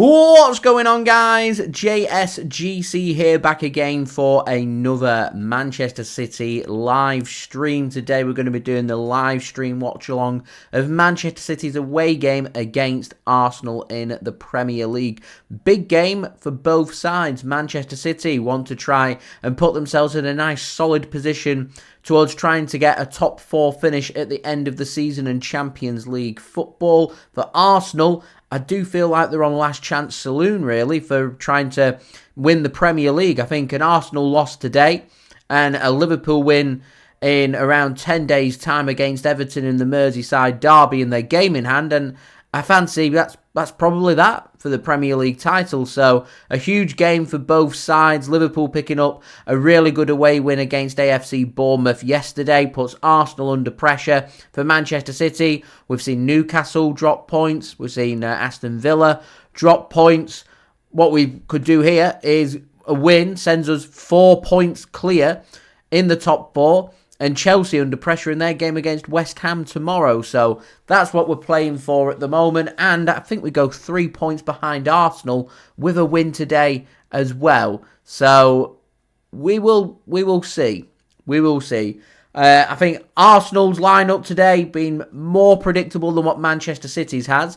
What's going on, guys? JSGC here, back again for another Manchester City live stream. Today we're going to be doing the live stream watch-along of Manchester City's away game against Arsenal in the Premier League. Big game for both sides. Manchester City want to try and put themselves in a nice solid position towards trying to get a top 4 finish at the end of the season in Champions League football. For Arsenal, I do feel like they're on last chance saloon, really, for trying to win the Premier League. I think an Arsenal loss today and a Liverpool win in around 10 days' time against Everton in the Merseyside derby in their game in hand, and I fancy that's probably that for the Premier League title. So a huge game for both sides. Liverpool picking up a really good away win against AFC Bournemouth yesterday puts Arsenal under pressure. For Manchester City, we've seen Newcastle drop points. We've seen Aston Villa drop points. What we could do here is a win sends us 4 points clear in the top 4. And Chelsea under pressure in their game against West Ham tomorrow. So that's what we're playing for at the moment. And I think we go 3 points behind Arsenal with a win today as well. So we will see. We will see. I think Arsenal's lineup today been more predictable than what Manchester City's has.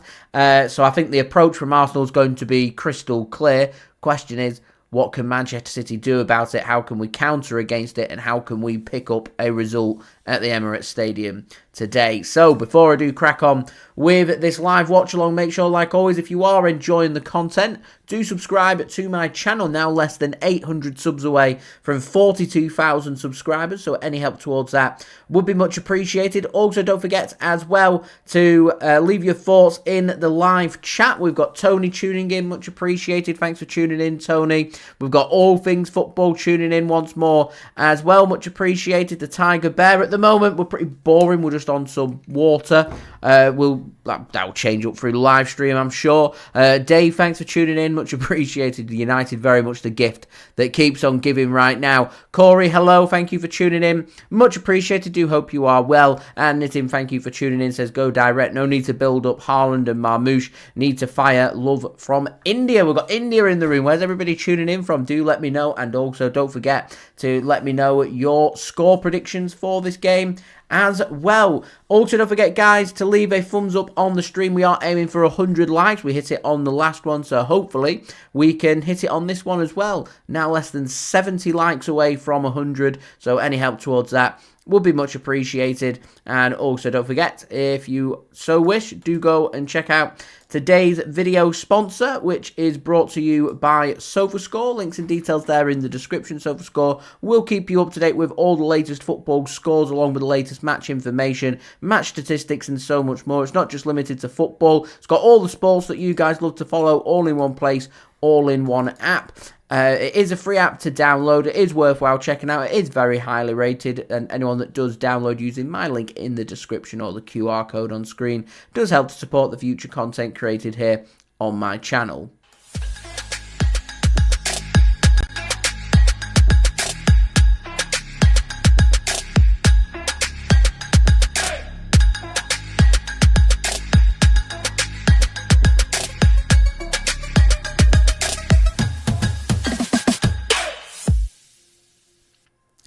So I think the approach from Arsenal is going to be crystal clear. Question is, what can Manchester City do about it? How can we counter against it? And how can we pick up a result at the Emirates Stadium today? So before I do crack on with this live watch along, make sure, like always, if you are enjoying the content, do subscribe to my channel. Now less than 800 subs away from 42,000 subscribers. So any help towards that would be much appreciated. Also, don't forget as well to leave your thoughts in the live chat. We've got Tony tuning in. Much appreciated. Thanks for tuning in, Tony. We've got All Things Football tuning in once more as well. Much appreciated. The Tiger Bear. At the moment, we're pretty boring. We're just on some water. That'll change up through the live stream, I'm sure. Dave, thanks for tuning in. Much appreciated. United, very much the gift that keeps on giving right now. Corey, hello. Thank you for tuning in. Much appreciated. Do hope you are well. And Nitin, thank you for tuning in. Says, go direct. No need to build up. Haaland and Marmoush need to fire. Love from India. We've got India in the room. Where's everybody tuning in from? Do let me know. And also, don't forget to let me know your score predictions for this game as well. Also, don't forget, guys, to leave a thumbs up on the stream. We are aiming for 100 likes. We hit it on the last one, so hopefully we can hit it on this one as well. Now less than 70 likes away from 100, so any help towards that would be much appreciated. And also, don't forget, if you so wish, do go and check out today's video sponsor, which is brought to you by SofaScore. Links and details there in the description. SofaScore will keep you up to date with all the latest football scores, along with the latest match information, match statistics, and so much more. It's not just limited to football. It's got all the sports that you guys love to follow, all in one place, all in one app. It is a free app to download. It is worthwhile checking out. It is very highly rated, and anyone that does download using my link in the description or the QR code on screen does help to support the future content created here on my channel.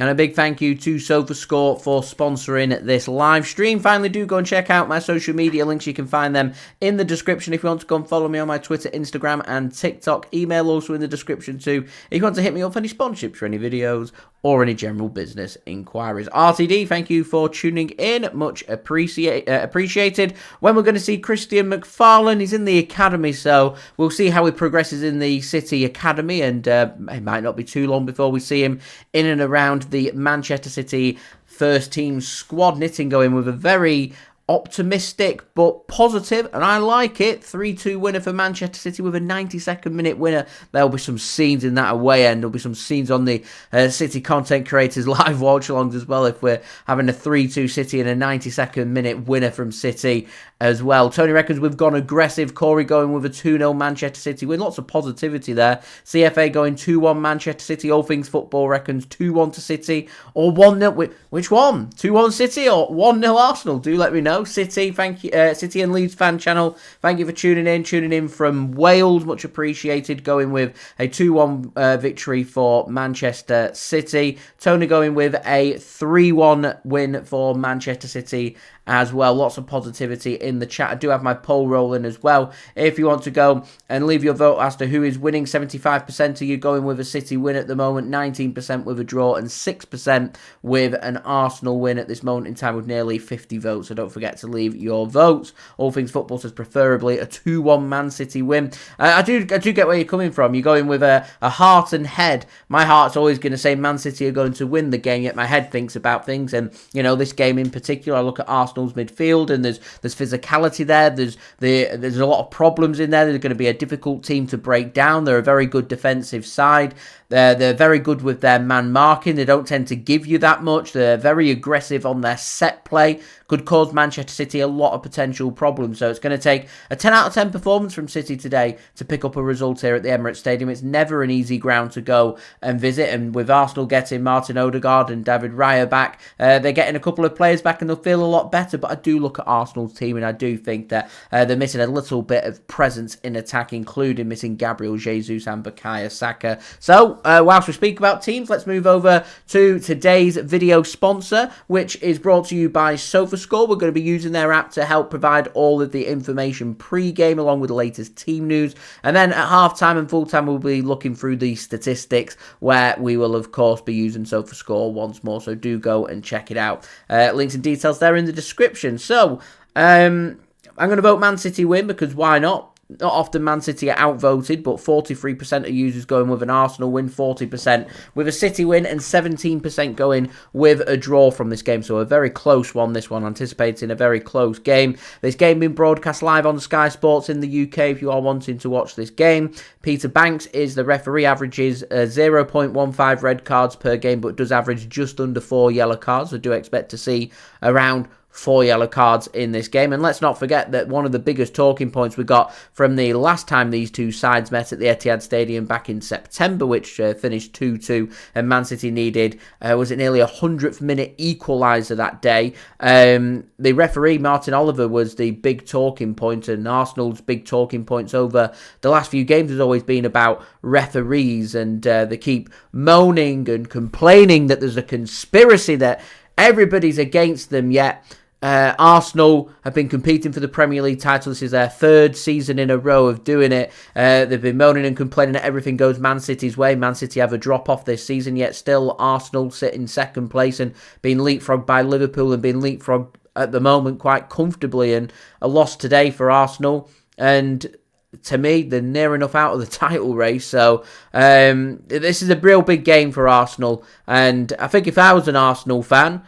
And a big thank you to SofaScore for sponsoring this live stream. Finally, do go and check out my social media links. You can find them in the description if you want to go and follow me on my Twitter, Instagram, and TikTok. Email also in the description too if you want to hit me up for any sponsorships for any videos or any general business inquiries. RTD, thank you for tuning in. Much appreciated. When we're going to see Christian McFarlane, he's in the academy, so we'll see how he progresses in the City academy, and it might not be too long before we see him in and around the Manchester City first team squad. Knitting going with a very optimistic but positive, and I like it, 3-2 winner for Manchester City with a 92nd minute winner. There'll be some scenes in that away end. There'll be some scenes on the City content creators live watch-alongs as well if we're having a 3-2 City and a 92nd minute winner from City as well. Tony reckons we've gone aggressive. Corey going with a 2-0 Manchester City win. Lots of positivity there. CFA going 2-1 Manchester City. All Things Football reckons 2-1 to City or 1-0. Which one? 2-1 City or 1-0 Arsenal? Do let me know. Hello, City. Thank you, City and Leeds fan channel. Thank you for tuning in from Wales. Much appreciated. Going with a 2-1 victory for Manchester City. Tony going with a 3-1 win for Manchester City as well. Lots of positivity in the chat. I do have my poll rolling as well. If you want to go and leave your vote as to who is winning, 75% of you going with a City win at the moment, 19% with a draw, and 6% with an Arsenal win at this moment in time with nearly 50 votes. So don't forget to leave your votes. All Things Football says preferably a 2-1 Man City win. I do get where you're coming from. You're going with a heart and head. My heart's always going to say Man City are going to win the game, yet my head thinks about things. And, you know, this game in particular, I look at Arsenal's midfield, and there's physicality there. There's a lot of problems in there. They're going to be a difficult team to break down. They're a very good defensive side. They're very good with their man marking. They don't tend to give you that much. They're very aggressive on their set play. Could cause Manchester City a lot of potential problems. So it's going to take a 10 out of 10 performance from City today to pick up a result here at the Emirates Stadium. It's never an easy ground to go and visit. And with Arsenal getting Martin Odegaard and David Raya back, they're getting a couple of players back and they'll feel a lot better. But I do look at Arsenal's team and I do think that they're missing a little bit of presence in attack, including missing Gabriel Jesus and Bukayo Saka. So whilst we speak about teams, let's move over to today's video sponsor, which is brought to you by SofaScore. We're going to be using their app to help provide all of the information pre-game along with the latest team news. And then at half-time and full-time, we'll be looking through the statistics where we will, of course, be using SofaScore once more. So do go and check it out. Links and details there in the description. So I'm going to vote Man City win because why not? Not often Man City are outvoted, but 43% of users going with an Arsenal win, 40% with a City win, and 17% going with a draw from this game. So a very close one, this one, anticipating a very close game. This game being broadcast live on Sky Sports in the UK if you are wanting to watch this game. Peter Banks is the referee, averages 0.15 red cards per game, but does average just under 4 yellow cards. I do expect to see around 4 yellow cards in this game. And let's not forget that one of the biggest talking points we got from the last time these two sides met at the Etihad Stadium back in September, which finished 2-2, and Man City needed, was it nearly a 100th minute equaliser that day. The referee, Martin Oliver, was the big talking point, and Arsenal's big talking points over the last few games has always been about referees, and they keep moaning and complaining that there's a conspiracy, that everybody's against them, yet Arsenal have been competing for the Premier League title. This is their 3rd season in a row of doing it. They've been moaning and complaining that everything goes Man City's way. Man City have a drop-off this season, yet still Arsenal sit in 2nd place and being leapfrogged by Liverpool and being leapfrogged at the moment quite comfortably. And a loss today for Arsenal, and to me, they're near enough out of the title race. So this is a real big game for Arsenal. And I think if I was an Arsenal fan,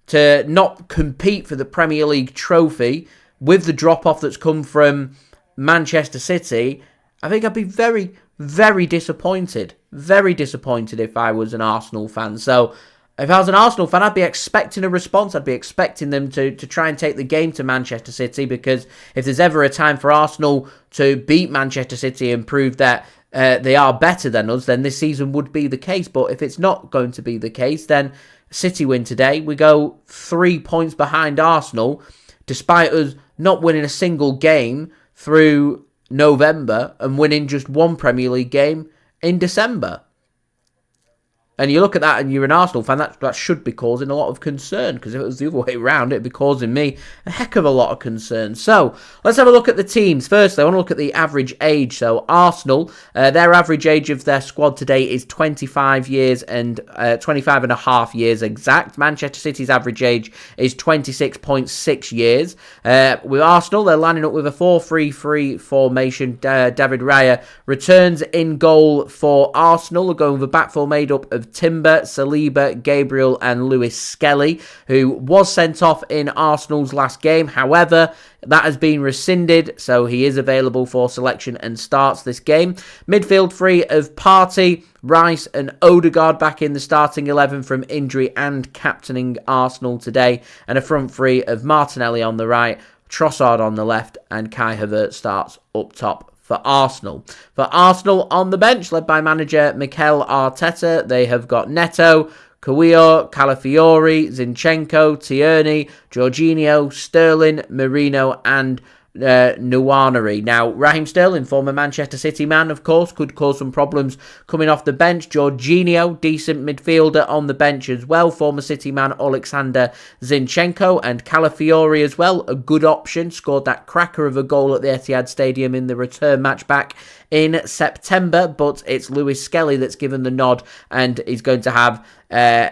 to not compete for the Premier League trophy with the drop-off that's come from Manchester City, I think I'd be very, very disappointed. Very disappointed if I was an Arsenal fan. So if I was an Arsenal fan, I'd be expecting a response. I'd be expecting them to try and take the game to Manchester City, because if there's ever a time for Arsenal to beat Manchester City and prove that they are better than us, then this season would be the case. But if it's not going to be the case, then City win today. We go 3 points behind Arsenal, despite us not winning a single game through November and winning just 1 Premier League game in December. And you look at that and you're an Arsenal fan, that should be causing a lot of concern, because if it was the other way around, it'd be causing me a heck of a lot of concern. So, let's have a look at the teams. Firstly, I want to look at the average age. So, Arsenal, their average age of their squad today is 25 years and 25 and a half years exact. Manchester City's average age is 26.6 years. With Arsenal, they're lining up with a 4-3-3 formation. David Raya returns in goal for Arsenal. They're going with a back four made up of Timber, Saliba, Gabriel and Lewis Skelly, who was sent off in Arsenal's last game. However, that has been rescinded, so he is available for selection and starts this game. Midfield three of Partey, Rice and Odegaard back in the starting 11 from injury and captaining Arsenal today. And a front three of Martinelli on the right, Trossard on the left, and Kai Havertz starts up top for Arsenal. For Arsenal on the bench, led by manager Mikel Arteta, they have got Neto, Carrillo, Calafiori, Zinchenko, Tierney, Jorginho, Sterling, Merino and Nwaneri. Now, Raheem Sterling, former Manchester City man, of course, could cause some problems coming off the bench. Jorginho, decent midfielder on the bench as well. Former City man Oleksandr Zinchenko and Calafiori as well, a good option. Scored that cracker of a goal at the Etihad Stadium in the return match back in September, but it's Lewis Skelly that's given the nod and he's going to have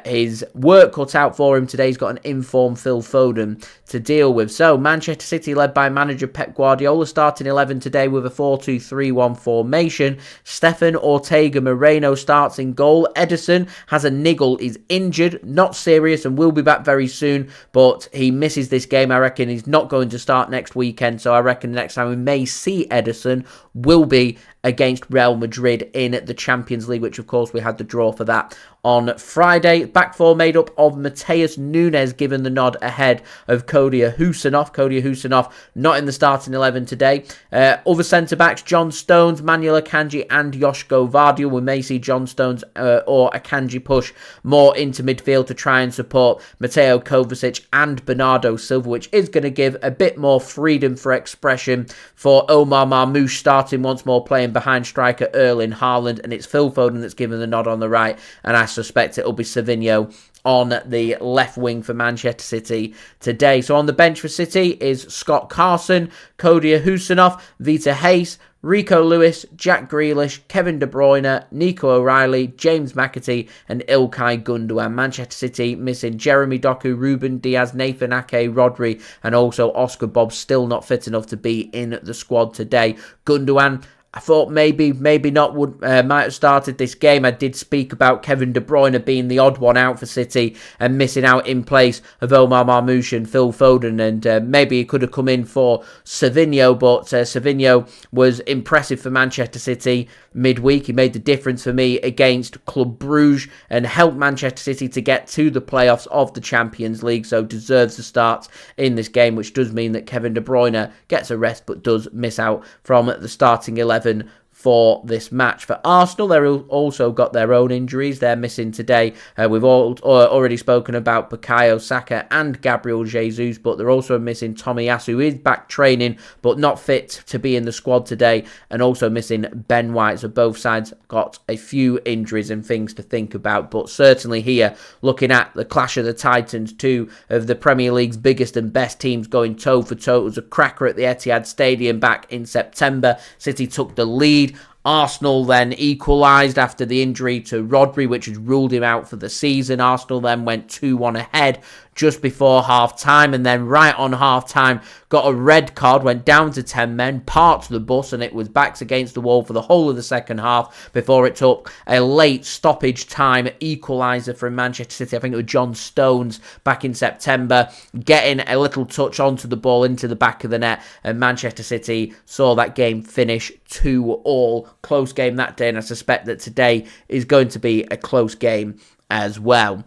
his work cut out for him today. He's got an informed Phil Foden to deal with. So Manchester City, led by manager Pep Guardiola, starting 11 today with a 4-2-3-1 formation. Stefan Ortega-Moreno starts in goal. Ederson has a niggle, is injured, not serious and will be back very soon, but he misses this game. I reckon he's not going to start next weekend, so I reckon the next time we may see Ederson will be against Real Madrid in the Champions League, which of course we had the draw for that on Friday. Back four made up of Matheus Nunes given the nod ahead of Takehiro Tomiyasu. Takehiro Tomiyasu not in the starting 11 today. Other centre-backs, John Stones, Manuel Akanji and Josko Gvardiol. We may see John Stones or Akanji push more into midfield to try and support Mateo Kovacic and Bernardo Silva, which is going to give a bit more freedom for expression for Omar Marmoush starting once more, playing behind striker Erling Haaland, and it's Phil Foden that's given the nod on the right, and I suspect it'll be Savinho on the left wing for Manchester City today. So on the bench for City is Scott Carson, Takehiro Tomiyasu, Vitor Reis, Rico Lewis, Jack Grealish, Kevin De Bruyne, Nico O'Reilly, James McAtee and Ilkay Gundogan. Manchester City missing Jeremy Doku, Ruben Dias, Nathan Ake, Rodri and also Oscar Bob, still not fit enough to be in the squad today. Gundogan, I thought maybe not might have started this game. I did speak about Kevin De Bruyne being the odd one out for City and missing out in place of Omar Marmoush and Phil Foden, and maybe he could have come in for Savinho, but Savinho was impressive for Manchester City midweek. He made the difference for me against Club Brugge and helped Manchester City to get to the playoffs of the Champions League, so deserves the start in this game, which does mean that Kevin De Bruyne gets a rest but does miss out from the starting 11 for this match. For Arsenal, they've also got their own injuries. They're missing today. We've already spoken about Bukayo Saka and Gabriel Jesus, but they're also missing Tomiyasu, who is back training but not fit to be in the squad today, and also missing Ben White. So both sides got a few injuries and things to think about, but certainly here, looking at the clash of the Titans, two of the Premier League's biggest and best teams going toe for toe. It was a cracker at the Etihad Stadium back in September. City took the lead. Arsenal then equalised after the injury to Rodri, which had ruled him out for the season. Arsenal then went 2-1 ahead just before half-time, and then right on half-time got a red card, went down to 10 men, parked the bus, and it was backs against the wall for the whole of the second half before it took a late stoppage time equaliser from Manchester City. I think it was John Stones back in September getting a little touch onto the ball into the back of the net, and Manchester City saw that game finish 2-2. Close game that day, and I suspect that today is going to be a close game as well.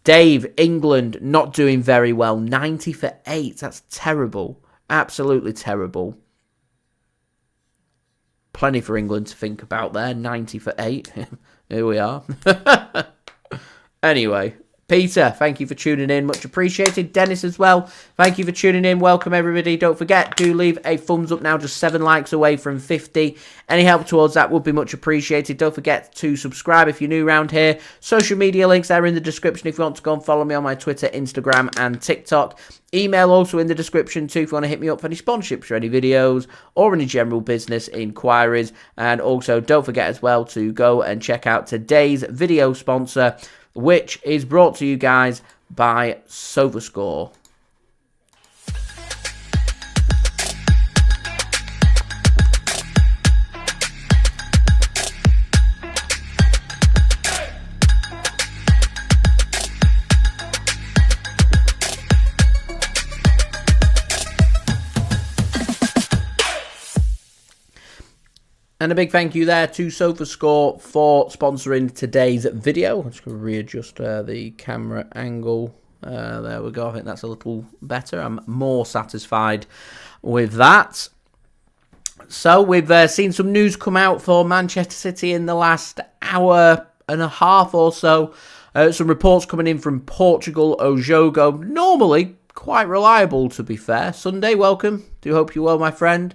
Dave, England not doing very well. 90 for 8. That's terrible. Absolutely terrible. Plenty for England to think about there. 90 for 8. Here we are. Anyway, Peter, thank you for tuning in. Much appreciated. Dennis as well. Thank you for tuning in. Welcome, everybody. Don't forget, do leave a thumbs up now. Just 7 likes away from 50. Any help towards that would be much appreciated. Don't forget to subscribe if you're new around here. Social media links are in the description if you want to go and follow me on my Twitter, Instagram, and TikTok. Email also in the description too if you want to hit me up for any sponsorships or any videos or any general business inquiries. And also, don't forget as well to go and check out today's video sponsor, which is brought to you guys by SofaScore. And a big thank you there to SofaScore for sponsoring today's video. I'm just going to readjust the camera angle. There we go. I think that's a little better. I'm more satisfied with that. So we've seen some news come out for Manchester City in the last hour and a half or so. Some reports coming in from Portugal, Ojogo. Normally quite reliable, to be fair. Sunday, welcome. Do hope you're well, my friend.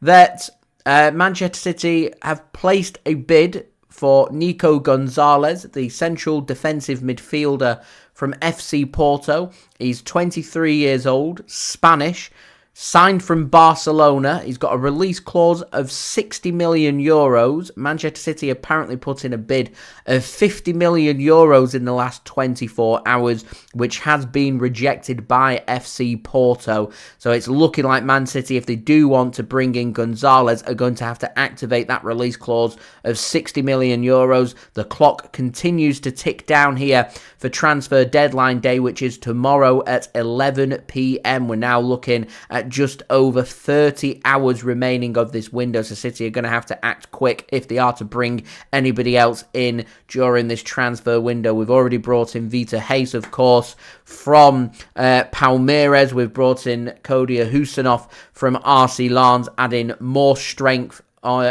That Manchester City have placed a bid for Nico Gonzalez, the central defensive midfielder from FC Porto. He's 23 years old, Spanish, signed from Barcelona. He's got a release clause of 60 million euros. Manchester City apparently put in a bid of 50 million euros in the last 24 hours, which has been rejected by FC Porto. So it's looking like Man City, if they do want to bring in Gonzalez, are going to have to activate that release clause of 60 million euros. The clock continues to tick down here for transfer deadline day, which is tomorrow at 11 p.m. We're now looking at just over 30 hours remaining of this window, so City are going to have to act quick if they are to bring anybody else in during this transfer window. We've already brought in Vitor Reis, of course, from Palmeiras. We've brought in Takehiro Tomiyasu from RC Lens, adding more strength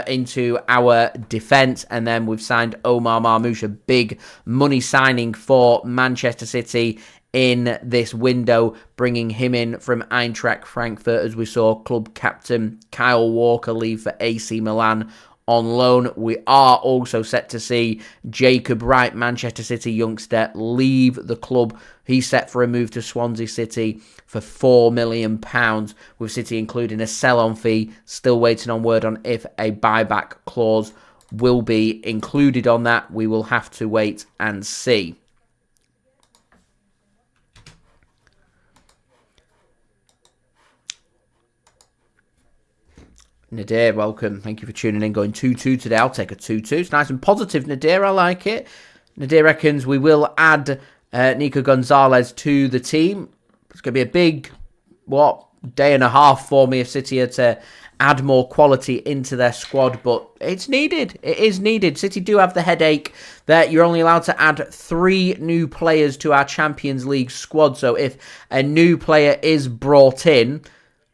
into our defence, and then we've signed Omar Marmoush, a big money signing for Manchester City in this window, bringing him in from Eintracht Frankfurt, as we saw club captain Kyle Walker leave for AC Milan on loan. We are also set to see Jacob Wright, Manchester City youngster, leave the club. He's set for a move to Swansea City for £4 million, with City including a sell-on fee. Still waiting on word on if a buyback clause will be included on that. We will have to wait and see. Nadir, welcome. Thank you for tuning in. Going 2-2 today. I'll take a 2-2. It's nice and positive, Nadir. I like it. Nadir reckons we will add Nico Gonzalez to the team. It's going to be a big, day and a half for me if City are to add more quality into their squad, but it's needed. It is needed. City do have the headache that you're only allowed to add 3 new players to our Champions League squad. So if a new player is brought in,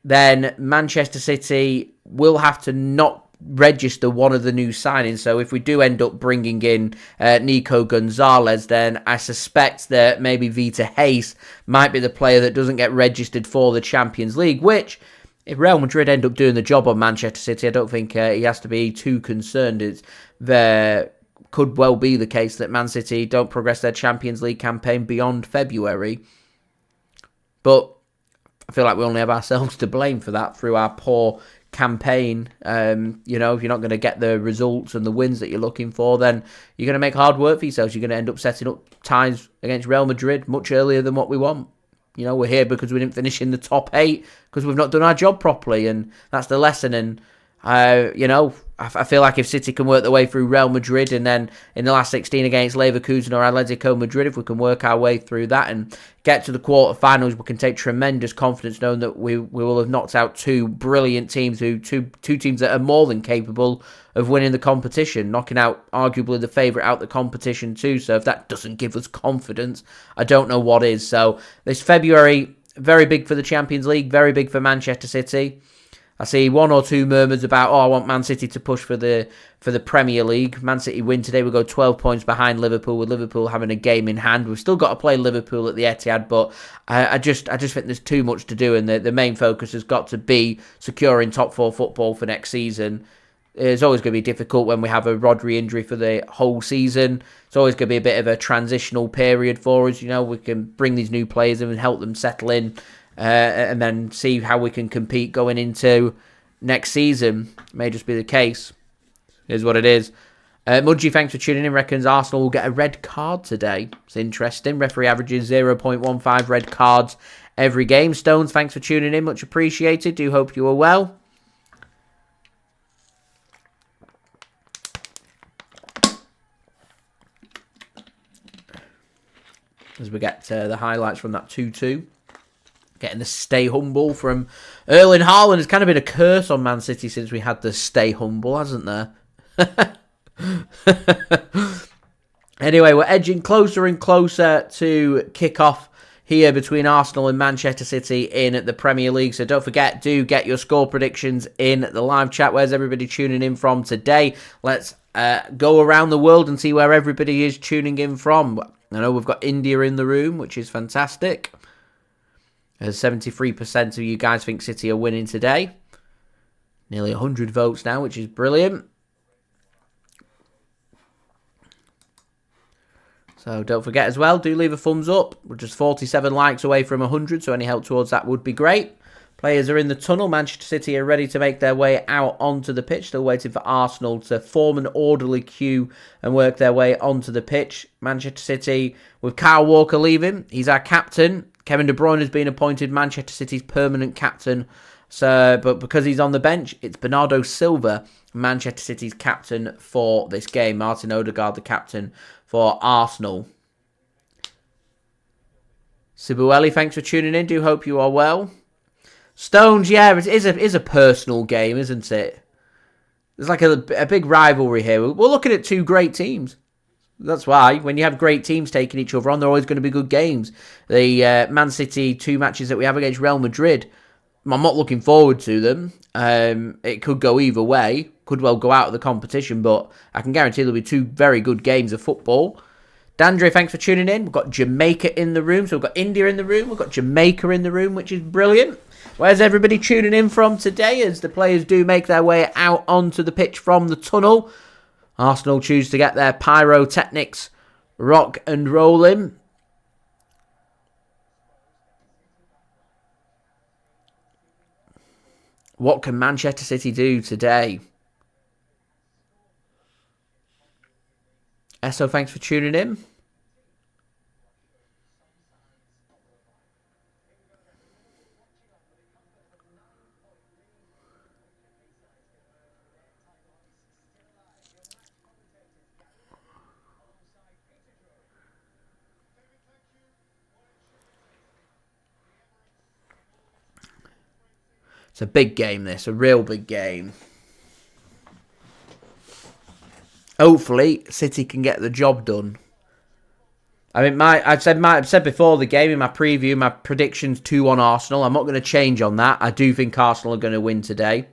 then Manchester City will have to not register one of the new signings. So if we do end up bringing in Nico Gonzalez, then I suspect that maybe Vitor Reis might be the player that doesn't get registered for the Champions League, which, if Real Madrid end up doing the job on Manchester City, I don't think he has to be too concerned. There could well be the case that Man City don't progress their Champions League campaign beyond February. But I feel like we only have ourselves to blame for that through our poor campaign. If you're not going to get the results and the wins that you're looking for, then you're going to make hard work for yourselves. You're going to end up setting up ties against Real Madrid much earlier than what we want. We're here because we didn't finish in the top 8 because we've not done our job properly, and that's the lesson. And I feel like if City can work their way through Real Madrid, and then in the last 16 against Leverkusen or Atletico Madrid, if we can work our way through that and get to the quarterfinals, we can take tremendous confidence knowing that we will have knocked out 2 brilliant teams, two teams that are more than capable of winning the competition, knocking out arguably the favourite out the competition too. So if that doesn't give us confidence, I don't know what is. So this February, very big for the Champions League, very big for Manchester City. I see 1 or 2 murmurs about, I want Man City to push for the Premier League. Man City win today. We'll go 12 points behind Liverpool, with Liverpool having a game in hand. We've still got to play Liverpool at the Etihad, but I just think there's too much to do, and the main focus has got to be securing top 4 football for next season. It's always going to be difficult when we have a Rodri injury for the whole season. It's always going to be a bit of a transitional period for us. We can bring these new players in and help them settle in, and then see how we can compete going into next season. May just be the case. Here's what it is. Mudgy, thanks for tuning in, reckons Arsenal will get a red card today. It's interesting. Referee averages 0.15 red cards every game. Stones, thanks for tuning in. Much appreciated. Do hope you are well. As we get the highlights from that 2-2. Getting the stay humble from Erling Haaland. It's kind of been a curse on Man City since we had the stay humble, hasn't there? Anyway, we're edging closer and closer to kick-off here between Arsenal and Manchester City in the Premier League. So don't forget, do get your score predictions in the live chat. Where's everybody tuning in from today? Let's go around the world and see where everybody is tuning in from. I know we've got India in the room, which is fantastic. 73% of you guys think City are winning today. Nearly 100 votes now, which is brilliant. So don't forget as well, do leave a thumbs up. We're just 47 likes away from 100, so any help towards that would be great. Players are in the tunnel. Manchester City are ready to make their way out onto the pitch. Still waiting for Arsenal to form an orderly queue and work their way onto the pitch. Manchester City, with Kyle Walker leaving, he's our captain. Kevin De Bruyne has been appointed Manchester City's permanent captain. But because he's on the bench, it's Bernardo Silva, Manchester City's captain for this game. Martin Odegaard, the captain for Arsenal. Sibueli, thanks for tuning in. Do hope you are well. Stones, yeah, it is a personal game, isn't it? There's like a big rivalry here. We're looking at two great teams. That's why, when you have great teams taking each other on, they're always going to be good games. The Man City 2 matches that we have against Real Madrid, I'm not looking forward to them. It could go either way. Could well go out of the competition, but I can guarantee there'll be 2 very good games of football. Dandre, thanks for tuning in. We've got Jamaica in the room. So we've got India in the room. We've got Jamaica in the room, which is brilliant. Where's everybody tuning in from today as the players do make their way out onto the pitch from the tunnel? Arsenal choose to get their pyrotechnics rock and rolling. What can Manchester City do today? Esso, thanks for tuning in. It's a big game, this. A real big game. Hopefully, City can get the job done. I mean, I've said before the game in my preview, my predictions 2-1 Arsenal. I'm not going to change on that. I do think Arsenal are going to win today.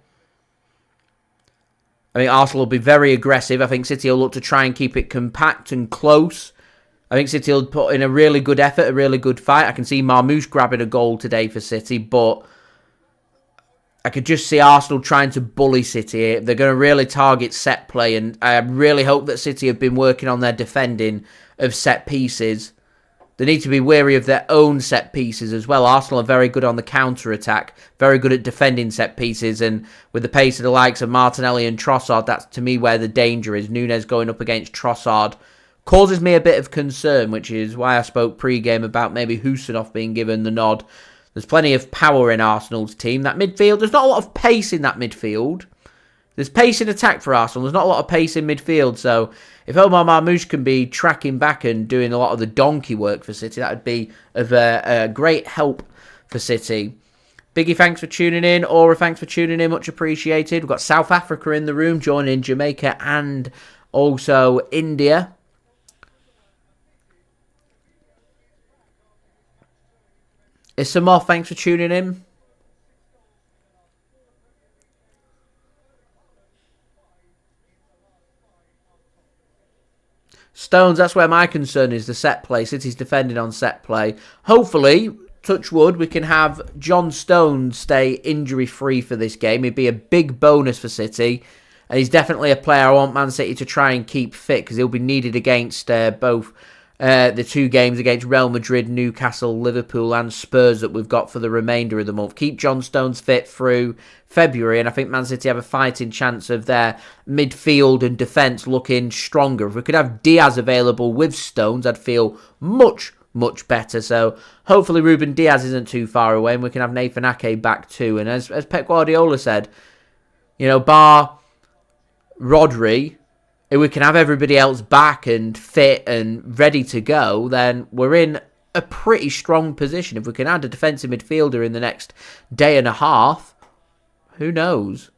I think Arsenal will be very aggressive. I think City will look to try and keep it compact and close. I think City will put in a really good effort, a really good fight. I can see Marmoush grabbing a goal today for City, but I could just see Arsenal trying to bully City. They're going to really target set play, and I really hope that City have been working on their defending of set pieces. They need to be wary of their own set pieces as well. Arsenal are very good on the counter-attack, very good at defending set pieces, and with the pace of the likes of Martinelli and Trossard, that's to me where the danger is. Nunes going up against Trossard causes me a bit of concern, which is why I spoke pre-game about maybe Khusanov being given the nod. There's plenty of power in Arsenal's team. That midfield, there's not a lot of pace in that midfield. There's pace in attack for Arsenal. There's not a lot of pace in midfield. So if Omar Marmoush can be tracking back and doing a lot of the donkey work for City, that would be of a great help for City. Biggie, thanks for tuning in. Aura, thanks for tuning in. Much appreciated. We've got South Africa in the room, joining Jamaica and also India. Isamov, thanks for tuning in. Stones, that's where my concern is, the set play. City's defending on set play. Hopefully, touch wood, we can have John Stones stay injury-free for this game. It'd be a big bonus for City. And he's definitely a player I want Man City to try and keep fit, because he'll be needed against both the 2 games against Real Madrid, Newcastle, Liverpool and Spurs that we've got for the remainder of the month. Keep John Stones fit through February, and I think Man City have a fighting chance of their midfield and defence looking stronger. If we could have Diaz available with Stones, I'd feel much better. So hopefully Ruben Diaz isn't too far away and we can have Nathan Ake back too. And as Pep Guardiola said, you know, bar Rodri, if we can have everybody else back and fit and ready to go, then we're in a pretty strong position. If we can add a defensive midfielder in the next day and a half, who knows?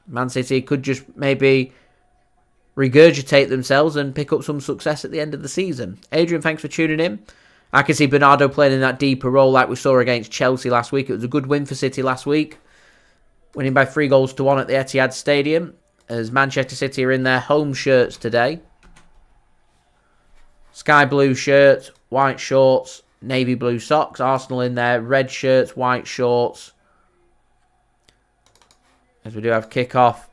Man City could just maybe regurgitate themselves and pick up some success at the end of the season. Adrian, thanks for tuning in. I can see Bernardo playing in that deeper role like we saw against Chelsea last week. It was a good win for City last week, winning by 3-1 at the Etihad Stadium. as Manchester City are in their home shirts today. Sky blue shirt, white shorts, navy blue socks. Arsenal in their red shirts, white shorts. As we do have kick-off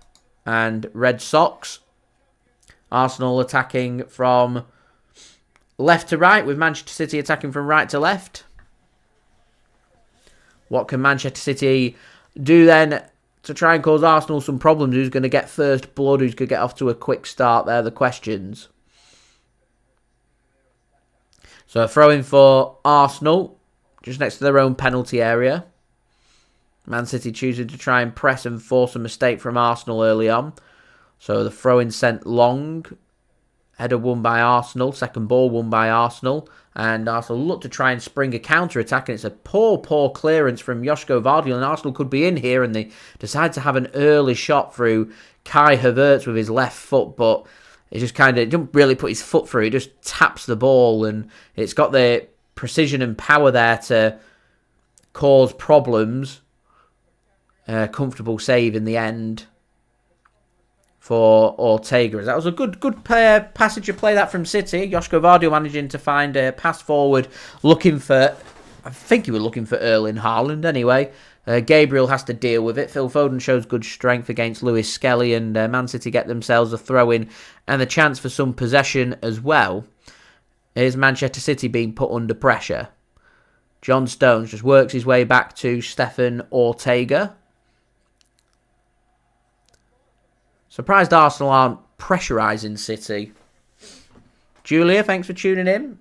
and red socks. Arsenal attacking from left to right, with Manchester City attacking from right to left. What can Manchester City do then to try and cause Arsenal some problems? Who's going to get first blood? Who's going to get off to a quick start? They're the questions. So a throw-in for Arsenal, just next to their own penalty area. Man City choosing to try and press and force a mistake from Arsenal early on. So the throw-in sent long. Header won by Arsenal. Second ball won by Arsenal. And Arsenal look to try and spring a counter-attack. And it's a poor clearance from Josko Gvardiol. And Arsenal could be in here. And they decide to have an early shot through Kai Havertz with his left foot. But it just kind of didn't really put his foot through. He just taps the ball. And it's got the precision and power there to cause problems. Comfortable save in the end for Ortega. That was a good passage of play that from City. Josko Gvardiol managing to find a pass forward, looking for, I think he was looking for Erling Haaland anyway. Gabriel has to deal with it. Phil Foden shows good strength against Lewis Skelly, and Man City get themselves a throw-in and the chance for some possession as well. Here's Manchester City being put under pressure. John Stones just works his way back to Stefan Ortega. Surprised Arsenal aren't pressurising City. Julia, thanks for tuning in.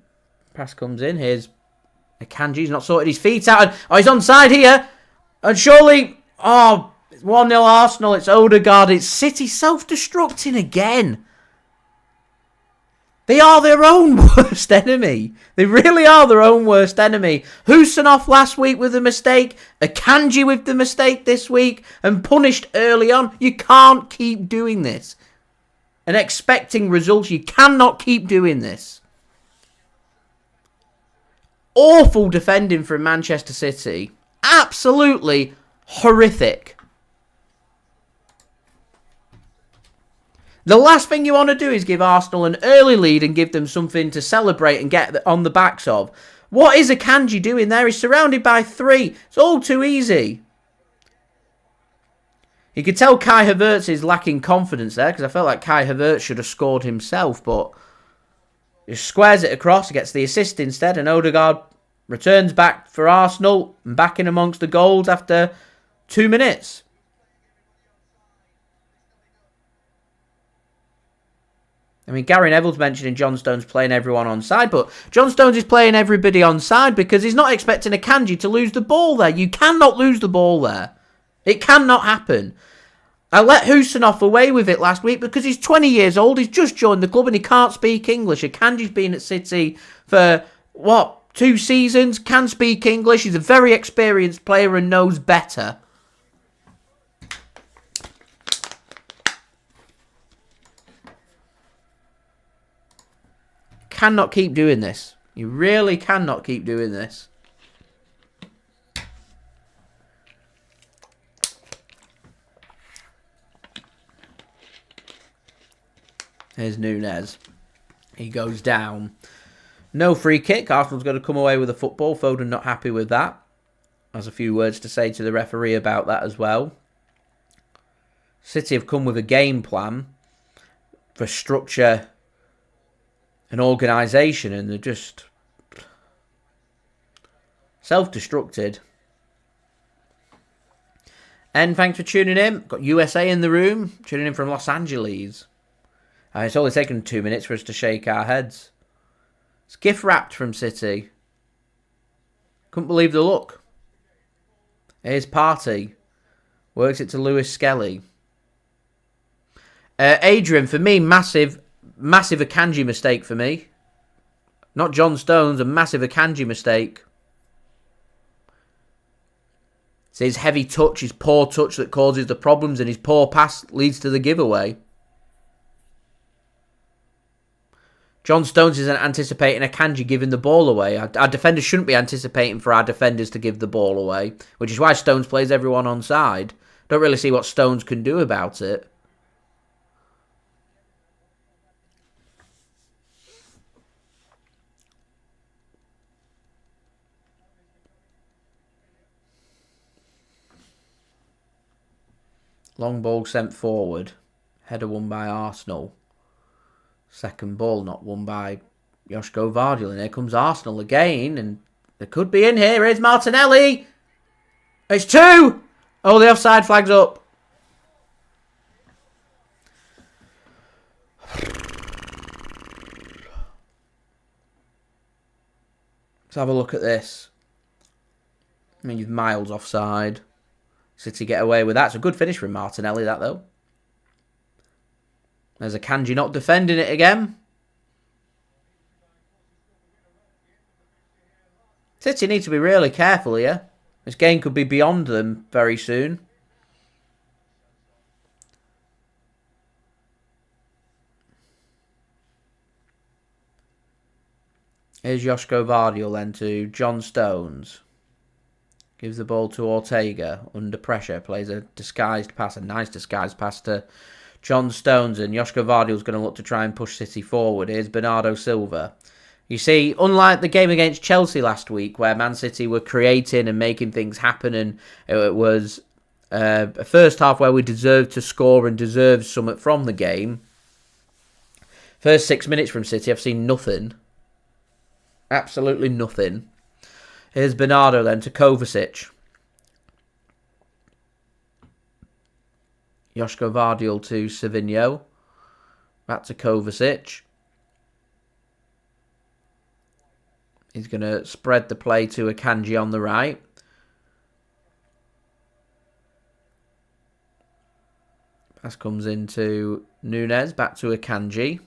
Pass comes in. Here's Akanji. He's not sorted his feet out. Oh, he's onside here. And surely, it's 1-0 Arsenal. It's Odegaard. It's City self-destructing again. They are their own worst enemy. They really are their own worst enemy. Khusanov last week with a mistake. Akanji with the mistake this week. And punished early on. You can't keep doing this. And expecting results. You cannot keep doing this. Awful defending from Manchester City. Absolutely horrific. The last thing you want to do is give Arsenal an early lead and give them something to celebrate and get on the backs of. What is Akanji doing there? He's surrounded by three. It's all too easy. You could tell Kai Havertz is lacking confidence there, because I felt like Kai Havertz should have scored himself, but he squares it across, gets the assist instead, and Odegaard returns back for Arsenal and back in amongst the goals after 2 minutes. I mean, Gary Neville's mentioning John Stones playing everyone on side, but John Stones is playing everybody on side because he's not expecting Akanji to lose the ball there. You cannot lose the ball there. It cannot happen. I let Khusanov away with it last week because he's 20 years old, he's just joined the club and he can't speak English. Akanji's been at City for, 2 seasons, can speak English. He's a very experienced player and knows better. Cannot keep doing this. You really cannot keep doing this. Here's Nunes. He goes down. No free kick. Arsenal's going to come away with a football. Foden not happy with that. Has a few words to say to the referee about that as well. City have come with a game plan for structure and organisation, and they're just self-destructed. And thanks for tuning in. Got USA in the room, tuning in from Los Angeles. It's only taken 2 minutes for us to shake our heads. It's gift wrapped from City. Couldn't believe the look. Here's Partey. Works it to Lewis Skelly. Adrian, for me, massive Akanji mistake for me. Not John Stones, a massive Akanji mistake. It's his heavy touch, his poor touch that causes the problems, and his poor pass leads to the giveaway. John Stones isn't anticipating Akanji giving the ball away. Our defenders shouldn't be anticipating for our defenders to give the ball away, which is why Stones plays everyone on side. Don't really see what Stones can do about it. Long ball sent forward. Header won by Arsenal. Second ball not won by Josko Gvardiol. And here comes Arsenal again. And they could be in here. Here's Martinelli. It's 2. Oh, the offside flag's up. Let's have a look at this. I mean, you're miles offside. City get away with that. It's a good finish from Martinelli, that, though. There's Akanji not defending it again. City need to be really careful here. This game could be beyond them very soon. Here's Josko Gvardiol then to John Stones. Gives the ball to Ortega under pressure. Plays a disguised pass, a nice disguised pass to John Stones. And Josko Gvardiol's going to look to try and push City forward. Here's Bernardo Silva. You see, unlike the game against Chelsea last week, where Man City were creating and making things happen, and it was a first half where we deserved to score and deserved something from the game. First 6 minutes from City, I've seen nothing. Absolutely nothing. Here's Bernardo then to Kovacic. Josko Gvardiol to Savinho. Back to Kovacic. He's going to spread the play to Akanji on the right. Pass comes into Nunes. Back to Akanji.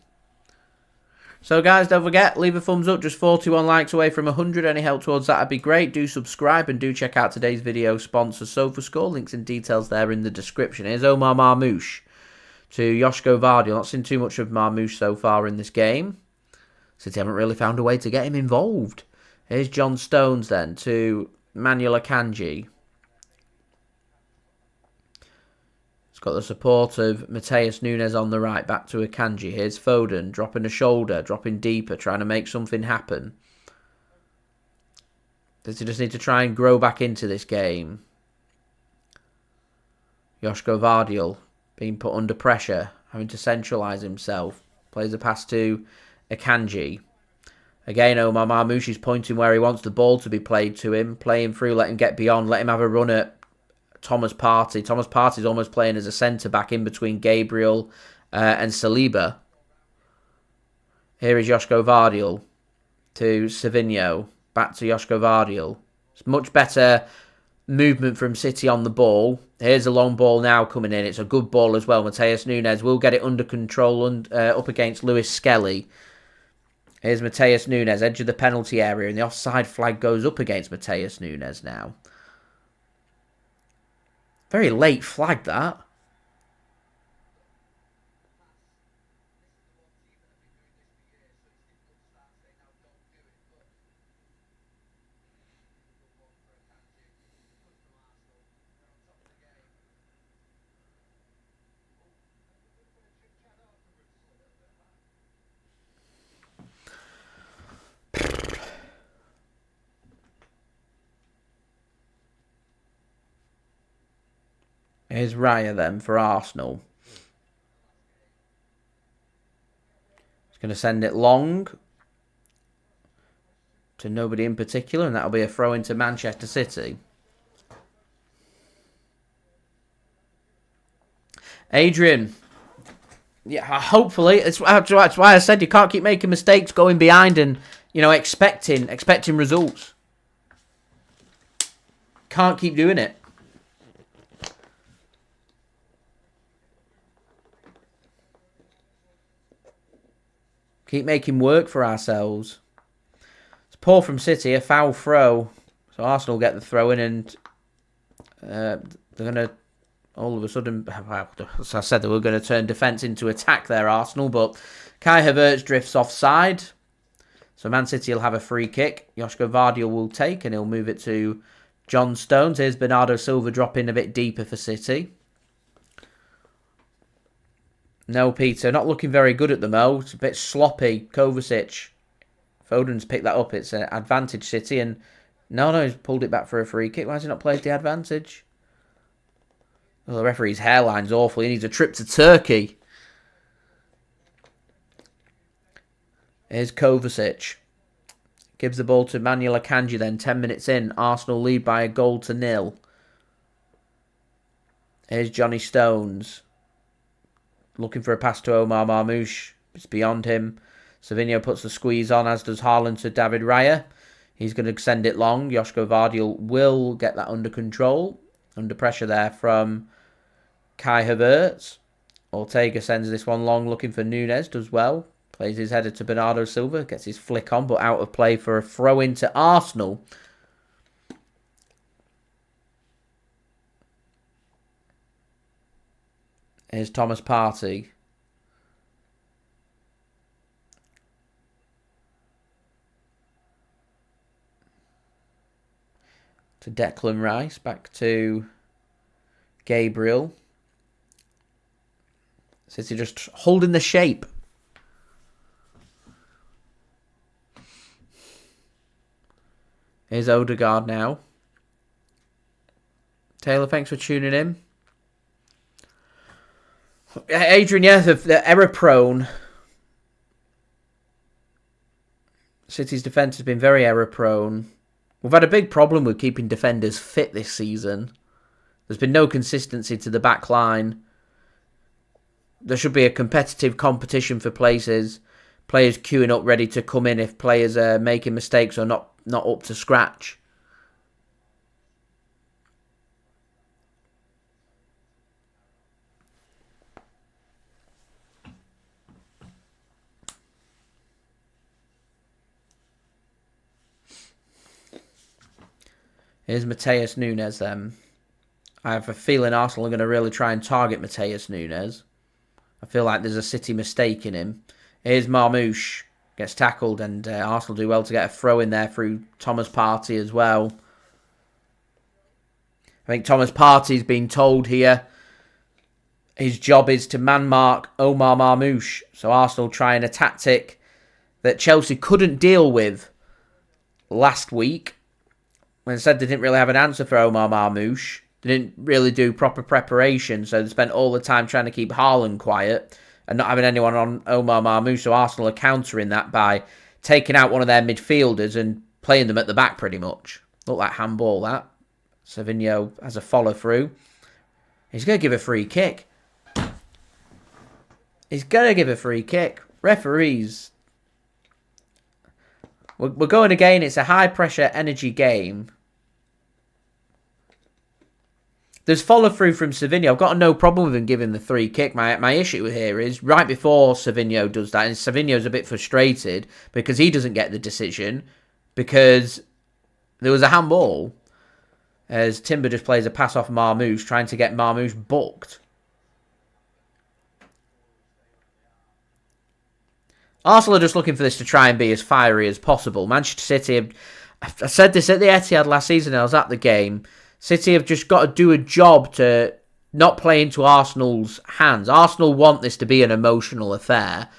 So guys, don't forget, leave a thumbs up. Just 41 likes away from 100. Any help towards that would be great. Do subscribe and do check out today's video sponsor, SofaScore. Links and details there in the description. Here's Omar Marmoush to Josko Gvardiol. Not seen too much of Marmoush so far in this game. City haven't really found a way to get him involved. Here's John Stones then to Manuel Akanji. It's got the support of Matheus Nunes on the right, back to Akanji. Here's Foden, dropping a shoulder, dropping deeper, trying to make something happen. Does he just need to try and grow back into this game? Josko Gvardiol being put under pressure, having to centralise himself. Plays a pass to Akanji. Again, Omar Marmoush is pointing where he wants the ball to be played to him. Play him through, let him get beyond, let him have a run at Thomas Partey. Thomas Partey is almost playing as a centre-back in between Gabriel and Saliba. Here is Josko Gvardiol to Savinho. Back to Josko Gvardiol. It's much better movement from City on the ball. Here's a long ball now coming in. It's a good ball as well. Matheus Nunes will get it under control and up against Lewis Skelly. Here's Matheus Nunes, edge of the penalty area, and the offside flag goes up against Matheus Nunes now. Very late flag, that. Here's Raya then for Arsenal. He's going to send it long to nobody in particular, and that'll be a throw into Manchester City. Adrian. Yeah, hopefully. That's why I said you can't keep making mistakes going behind and, you know, expecting results. Can't keep doing it. Keep making work for ourselves. It's poor from City, a foul throw. So Arsenal get the throw in, and they're going to, all of a sudden, as I said, they were going to turn defence into attack there, Arsenal. But Kai Havertz drifts offside. So Man City will have a free kick. Josko Gvardiol will take, and he'll move it to John Stones. Here's Bernardo Silva dropping a bit deeper for City. No, Peter, not looking very good at the moment. It's a bit sloppy. Kovacic. Foden's picked that up. It's an advantage City. And no, he's pulled it back for a free kick. Why has he not played the advantage? Well, the referee's hairline's awful. He needs a trip to Turkey. Here's Kovacic. Gives the ball to Manuel Akanji then. 10 minutes in. Arsenal lead by a 1-0. Here's Johnny Stones. Looking for a pass to Omar Marmoush. It's beyond him. Savinho puts the squeeze on, as does Haaland to David Raya. He's going to send it long. Josko Gvardiol will get that under control. Under pressure there from Kai Havertz. Ortega sends this one long, looking for Nunes. Does well. Plays his header to Bernardo Silva. Gets his flick on, but out of play for a throw into Arsenal. Here's Thomas Partey. To Declan Rice. Back to Gabriel. City just holding the shape. Here's Odegaard now. Taylor, thanks for tuning in. Adrian, yeah, they're error-prone. City's defence has been very error-prone. We've had a big problem with keeping defenders fit this season. There's been no consistency to the back line. There should be a competitive competition for places. Players queuing up ready to come in if players are making mistakes or not up to scratch. Here's Matheus Nunes then. I have a feeling Arsenal are going to really try and target Matheus Nunes. I feel like there's a City mistake in him. Here's Marmoush. Gets tackled, and Arsenal do well to get a throw in there through Thomas Partey as well. I think Thomas Partey's been told here his job is to man-mark Omar Marmoush. So Arsenal trying a tactic that Chelsea couldn't deal with last week. When said they didn't really have an answer for Omar Marmoush. They didn't really do proper preparation, so they spent all the time trying to keep Haaland quiet and not having anyone on Omar Marmoush. So Arsenal are countering that by taking out one of their midfielders and playing them at the back pretty much. Looked like handball, that. Savinho has a follow-through. He's going to give a free kick. He's going to give a free kick. Referees. We're going again. It's a high-pressure energy game. There's follow-through from Savinho. I've got no problem with him giving the free kick. My issue here is right before Savinho does that, and Savinho's a bit frustrated because he doesn't get the decision because there was a handball as Timber just plays a pass off Marmoush, trying to get Marmoush booked. Arsenal are just looking for this to try and be as fiery as possible. Manchester City, I said this at the Etihad last season, I was at the game. City have just got to do a job to not play into Arsenal's hands. Arsenal want this to be an emotional affair.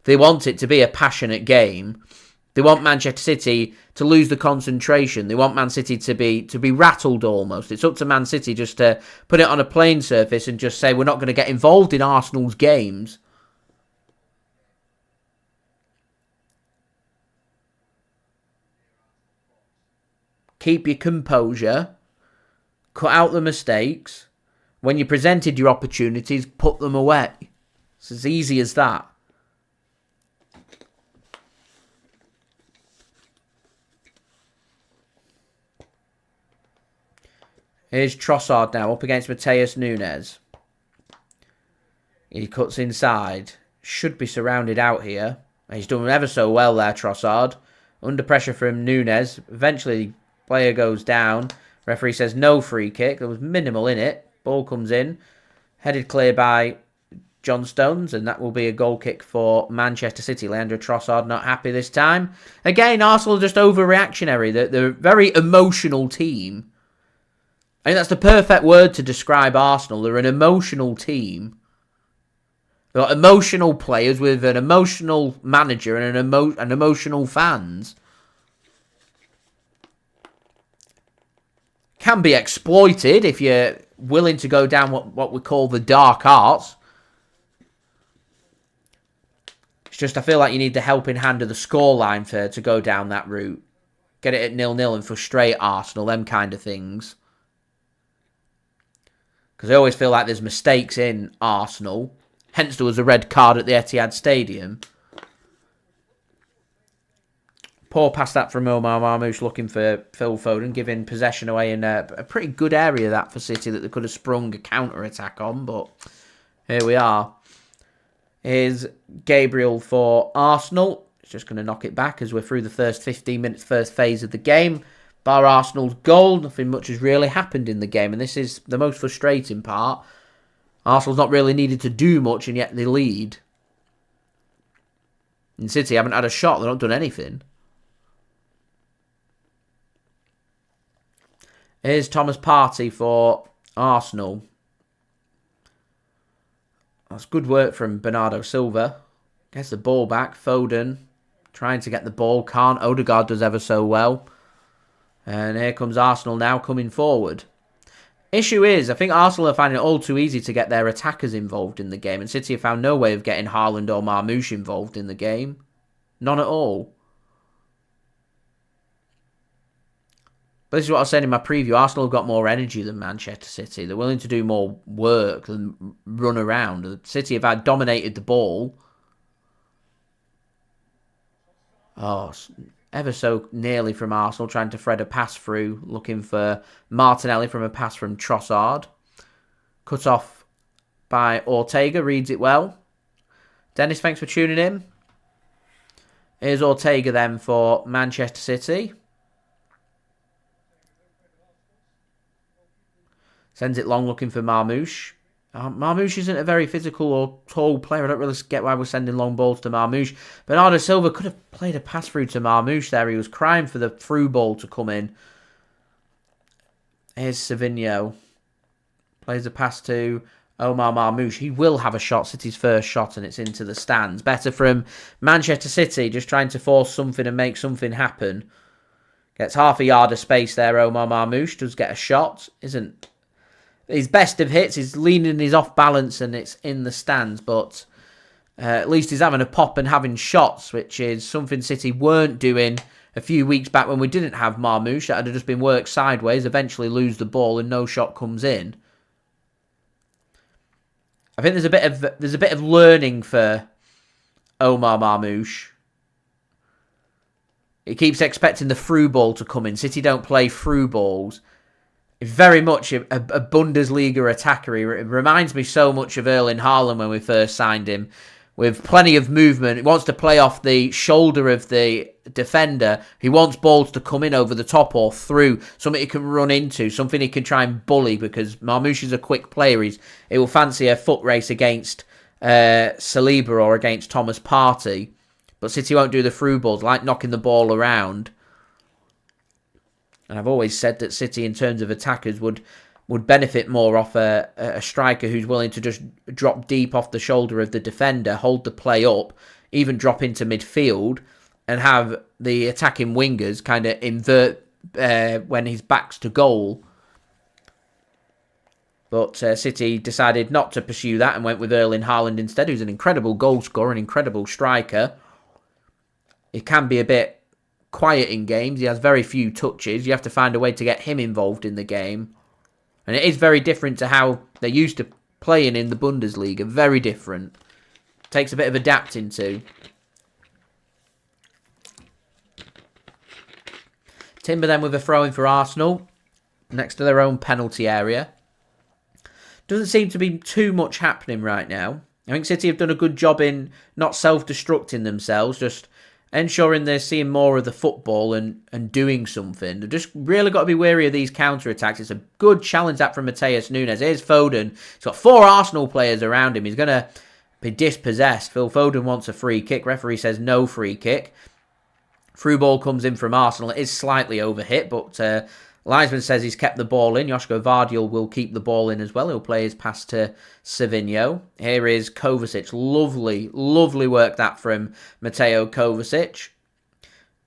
They want it to be a passionate game. They want Manchester City to lose the concentration. They want Man City to be rattled almost. It's up to Man City just to put it on a playing surface and just say we're not going to get involved in Arsenal's games. Keep your composure. Cut out the mistakes. When you presented your opportunities, put them away. It's as easy as that. Here's Trossard now, up against Matheus Nunes. He cuts inside. Should be surrounded out here. He's done ever so well there, Trossard. Under pressure from Nunes. Eventually, player goes down. Referee says no free kick. There was minimal in it. Ball comes in. Headed clear by John Stones. And that will be a goal kick for Manchester City. Leandro Trossard not happy this time. Again, Arsenal just overreactionary. They're a very emotional team. I think that's the perfect word to describe Arsenal. They're an emotional team. They've got emotional players with an emotional manager and an emotional fans. Can be exploited if you willing to go down what we call the dark arts. It's just I feel like you need the helping hand of the scoreline to go down that route. Get it at 0-0 and frustrate Arsenal, them kind of things. Because I always feel like there's mistakes in Arsenal. Hence there was a red card at the Etihad Stadium. Poor pass that from Omar Marmoush looking for Phil Foden, giving possession away in a pretty good area that for City that they could have sprung a counter-attack on. But here we are. Here's Gabriel for Arsenal. He's just going to knock it back as we're through the first 15 minutes, first phase of the game. Bar Arsenal's goal, nothing much has really happened in the game. And this is the most frustrating part. Arsenal's not really needed to do much and yet they lead. And City haven't had a shot, they've not done anything. Here's Thomas Partey for Arsenal. That's good work from Bernardo Silva. Gets the ball back. Foden trying to get the ball. Can't. Odegaard does ever so well. And here comes Arsenal now coming forward. Issue is, I think Arsenal are finding it all too easy to get their attackers involved in the game. And City have found no way of getting Haaland or Marmoush involved in the game. None at all. But this is what I was saying in my preview. Arsenal have got more energy than Manchester City. They're willing to do more work than run around. City have had dominated the ball. Oh, ever so nearly from Arsenal, trying to thread a pass through, looking for Martinelli from a pass from Trossard. Cut off by Ortega, reads it well. Dennis, thanks for tuning in. Here's Ortega then for Manchester City. Sends it long looking for Marmoush. Marmoush isn't a very physical or tall player. I don't really get why we're sending long balls to Marmoush. Bernardo Silva could have played a pass through to Marmoush there. He was crying for the through ball to come in. Here's Savinho. Plays a pass to Omar Marmoush. He will have a shot. City's first shot and it's into the stands. Better from Manchester City. Just trying to force something and make something happen. Gets half a yard of space there. Omar Marmoush does get a shot. Isn't his best of hits. He's leaning, he's off balance and it's in the stands. But at least he's having a pop and having shots, which is something City weren't doing a few weeks back when we didn't have Marmoush. That had just been worked sideways, eventually lose the ball and no shot comes in. I think there's a bit of learning for Omar Marmoush. He keeps expecting the through ball to come in. City don't play through balls. He's very much a Bundesliga attacker. He reminds me so much of Erling Haaland when we first signed him. With plenty of movement. He wants to play off the shoulder of the defender. He wants balls to come in over the top or through. Something he can run into. Something he can try and bully because Marmoush is a quick player. He will fancy a foot race against Saliba or against Thomas Partey. But City won't do the through balls. Like knocking the ball around. And I've always said that City, in terms of attackers, would benefit more off a striker who's willing to just drop deep off the shoulder of the defender, hold the play up, even drop into midfield, and have the attacking wingers kind of invert when his back's to goal. But City decided not to pursue that and went with Erling Haaland instead, who's an incredible goal scorer, an incredible striker. He can be a bit quiet in games. He has very few touches. You have to find a way to get him involved in the game. And it is very different to how they're used to playing in the Bundesliga. Very different. Takes a bit of adapting to. Timber then with a throw-in for Arsenal. Next to their own penalty area. Doesn't seem to be too much happening right now. I think City have done a good job in not self-destructing themselves. Just ensuring they're seeing more of the football and doing something. They've just really got to be wary of these counter-attacks. It's a good challenge that from Matheus Nunes. Here's Foden. He's got 4 Arsenal players around him. He's going to be dispossessed. Phil Foden wants a free kick. Referee says no free kick. Through ball comes in from Arsenal. It is slightly overhit, but Linesman says he's kept the ball in. Josko Gvardiol will keep the ball in as well. He'll play his pass to Savinho. Here is Kovacic. Lovely, lovely work that from Mateo Kovacic.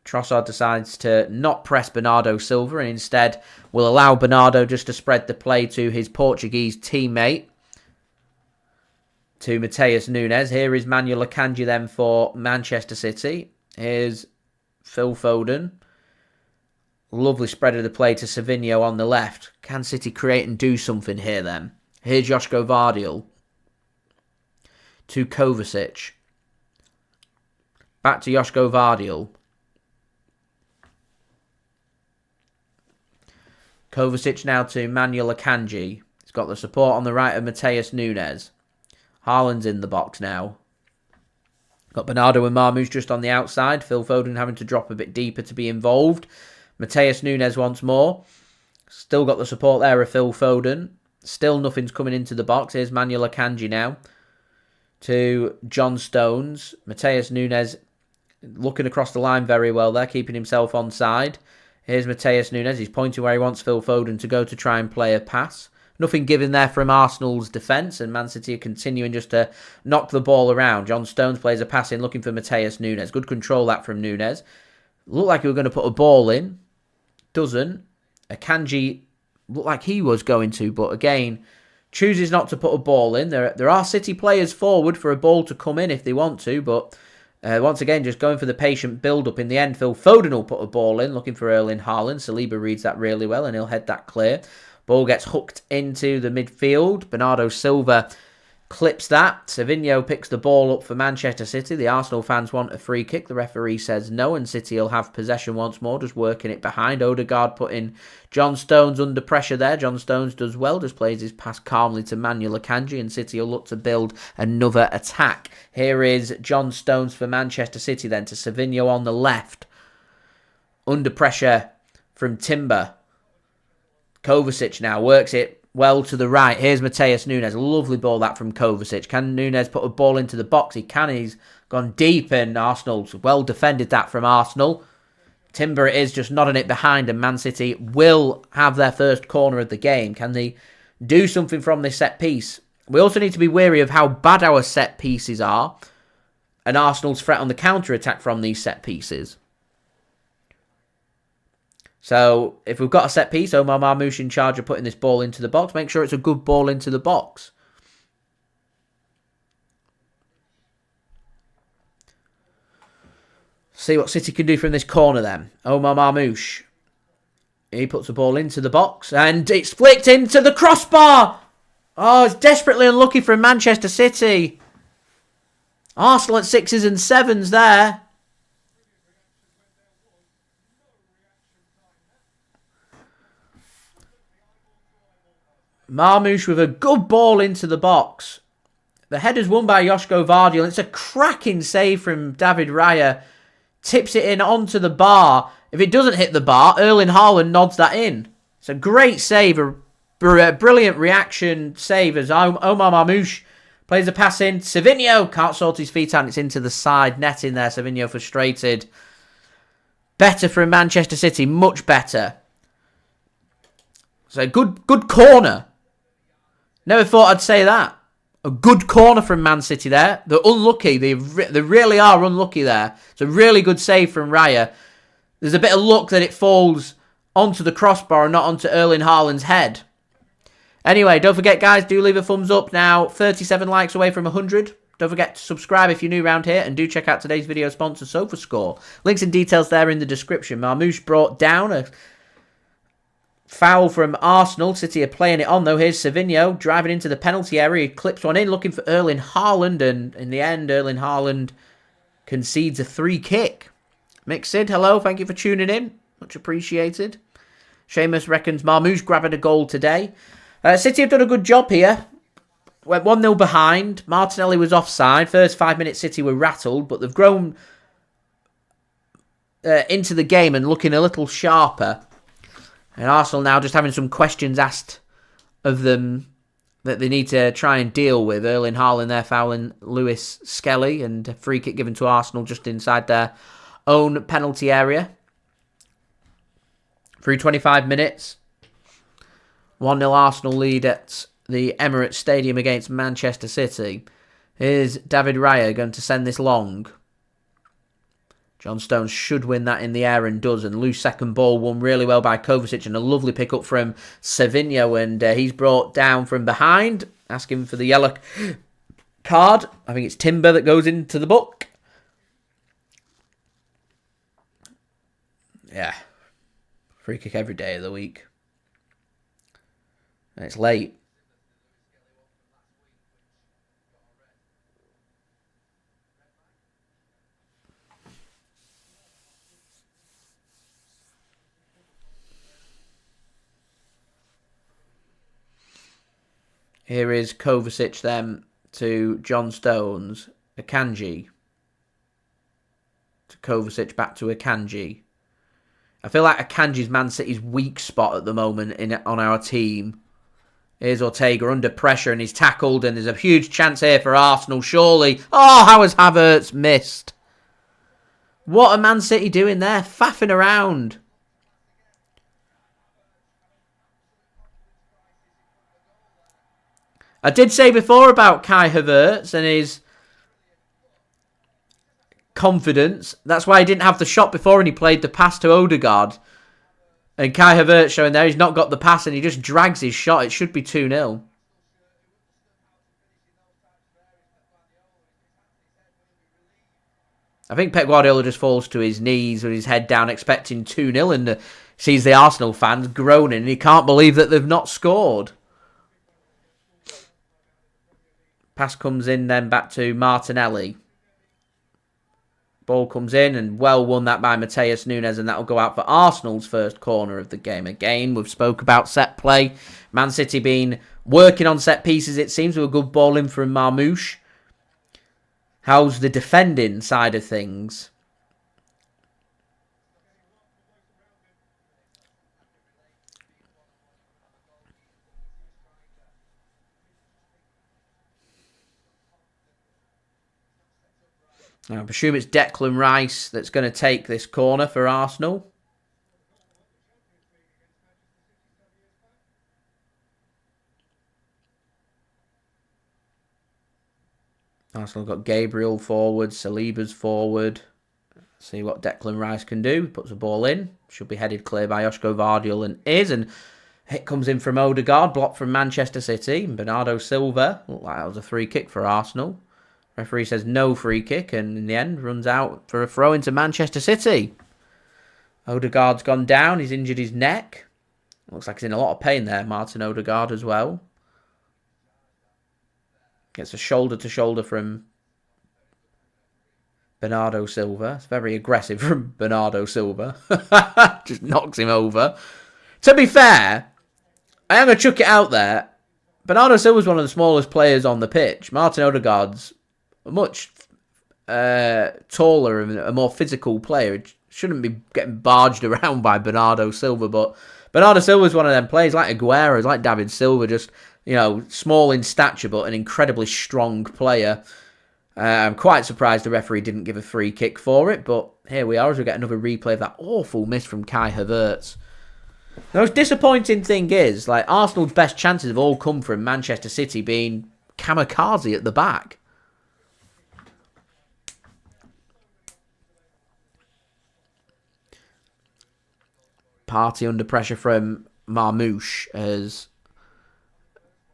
Trossard decides to not press Bernardo Silva and instead will allow Bernardo just to spread the play to his Portuguese teammate, to Matheus Nunes. Here is Manuel Akanji then for Manchester City. Here's Phil Foden. Lovely spread of the play to Savinho on the left. Can City create and do something here then? Here's Josko Gvardiol to Kovacic. Back to Josko Gvardiol. Kovacic now to Manuel Akanji. He's got the support on the right of Matheus Nunes. Haaland's in the box now. Got Bernardo and Marmoush just on the outside. Phil Foden having to drop a bit deeper to be involved. Matheus Nunes once more. Still got the support there of Phil Foden. Still nothing's coming into the box. Here's Manuel Akanji now to John Stones. Matheus Nunes looking across the line very well there, keeping himself onside. Here's Matheus Nunes. He's pointing where he wants Phil Foden to go to try and play a pass. Nothing given there from Arsenal's defence, and Man City are continuing just to knock the ball around. John Stones plays a pass in, looking for Matheus Nunes. Good control that from Nunes. Looked like he was going to put a ball in. Doesn't. Akanji looked like he was going to, but again, chooses not to put a ball in. There are City players forward for a ball to come in if they want to, but once again, just going for the patient build-up. In the end, Phil Foden will put a ball in, looking for Erling Haaland. Saliba reads that really well, and he'll head that clear. Ball gets hooked into the midfield. Bernardo Silva clips that. Savinho picks the ball up for Manchester City. The Arsenal fans want a free kick. The referee says no, and City will have possession once more, just working it behind. Odegaard putting John Stones under pressure there. John Stones does well, just plays his pass calmly to Manuel Akanji, and City will look to build another attack. Here is John Stones for Manchester City then to Savinho on the left. Under pressure from Timber. Kovacic now works it well to the right. Here's Matheus Nunes. Lovely ball that from Kovacic. Can Nunes put a ball into the box? He can. He's gone deep, and Arsenal's well defended that from Arsenal. Timber it is, just nodding it behind, and Man City will have their first corner of the game. Can they do something from this set piece? We also need to be wary of how bad our set pieces are and Arsenal's threat on the counter-attack from these set pieces. So, if we've got a set piece, Omar Marmoush in charge of putting this ball into the box. Make sure it's a good ball into the box. See what City can do from this corner then. Omar Marmoush. He puts the ball into the box, and it's flicked into the crossbar. Oh, it's desperately unlucky from Manchester City. Arsenal at 6s and 7s there. Marmoush with a good ball into the box. The header's won by Josko Gvardiol. It's a cracking save from David Raya. Tips it in onto the bar. If it doesn't hit the bar, Erling Haaland nods that in. It's a great save. A brilliant reaction save as Omar Marmoush plays a pass in. Savinho can't sort his feet out, and it's into the side net in there. Savinho frustrated. Better from Manchester City. Much better. So good corner. Never thought I'd say that. A good corner from Man City there. They're unlucky. They really are unlucky there. It's a really good save from Raya. There's a bit of luck that it falls onto the crossbar and not onto Erling Haaland's head. Anyway, don't forget, guys, do leave a thumbs up now. 37 likes away from 100. Don't forget to subscribe if you're new around here. And do check out today's video sponsor, SofaScore. Links and details there in the description. Marmoush brought down a foul from Arsenal. City are playing it on, though. Here's Savinho driving into the penalty area. He clips one in, looking for Erling Haaland. And in the end, Erling Haaland concedes a free kick. Mick Sid, hello. Thank you for tuning in. Much appreciated. Seamus reckons Marmoush grabbing a goal today. City have done a good job here. Went 1-0 behind. Martinelli was offside. First 5 minutes, City were rattled, but they've grown into the game and looking a little sharper. And Arsenal now just having some questions asked of them that they need to try and deal with. Erling Haaland there fouling Lewis Skelly, and a free kick given to Arsenal just inside their own penalty area. Through 25 minutes. 1-0 Arsenal lead at the Emirates Stadium against Manchester City. Here's David Raya going to send this long. John Stones should win that in the air and does. And loose second ball won really well by Kovacic. And a lovely pick up from Savinho. And he's brought down from behind, asking for the yellow card. I think it's Timber that goes into the book. Yeah. Free kick every day of the week. And it's late. Here is Kovacic then to John Stones. Akanji. To Kovacic, back to Akanji. I feel like Akanji's Man City's weak spot at the moment on our team. Here's Ortega under pressure and he's tackled and there's a huge chance here for Arsenal, surely. Oh, how has Havertz missed? What are Man City doing there? Faffing around. I did say before about Kai Havertz and his confidence. That's why he didn't have the shot before and he played the pass to Odegaard. And Kai Havertz showing there, he's not got the pass and he just drags his shot. It should be 2-0. I think Pep Guardiola just falls to his knees with his head down expecting 2-0 and sees the Arsenal fans groaning and he can't believe that they've not scored. Pass comes in then back to Martinelli. Ball comes in and well won that by Matheus Nunes and that'll go out for Arsenal's first corner of the game. Again, we've spoke about set play. Man City been working on set pieces, it seems, with a good ball in from Marmoush. How's the defending side of things? Now, I presume it's Declan Rice that's going to take this corner for Arsenal. Arsenal got Gabriel forward, Saliba's forward. See what Declan Rice can do. Puts the ball in. Should be headed clear by Josko Gvardiol and is. And hit comes in from Odegaard, blocked from Manchester City. Bernardo Silva. Looked like that was a free kick for Arsenal. Referee says no free kick and in the end runs out for a throw into Manchester City. Odegaard's gone down. He's injured his neck. Looks like he's in a lot of pain there, Martin Odegaard as well. Gets a shoulder-to-shoulder from Bernardo Silva. It's very aggressive from Bernardo Silva. Just knocks him over. To be fair, I am going to chuck it out there. Bernardo Silva's one of the smallest players on the pitch. Martin Odegaard's a much taller and a more physical player. It shouldn't be getting barged around by Bernardo Silva, but Bernardo Silva's one of them players like Aguero, like David Silva, just, you know, small in stature but an incredibly strong player. I'm quite surprised the referee didn't give a free kick for it, but here we are as we get another replay of that awful miss from Kai Havertz. The most disappointing thing is, like, Arsenal's best chances have all come from Manchester City being kamikaze at the back. Partey under pressure from Marmoush as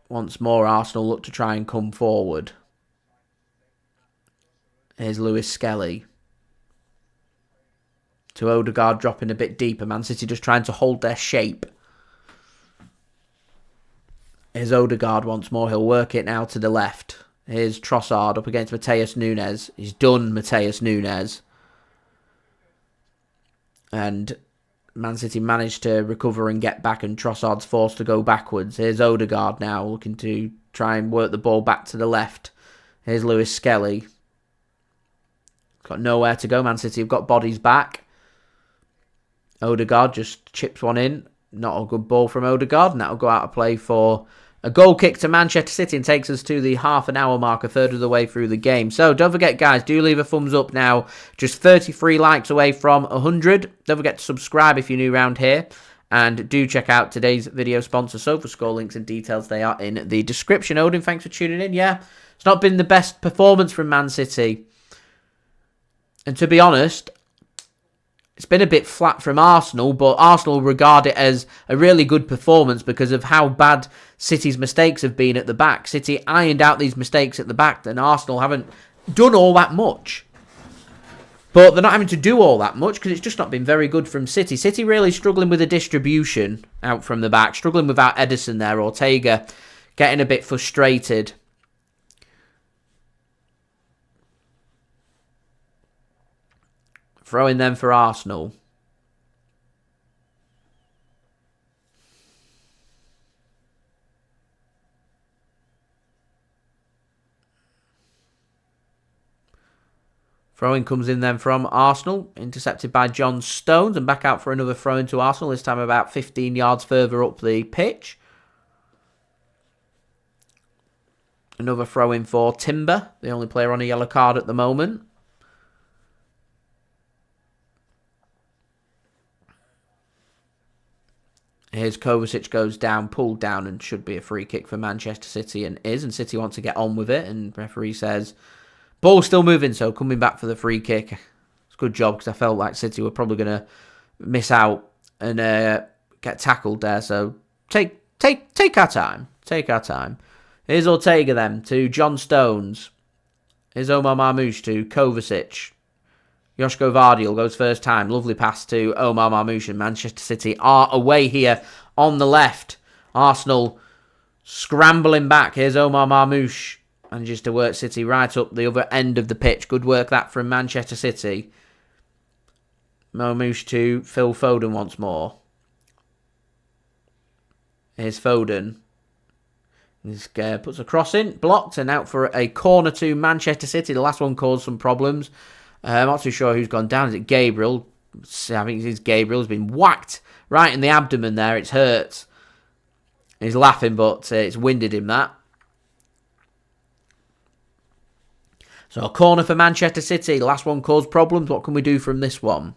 once more Arsenal look to try and come forward. Here's Lewis Skelly. To Odegaard dropping a bit deeper. Man City just trying to hold their shape. Here's Odegaard once more. He'll work it now to the left. Here's Trossard up against Matheus Nunes. He's done Matheus Nunes. And Man City managed to recover and get back, and Trossard's forced to go backwards. Here's Odegaard now looking to try and work the ball back to the left. Here's Lewis Skelly. Got nowhere to go. Man City have got bodies back. Odegaard just chips one in. Not a good ball from Odegaard, and that'll go out of play for a goal kick to Manchester City and takes us to the half an hour mark, a third of the way through the game. So don't forget, guys, do leave a thumbs up now. Just 33 likes away from 100. Don't forget to subscribe if you're new around here. And do check out today's video sponsor, SofaScore. Links and details, they are in the description. Odin, thanks for tuning in. Yeah, it's not been the best performance from Man City. And to be honest, It's been a bit flat from Arsenal, but Arsenal regard it as a really good performance because of how bad City's mistakes have been at the back. City ironed out these mistakes at the back, and Arsenal haven't done all that much. But they're not having to do all that much because it's just not been very good from City. City really struggling with the distribution out from the back, struggling without Ederson there. Ortega getting a bit frustrated. Throwing them for Arsenal. Throw-in comes in then from Arsenal, intercepted by John Stones, and back out for another throw-in to Arsenal, this time about 15 yards further up the pitch. Another throw-in for Timber, the only player on a yellow card at the moment. Here's Kovacic goes down, pulled down, and should be a free kick for Manchester City, and is, and City want to get on with it, and referee says... Ball still moving, so coming back for the free kick. It's a good job because I felt like City were probably going to miss out and get tackled there. So take our time. Take our time. Here's Ortega then to John Stones. Here's Omar Marmoush to Kovacic. Josko Gvardiol goes first time. Lovely pass to Omar Marmoush, and Manchester City are away here on the left. Arsenal scrambling back. Here's Omar Marmoush. Manages to work City right up the other end of the pitch. Good work that from Manchester City. Marmoush to Phil Foden once more. Here's Foden. He puts a cross in, blocked, and out for a corner to Manchester City. The last one caused some problems. I'm not too sure who's gone down. Is it Gabriel? I think it's Gabriel. He's been whacked right in the abdomen there. It's hurt. He's laughing, but it's winded him that. So a corner for Manchester City. The last one caused problems. What can we do from this one?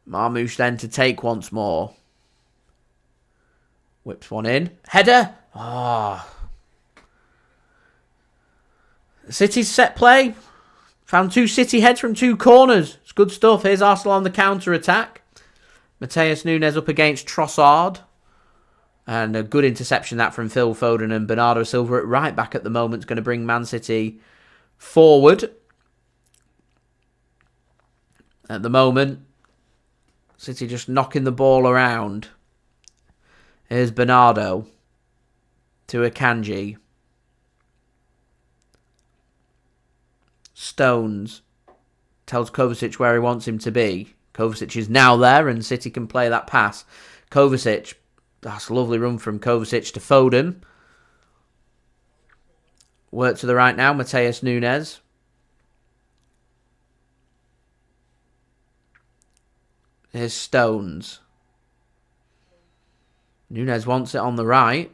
Marmoush then to take once more. Whips one in. Header. City's set play. Found two City heads from two corners. It's good stuff. Here's Arsenal on the counter-attack. Matheus Nunes up against Trossard. And a good interception that from Phil Foden, and Bernardo Silva at right back at the moment is going to bring Man City forward. At the moment, City just knocking the ball around. Here's Bernardo to Akanji. Stones tells Kovacic where he wants him to be. Kovacic is now there, and City can play that pass. Kovacic, that's a lovely run from Kovacic to Foden. Work to the right now, Matheus Nunes. Here's Stones. Nunes wants it on the right.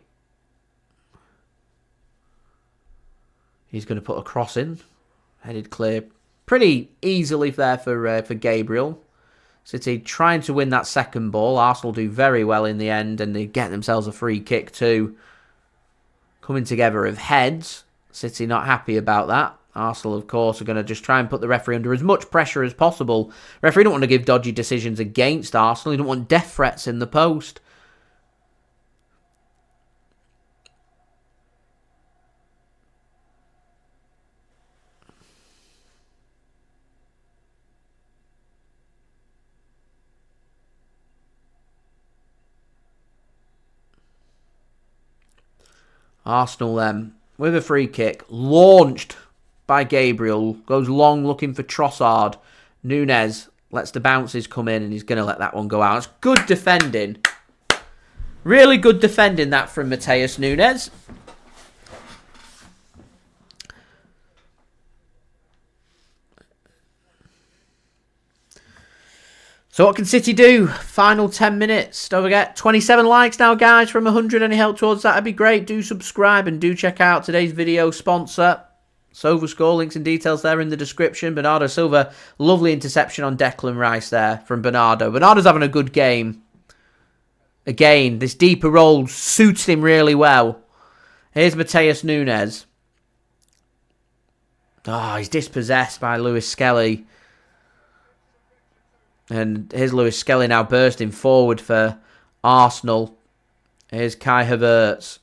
He's going to put a cross in. Headed clear pretty easily there for Gabriel. City trying to win that second ball. Arsenal do very well in the end, and they get themselves a free kick too. Coming together of heads. City not happy about that. Arsenal, of course, are going to just try and put the referee under as much pressure as possible. Referee don't want to give dodgy decisions against Arsenal. He don't want death threats in the post. Arsenal then, with a free kick, launched by Gabriel, goes long looking for Trossard. Nunes lets the bounces come in, and he's going to let that one go out. It's good defending. Really good defending that from Matheus Nunes. So what can City do? Final 10 minutes. Don't forget, 27 likes now, guys, from 100. Any help towards that would be great. Do subscribe and do check out today's video sponsor, Silva score, links and details there in the description. Bernardo Silva, lovely interception on Declan Rice there from Bernardo. Bernardo's having a good game. Again, this deeper role suits him really well. Here's Matheus Nunes. Oh, he's dispossessed by Lewis Skelly. And here's Lewis Skelly now bursting forward for Arsenal. Here's Kai Havertz.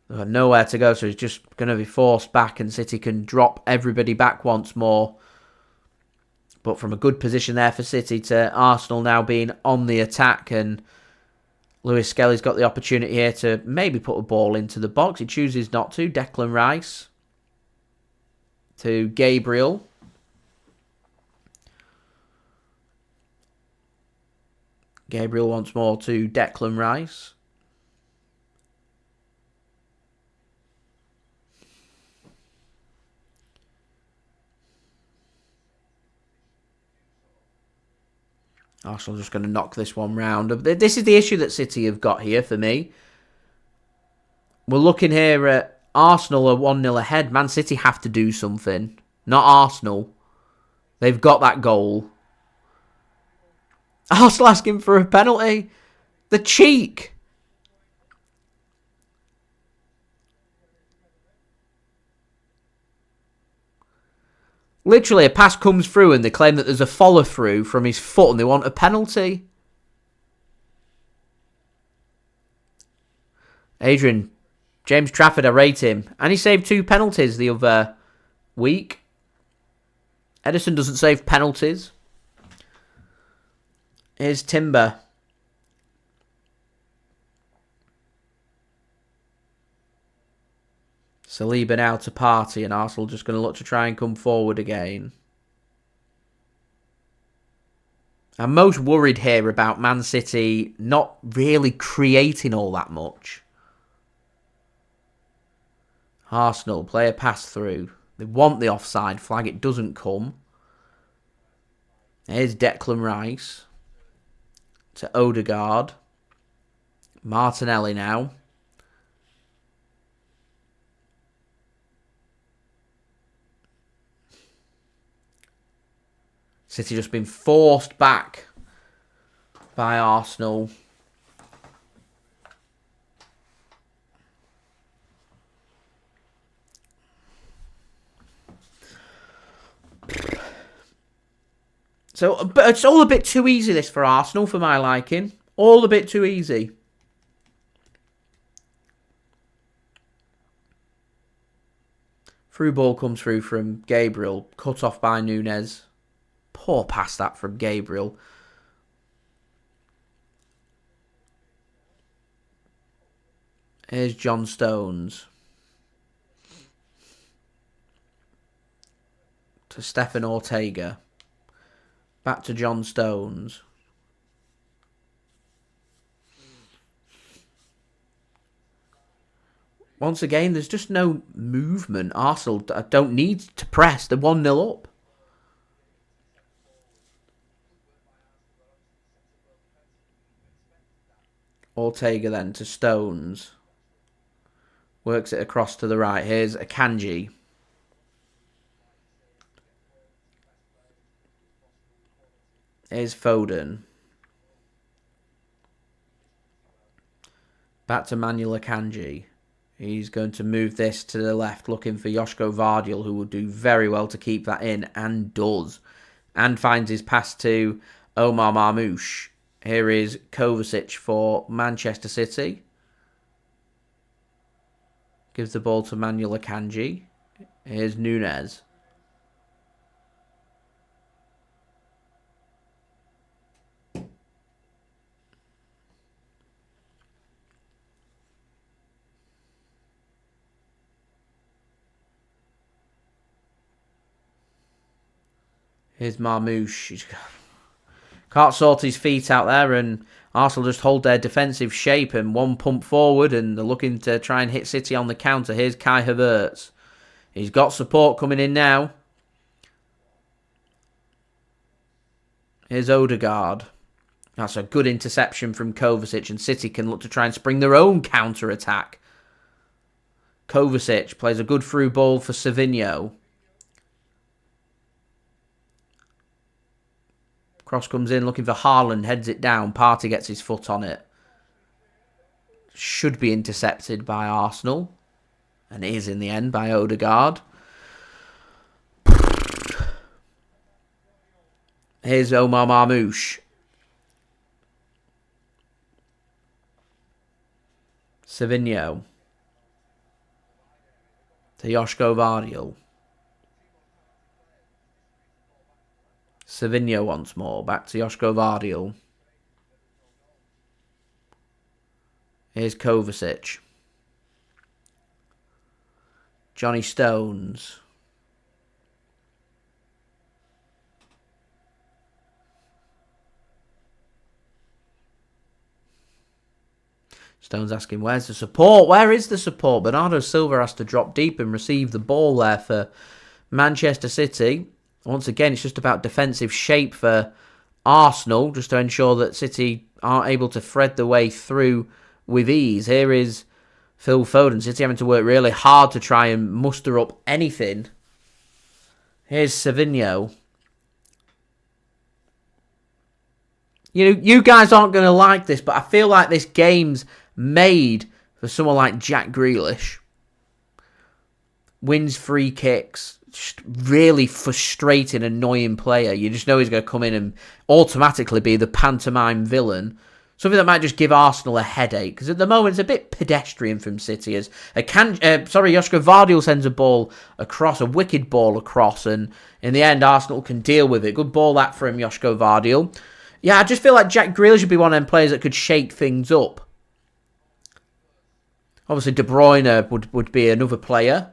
They've got nowhere to go, so he's just going to be forced back, and City can drop everybody back once more. But from a good position there for City to Arsenal now being on the attack, and Lewis Skelly's got the opportunity here to maybe put a ball into the box. He chooses not to. Declan Rice to Gabriel. Gabriel once more to Declan Rice. Arsenal just going to knock this one round. This is the issue that City have got here for me. We're looking here at Arsenal are 1-0 ahead. Man City have to do something. Not Arsenal. They've got that goal. Arsenal asking for a penalty. The cheek. Literally, a pass comes through and they claim that there's a follow-through from his foot and they want a penalty. Adrian, James Trafford, I rate him. And he saved 2 penalties the other week. Ederson doesn't save penalties. Here's Timber. Saliba now to Partey, and Arsenal just going to look to try and come forward again. I'm most worried here about Man City not really creating all that much. Arsenal play a pass through. They want the offside flag. It doesn't come. Here's Declan Rice to Odegaard. Martinelli now. City just been forced back by Arsenal. So, but it's all a bit too easy, this, for Arsenal, for my liking. All a bit too easy. Through ball comes through from Gabriel. Cut off by Nunes. Poor pass that from Gabriel. Here's John Stones. To Stefan Ortega. Back to John Stones. Once again, there's just no movement. Arsenal don't need to press. They're 1-0 up. Ortega then to Stones. Works it across to the right. Here's Akanji. Here's Foden. Back to Manuel Akanji. He's going to move this to the left, looking for Josko Gvardiol, who will do very well to keep that in, and does. And finds his pass to Omar Marmoush. Here is Kovacic for Manchester City. Gives the ball to Manuel Akanji. Here's Nunes. Here's Marmoush. Can't sort his feet out there, and Arsenal just hold their defensive shape and one pump forward, and they're looking to try and hit City on the counter. Here's Kai Havertz. He's got support coming in now. Here's Odegaard. That's a good interception from Kovacic, and City can look to try and spring their own counter-attack. Kovacic plays a good through ball for Savinho. Cross comes in looking for Haaland, heads it down. Partey gets his foot on it. Should be intercepted by Arsenal. And is in the end by Odegaard. Here's Omar Marmoush. Savinho. To Josko Gvardiol. Savinho once more. Back to Josko Gvardiol. Here's Kovacic. Johnny Stones. Stones asking, where's the support? Where is the support? Bernardo Silva has to drop deep and receive the ball there for Manchester City. Once again, it's just about defensive shape for Arsenal, just to ensure that City aren't able to thread the way through with ease. Here is Phil Foden. City having to work really hard to try and muster up anything. Here's Savinho. You know, you guys aren't going to like this, but I feel like this game's made for someone like Jack Grealish. Wins free kicks. Just really frustrating, annoying player. You just know he's going to come in and automatically be the pantomime villain. Something that might just give Arsenal a headache. Because at the moment, it's a bit pedestrian from City. As Josko Gvardiol sends a ball across, a wicked ball across. And in the end, Arsenal can deal with it. Good ball that from Josko Gvardiol. Yeah, I just feel like Jack Grealish would be one of them players that could shake things up. Obviously, De Bruyne would be another player.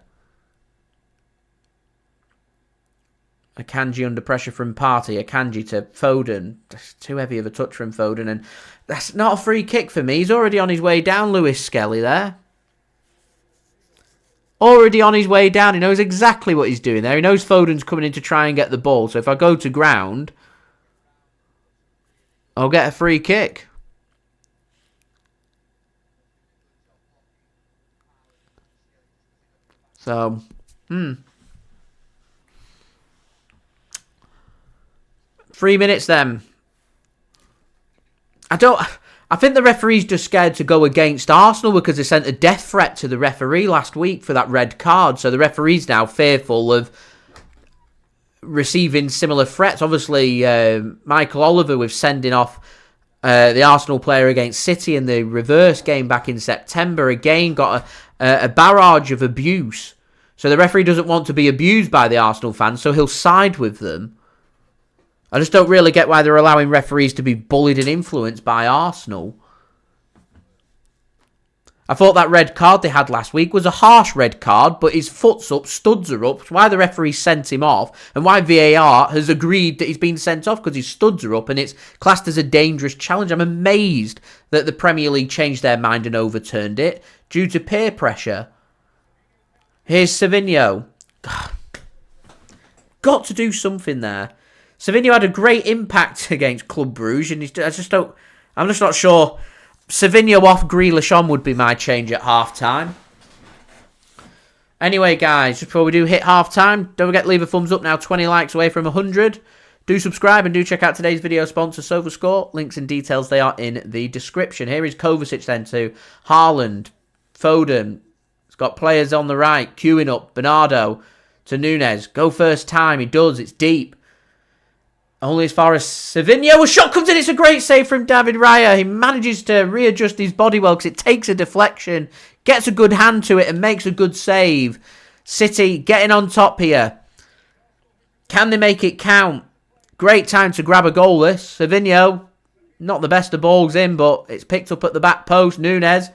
Akanji under pressure from Partey. Akanji to Foden. That's too heavy of a touch from Foden. And that's not a free kick for me. He's already on his way down, Lewis Skelly there. Already on his way down. He knows exactly what he's doing there. He knows Foden's coming in to try and get the ball. So if I go to ground, I'll get a free kick. So, 3 minutes then. I think the referee's just scared to go against Arsenal because they sent a death threat to the referee last week for that red card. So the referee's now fearful of receiving similar threats. Obviously, Michael Oliver with sending off the Arsenal player against City in the reverse game back in September. Again, got a barrage of abuse. So the referee doesn't want to be abused by the Arsenal fans, so he'll side with them. I just don't really get why they're allowing referees to be bullied and influenced by Arsenal. I thought that red card they had last week was a harsh red card, but his foot's up, studs are up. It's why the referee sent him off, and why VAR has agreed that he's been sent off because his studs are up, and it's classed as a dangerous challenge. I'm amazed that the Premier League changed their mind and overturned it due to peer pressure. Here's Savinho. Got to do something there. Savinho had a great impact against Club Brugge, and I'm just not sure. Savinho off, Grealish on would be my change at half-time. Anyway, guys, just before we do hit half-time, don't forget to leave a thumbs up now, 20 likes away from 100. Do subscribe and do check out today's video sponsor, SofaScore. Links and details, they are in the description. Here is Kovacic then to Haaland, Foden. It's got players on the right, queuing up. Bernardo to Nunes. Go first time, he does, it's deep. Only as far as Savinho. A shot comes in. It's a great save from David Raya. He manages to readjust his body well because it takes a deflection. Gets a good hand to it and makes a good save. City getting on top here. Can they make it count? Great time to grab a goal this. Savinho. Not the best of balls in, but it's picked up at the back post. Nunes.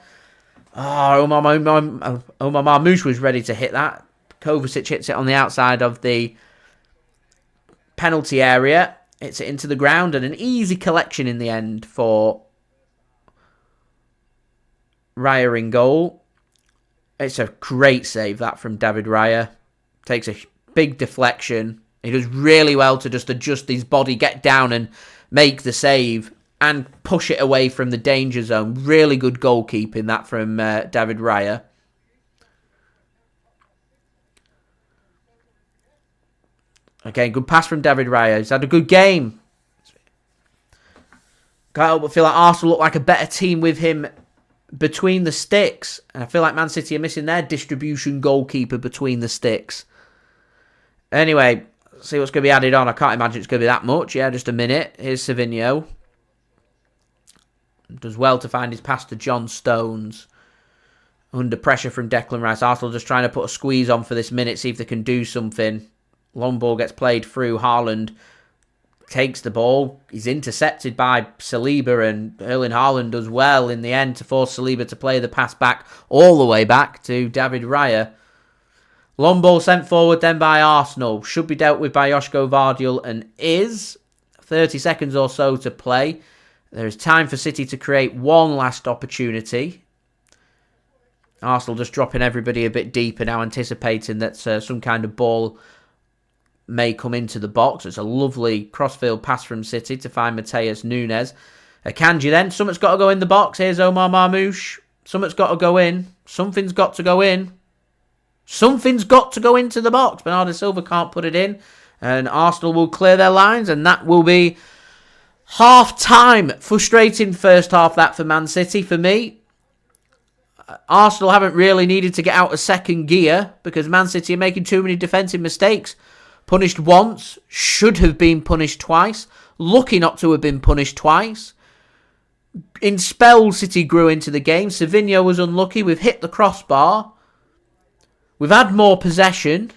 Omar Marmoush was ready to hit that. Kovacic hits it on the outside of the penalty area. Hits it into the ground and an easy collection in the end for Raya in goal. It's a great save that from David Raya. Takes a big deflection. He does really well to just adjust his body, get down and make the save and push it away from the danger zone. Really good goalkeeping that from David Raya. Again, good pass from David Raya. He's had a good game. Can't help but feel like Arsenal look like a better team with him between the sticks. And I feel like Man City are missing their distribution goalkeeper between the sticks. Anyway, see what's going to be added on. I can't imagine it's going to be that much. Yeah, just a minute. Here's Savinho. Does well to find his pass to John Stones. Under pressure from Declan Rice. Arsenal just trying to put a squeeze on for this minute. See if they can do something. Long ball gets played through. Haaland takes the ball. He's intercepted by Saliba, and Erling Haaland does well in the end to force Saliba to play the pass back all the way back to David Raya. Long ball sent forward then by Arsenal. Should be dealt with by Josko Gvardiol and is. 30 seconds or so to play. There is time for City to create one last opportunity. Arsenal just dropping everybody a bit deeper now, anticipating that some kind of ball may come into the box. It's a lovely crossfield pass from City to find Matheus Nunes. Akanji then. Something's got to go in the box. Here's Omar Marmoush. Something's got to go in. Something's got to go in. Something's got to go into the box. Bernardo Silva can't put it in. And Arsenal will clear their lines. And that will be half-time. Frustrating first half that for Man City. For me, Arsenal haven't really needed to get out of second gear because Man City are making too many defensive mistakes. Punished once, should have been punished twice. Lucky not to have been punished twice. In spells, City grew into the game. Savinho was unlucky. We've hit the crossbar. We've had more possession.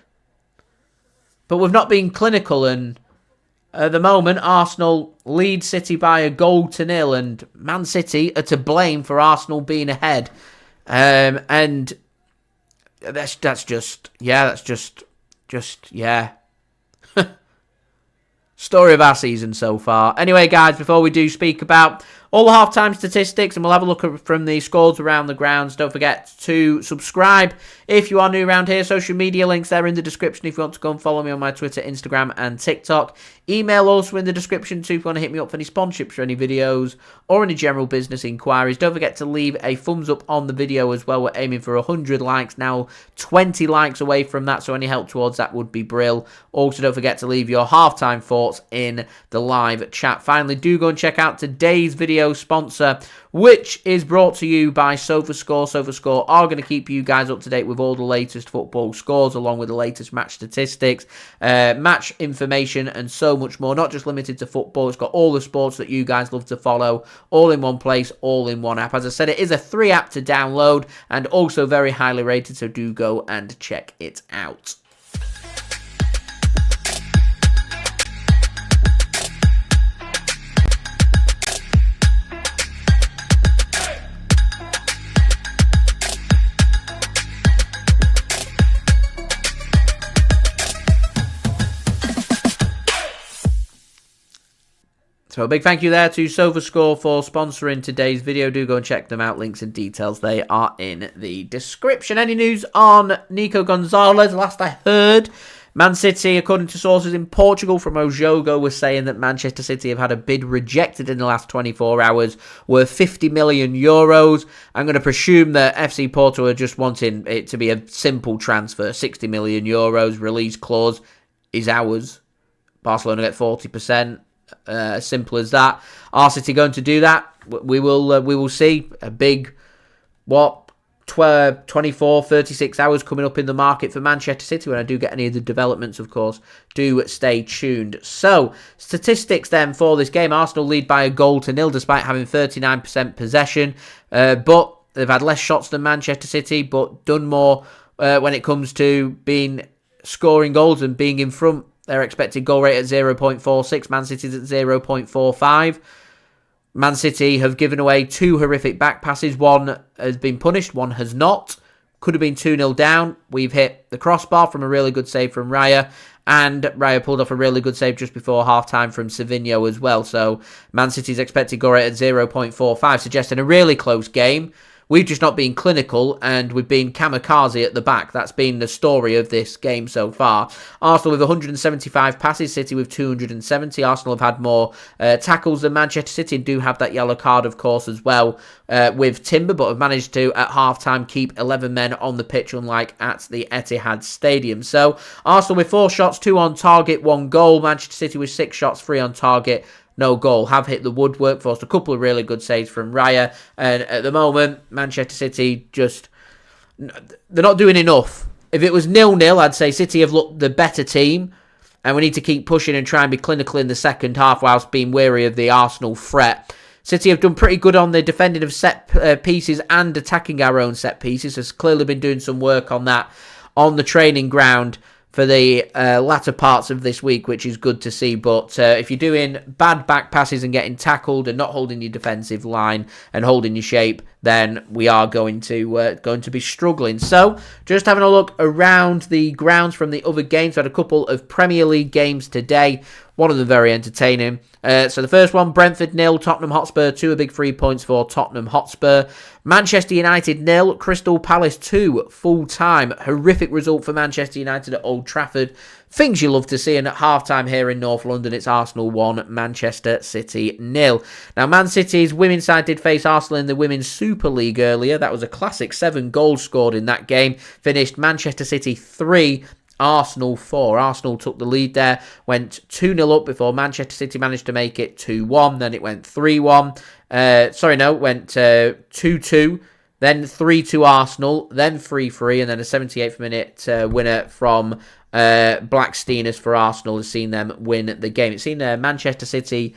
But we've not been clinical. And at the moment, Arsenal lead City by a 1-0. And Man City are to blame for Arsenal being ahead. And that's just story of our season so far. Anyway, guys, before we do speak about all the half-time statistics, and we'll have a look at from the scores around the grounds, don't forget to subscribe if you are new around here. Social media links there in the description if you want to go and follow me on my Twitter, Instagram and TikTok. Email also in the description too if you want to hit me up for any sponsorships for any videos or any general business inquiries. Don't forget to leave a thumbs up on the video as well. We're aiming for 100 likes now, 20 likes away from that, so any help towards that would be brill. Also, don't forget to leave your halftime thoughts in the live chat. Finally, do go and check out today's video sponsor, which is brought to you by SofaScore. SofaScore are going to keep you guys up to date with all the latest football scores, along with the latest match statistics, match information, and so much more. Not just limited to football, it's got all the sports that you guys love to follow, all in one place, all in one app. As I said, it is a free app to download and also very highly rated, so do go and check it out. So a big thank you there to SofaScore for sponsoring today's video. Do go and check them out. Links and details, they are in the description. Any news on Nico Gonzalez? Last I heard, Man City, according to sources in Portugal from Ojogo, was saying that Manchester City have had a bid rejected in the last 24 hours worth 50 million euros. I'm going to presume that FC Porto are just wanting it to be a simple transfer. 60 million euros, release clause is ours. Barcelona get 40%. Simple as that. Are City going to do that? We will see. A big 24, 36 hours coming up in the market for Manchester City. When I do get any of the developments, of course, do stay tuned. So, statistics then for this game. Arsenal lead by a 1-0 despite having 39% possession. But they've had less shots than Manchester City, but done more when it comes to scoring goals and being in front. Their expected goal rate at 0.46. Man City's at 0.45. Man City have given away 2 horrific back passes. One has been punished, one has not. Could have been 2-0 down. We've hit the crossbar from a really good save from Raya. And Raya pulled off a really good save just before half-time from Savinho as well. So Man City's expected goal rate at 0.45, suggesting a really close game. We've just not been clinical, and we've been kamikaze at the back. That's been the story of this game so far. Arsenal with 175 passes, City with 270. Arsenal have had more tackles than Manchester City, and do have that yellow card, of course, as well with Timber, but have managed to, at half-time, keep 11 men on the pitch, unlike at the Etihad Stadium. So, Arsenal with 4 shots, 2 on target, 1 goal. Manchester City with 6 shots, 3 on target, no goal. Have hit the woodwork, forced a couple of really good saves from Raya. And at the moment, Manchester City just... they're not doing enough. If it was 0-0, I'd say City have looked the better team. And we need to keep pushing and try and be clinical in the second half whilst being wary of the Arsenal threat. City have done pretty good on the defending of set pieces and attacking our own set pieces. Has clearly been doing some work on that on the training ground for the latter parts of this week, which is good to see. But if you're doing bad back passes and getting tackled and not holding your defensive line and holding your shape, then we are going to be struggling. So, just having a look around the grounds from the other games. We had a couple of Premier League games today. One of them very entertaining. So the first one, Brentford 0, Tottenham Hotspur 2, a big 3 points for Tottenham Hotspur. Manchester United 0, Crystal Palace 2, full-time. Horrific result for Manchester United at Old Trafford. Things you love to see, and at half-time here in North London, it's Arsenal 1, Manchester City 0. Now, Man City's women's side did face Arsenal in the Women's Super League earlier. That was a classic, 7 goals scored in that game. Finished Manchester City 3, Arsenal 4. Arsenal took the lead there, went 2-0 up before Manchester City managed to make it 2-1. Then it went 3-1. Went 2-2. Then 3-2 Arsenal. Then 3-3. And then a 78th minute winner from Blacksteiners for Arsenal has seen them win the game. It's seen Manchester City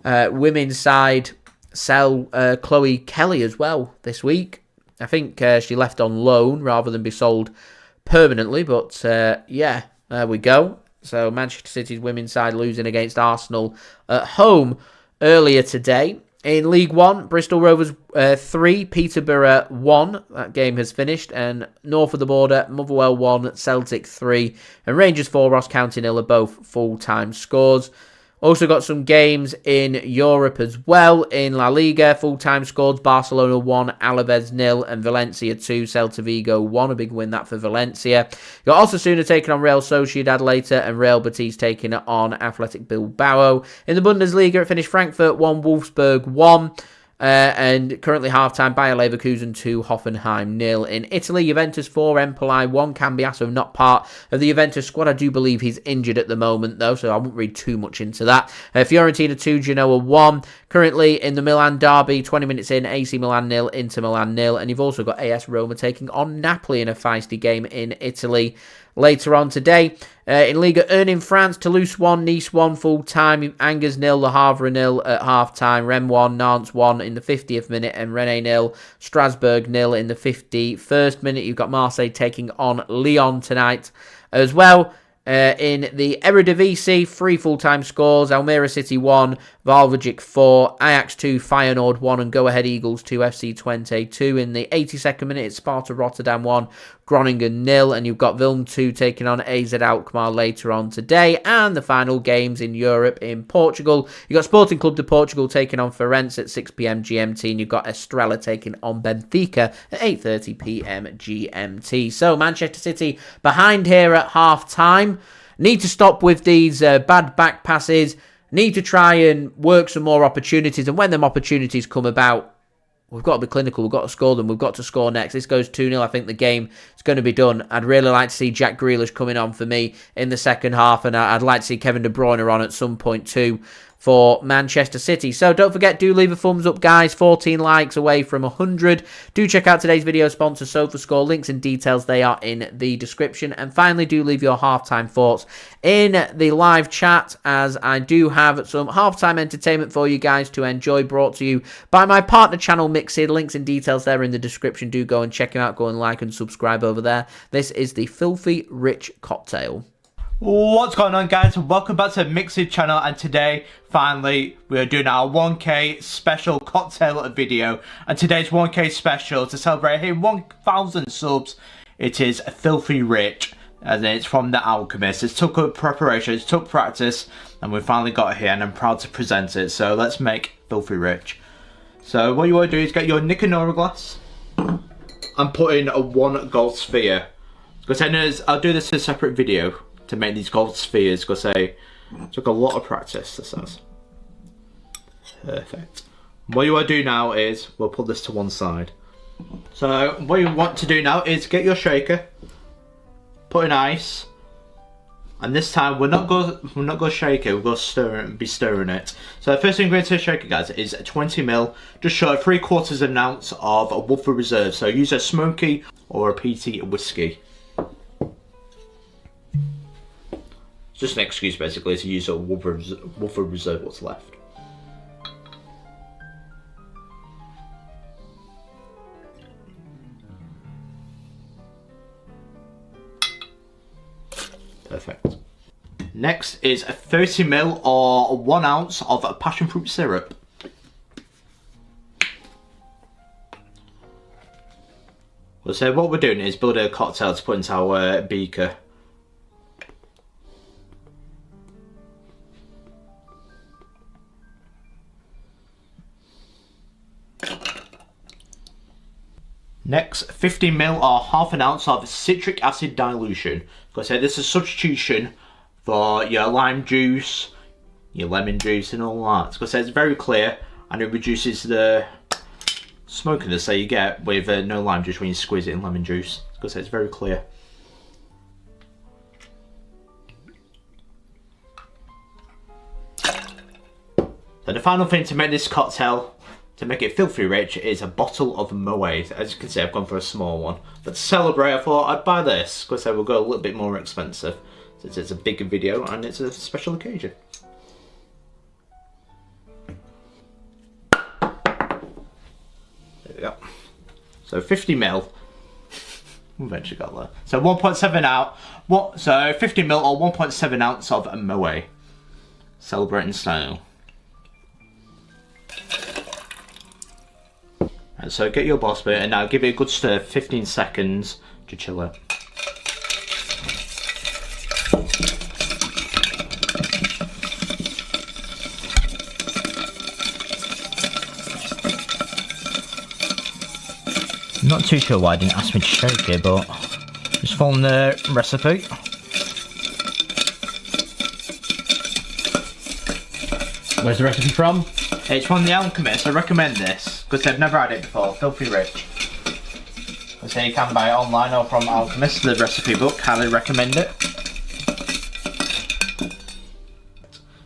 women's side sell Chloe Kelly as well this week. I think she left on loan rather than be sold permanently, but yeah, there we go. So Manchester City's women's side losing against Arsenal at home earlier today. In League One, Bristol Rovers 3, Peterborough 1. That game has finished. And north of the border, Motherwell 1, Celtic 3, and Rangers 4, Ross County 0 are both full-time scores. Also got some games in Europe as well. In La Liga, full-time scores, Barcelona 1, Alaves 0, and Valencia 2, Celta Vigo 1. A big win that for Valencia. You got Osasuna taking on Real Sociedad later, and Real Betis taking it on Athletic Bilbao. In the Bundesliga, it finished Frankfurt 1, Wolfsburg 1. And currently half-time, Bayer Leverkusen 2, Hoffenheim 0. In Italy, Juventus 4, Empoli 1. Cambiasso not part of the Juventus squad. I do believe he's injured at the moment, though, so I won't read too much into that. Fiorentina 2, Genoa 1. Currently in the Milan derby, 20 minutes in, AC Milan 0, Inter Milan 0. And you've also got AS Roma taking on Napoli in a feisty game in Italy later on today. In Ligue 1 in France, Toulouse 1, Nice 1 full-time, Angers 0, Le Havre 0 at half-time, Rennes 1, Nantes 1 in the 50th minute, and Rennes 0, Strasbourg 0 in the 51st minute. You've got Marseille taking on Lyon tonight as well. In the Eredivisie, 3 full-time scores, Almere City 1, Valverdijk 4, Ajax 2, Feyenoord 1, and Go Ahead Eagles 2, FC Twente 2. In the 82nd minute, it's Sparta Rotterdam 1, Groningen 0, and you've got Wilm 2 taking on AZ Alkmaar later on today. And the final games in Europe in Portugal, you've got Sporting Club de Portugal taking on Farense at 6 p.m. GMT, and you've got Estrela taking on Benfica at 8:30 p.m. GMT. So Manchester City behind here at half-time. Need to stop with these bad back passes. Need to try and work some more opportunities. And when them opportunities come about, we've got to be clinical. We've got to score them. We've got to score next. This goes 2-0. I think the game is going to be done. I'd really like to see Jack Grealish coming on for me in the second half. And I'd like to see Kevin De Bruyne on at some point too for Manchester City. So don't forget, do leave a thumbs up, guys. 14 likes away from 100. Do check out today's video sponsor, SofaScore. Links and details, they are in the description. And finally, do leave your halftime thoughts in the live chat, as I do have some halftime entertainment for you guys to enjoy, brought to you by my partner channel, Mixid. Links and details there in the description. Do go and check him out. Go and like and subscribe over there. This is the Filthy Rich Cocktail. What's going on, guys? Welcome back to the Mixid channel, and today finally we are doing our 1k special cocktail video. And today's 1k special, to celebrate hitting 1,000 subs, it is Filthy Rich, and it's from The Alchemist. It took up preparation, it took practice, and we finally got it here, and I'm proud to present it. So let's make Filthy Rich. So what you want to do is get your Nicanora glass. I'm putting a 1 gold sphere. Because I'll do this in a separate video to make these gold spheres, because it took a lot of practice, this has. Perfect. What you want to do now is, we'll put this to one side. So what you want to do now is get your shaker, put in ice, and this time we're not going to shake it, we're going to be stirring it. So the first thing we're going to shaker, guys, is 20ml, just short of 3/4 of an ounce of Woodford Reserve. So use a smoky or a peaty whiskey. Just an excuse basically to use a Woodford Reserve what's left. Perfect. Next is a 30ml or 1 ounce of passion fruit syrup. So what we're doing is building a cocktail to put into our beaker. Next, 50ml or half an ounce of citric acid dilution. Because this is a substitution for your lime juice, your lemon juice and all that. Because it's very clear and it reduces the smokiness that you get with no lime juice when you squeeze it in lemon juice. Because it's very clear. So the final thing to make this cocktail, to make it filthy rich, is a bottle of Moet. As you can see, I've gone for a small one. But to celebrate, I thought I'd buy this, because I will go a little bit more expensive, since it's a bigger video and it's a special occasion. There we go. So 50ml. We've actually got that. So 1.7 out. So 50ml or 1.7 ounce of Moet. Celebrating style. And so get your boss bit and now give it a good stir, 15 seconds to chill it. I'm not too sure why I didn't ask me to shake it, but just following the recipe. Where's the recipe from? It's from The Alchemist. I recommend this because I've never had it before. Filthy rich. So you can buy it online or from Alchemist, the recipe book. Highly recommend it.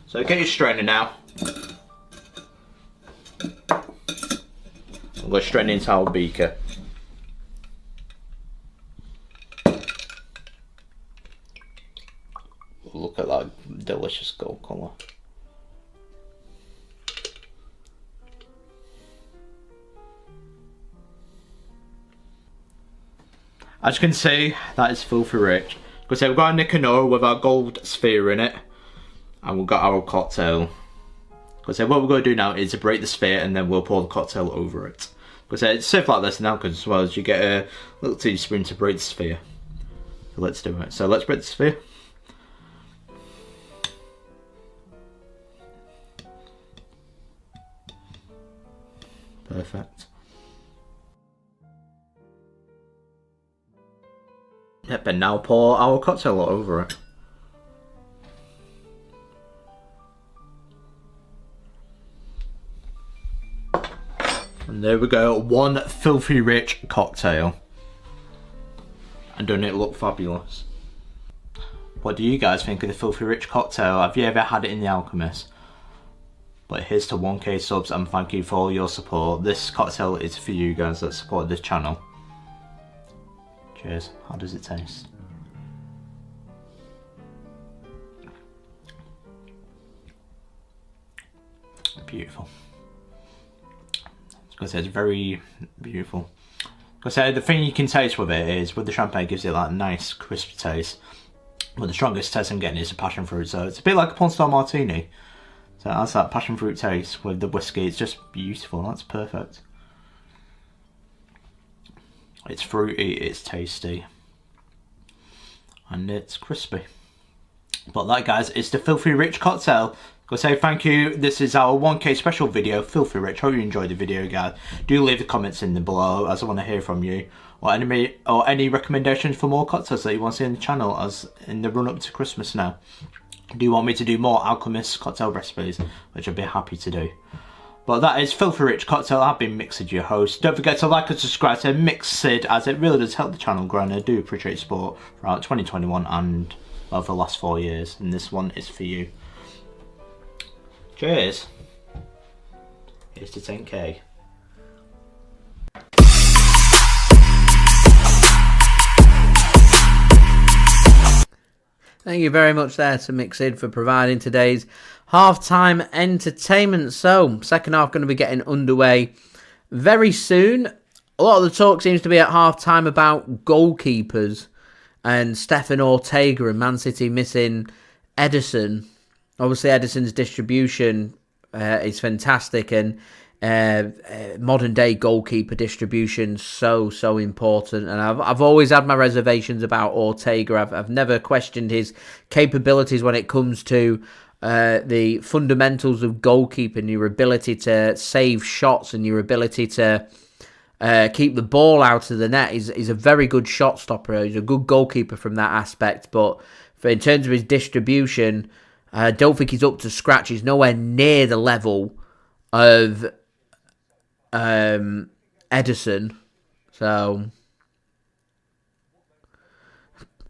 So get your strainer now. We'll go straight into our beaker. Look at that delicious gold colour. As you can see, that is filthy rich. Because we've got a Nico O'Reilly with our gold sphere in it. And we've got our cocktail. Because what we're going to do now is break the sphere and then we'll pour the cocktail over it. Because it's served like this now, because as well as you get a little teaspoon to break the sphere. So let's do it. So let's break the sphere. Perfect. Yep, and now pour our cocktail over it. And there we go, one filthy rich cocktail. And doesn't it look fabulous? What do you guys think of the filthy rich cocktail? Have you ever had it in The Alchemist? But here's to 1k subs and thank you for all your support. This cocktail is for you guys that support this channel. Cheers. How does it taste? Beautiful. Because it's very beautiful. Because the thing you can taste with it is with the champagne, it gives it that nice crisp taste. But the strongest taste I'm getting is the passion fruit. So it's a bit like a porn star martini. So it has that passion fruit taste with the whiskey. It's just beautiful. That's perfect. It's fruity, it's tasty, and it's crispy. But that, guys, is the Filthy Rich cocktail. I'll say thank you. This is our 1k special video, Filthy Rich. Hope you enjoyed the video, guys. Do leave the comments in the below, as I want to hear from you. or any recommendations for more cocktails that you want to see on the channel as in the run up to Christmas now. Do you want me to do more Alchemist cocktail recipes, which I'd be happy to do. But that is Filthy Rich Cocktail. I've been Mixed, your host. Don't forget to like and subscribe to Mixed, as it really does help the channel grow, and I do appreciate support throughout 2021 and over the last 4 years, and this one is for you. Cheers. Here's to 10k. Thank you very much there to Mixed for providing today's half-time entertainment. So, second half going to be getting underway very soon. A lot of the talk seems to be at half-time about goalkeepers and Stefan Ortega and Man City missing Ederson. Obviously, Ederson's distribution is fantastic, and modern-day goalkeeper distribution so important. And I've always had my reservations about Ortega. I've never questioned his capabilities when it comes to the fundamentals of goalkeeping, your ability to save shots and your ability to keep the ball out of the net. He's a very good shot stopper. He's a good goalkeeper from that aspect. But in terms of his distribution, I don't think he's up to scratch. He's nowhere near the level of Ederson. So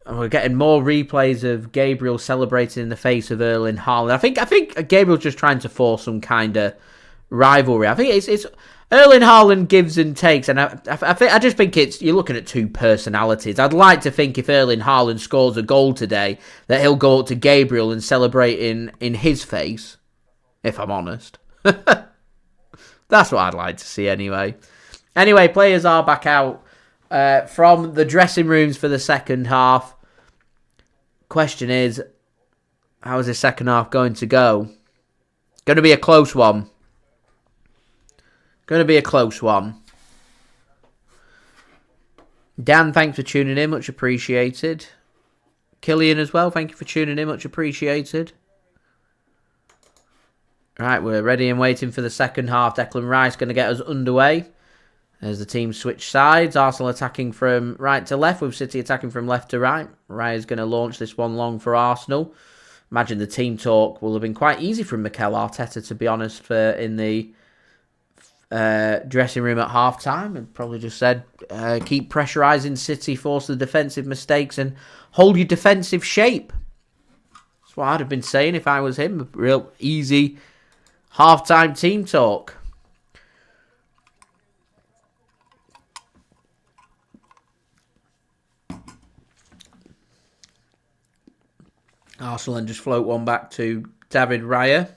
we're getting more replays of Gabriel celebrating in the face of Erling Haaland. I think Gabriel's just trying to force some kind of rivalry. I think it's Erling Haaland gives and takes, and I just think you're looking at two personalities. I'd like to think if Erling Haaland scores a goal today, that he'll go up to Gabriel and celebrate in his face. If I'm honest. That's what I'd like to see anyway. Anyway, players are back out from the dressing rooms for the second half. Question is, how is the second half going to go? Going to be a close one. Dan, thanks for tuning in. Much appreciated. Killian as well, thank you for tuning in. Much appreciated. Right, we're ready and waiting for the second half. Declan Rice going to get us underway as the team switch sides. Arsenal attacking from right to left, with City attacking from left to right. Rice is going to launch this one long for Arsenal. Imagine the team talk will have been quite easy from Mikel Arteta, to be honest, in the dressing room at half-time. And probably just said, keep pressurising City, force the defensive mistakes, and hold your defensive shape. That's what I'd have been saying if I was him. Real easy half-time team talk. Arsenal then just float one back to David Raya.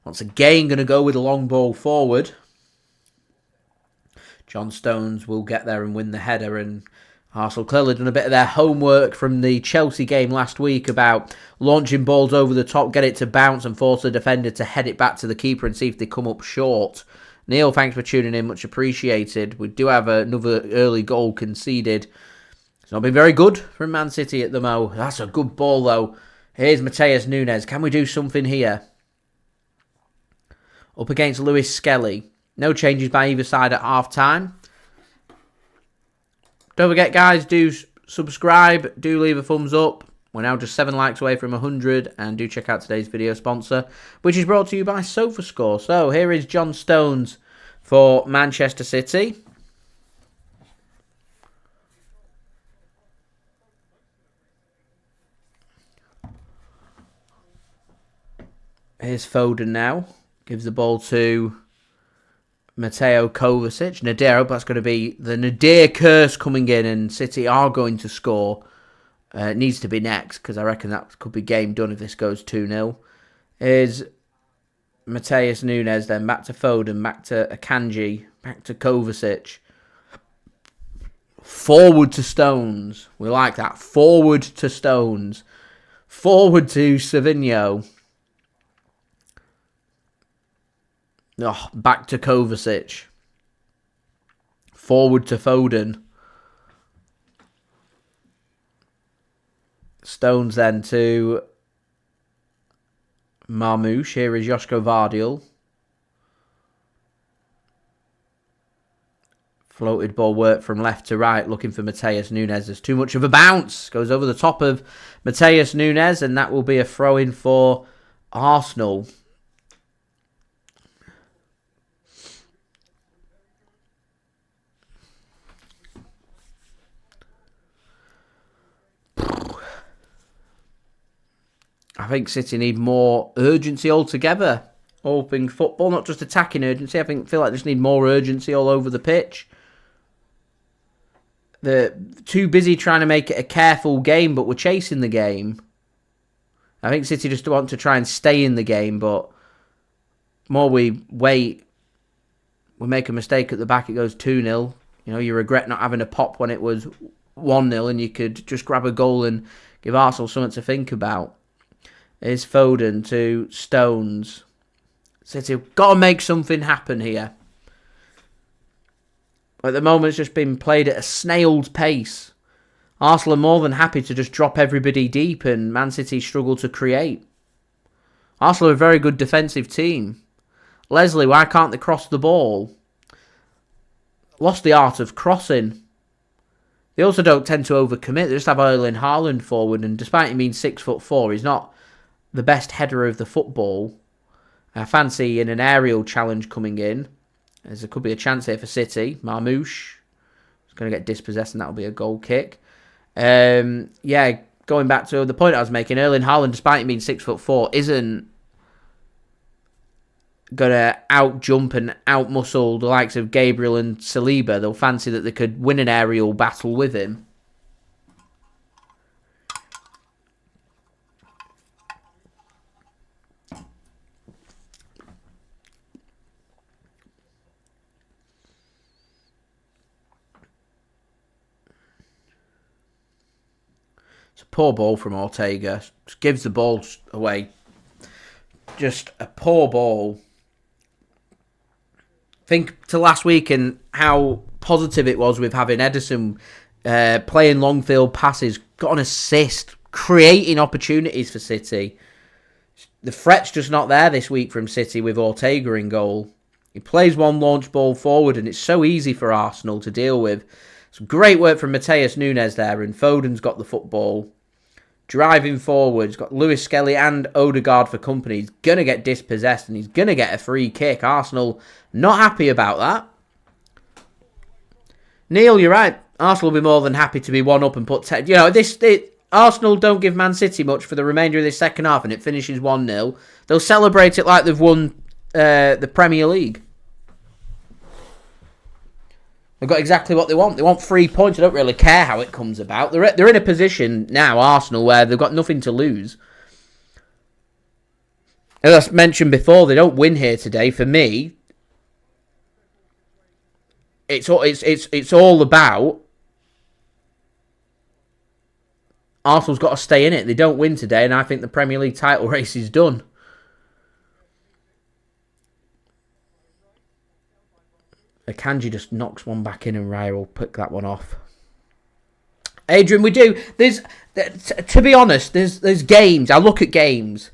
Once again, going to go with a long ball forward. John Stones will get there and win the header, and Arsenal clearly done a bit of their homework from the Chelsea game last week about launching balls over the top, get it to bounce and force the defender to head it back to the keeper and see if they come up short. Neil, thanks for tuning in, much appreciated. We do have another early goal conceded. It's not been very good from Man City at the moment. That's a good ball though. Here's Matheus Nunes. Can we do something here? Up against Lewis Skelly. No changes by either side at half-time. Don't forget, guys, do subscribe. Do leave a thumbs up. We're now just 7 likes away from 100. And do check out today's video sponsor, which is brought to you by SofaScore. So here is John Stones for Manchester City. Here's Foden now. Gives the ball to Mateo Kovacic. Nadir, I hope that's going to be the Nadir curse coming in, and City are going to score. It needs to be next, because I reckon that could be game done if this goes 2-0. Here's Matheus Nunes, then back to Foden, back to Akanji, back to Kovacic. Forward to Stones. We like that. Forward to Stones. Forward to Savinho. Oh, back to Kovacic. Forward to Foden. Stones then to Marmoush. Here is Josko Gvardiol. Floated ball work from left to right, looking for Matheus Nunes. There's too much of a bounce. Goes over the top of Matheus Nunes, and that will be a throw-in for Arsenal. I think City need more urgency altogether. All things football, not just attacking urgency. I feel like they just need more urgency all over the pitch. They're too busy trying to make it a careful game, but we're chasing the game. I think City just want to try and stay in the game, but more we wait, we make a mistake at the back, it goes 2-0. You know, you regret not having a pop when it was 1-0 and you could just grab a goal and give Arsenal something to think about. Here's Foden to Stones. City have got to make something happen here. At the moment, it's just been played at a snail's pace. Arsenal are more than happy to just drop everybody deep, and Man City struggle to create. Arsenal are a very good defensive team. Leslie, why can't they cross the ball? Lost the art of crossing. They also don't tend to overcommit. They just have Erling Haaland forward, and despite him being 6'4", he's not the best header of the football. I fancy in an aerial challenge coming in. There could be a chance here for City. Marmoush is going to get dispossessed, and that'll be a goal kick. Yeah, going back to the point I was making, Erling Haaland, despite him being 6'4", isn't going to out-jump and out-muscle the likes of Gabriel and Saliba. They'll fancy that they could win an aerial battle with him. Poor ball from Ortega. Just gives the ball away. Just a poor ball. Think to last week and how positive it was with having Ederson playing long field passes, got an assist, creating opportunities for City. The threat's just not there this week from City with Ortega in goal. He plays one launch ball forward and it's so easy for Arsenal to deal with. Some great work from Matheus Nunes there, and Foden's got the football. Driving forward, he's got Lewis Skelly and Odegaard for company. He's going to get dispossessed and he's going to get a free kick. Arsenal not happy about that. Neil, you're right. Arsenal will be more than happy to be 1-up and put 10. You know, Arsenal don't give Man City much for the remainder of this second half and it finishes 1-0. They'll celebrate it like they've won the Premier League. They've got exactly what they want. They want 3 points. They don't really care how it comes about. They're in a position now, Arsenal, where they've got nothing to lose. As I mentioned before, they don't win here today. For me, it's all about Arsenal's got to stay in it. They don't win today, and I think the Premier League title race is done. Akanji just knocks one back in and Raya will pick that one off. Adrian, we do. To be honest, there's games. I look at games.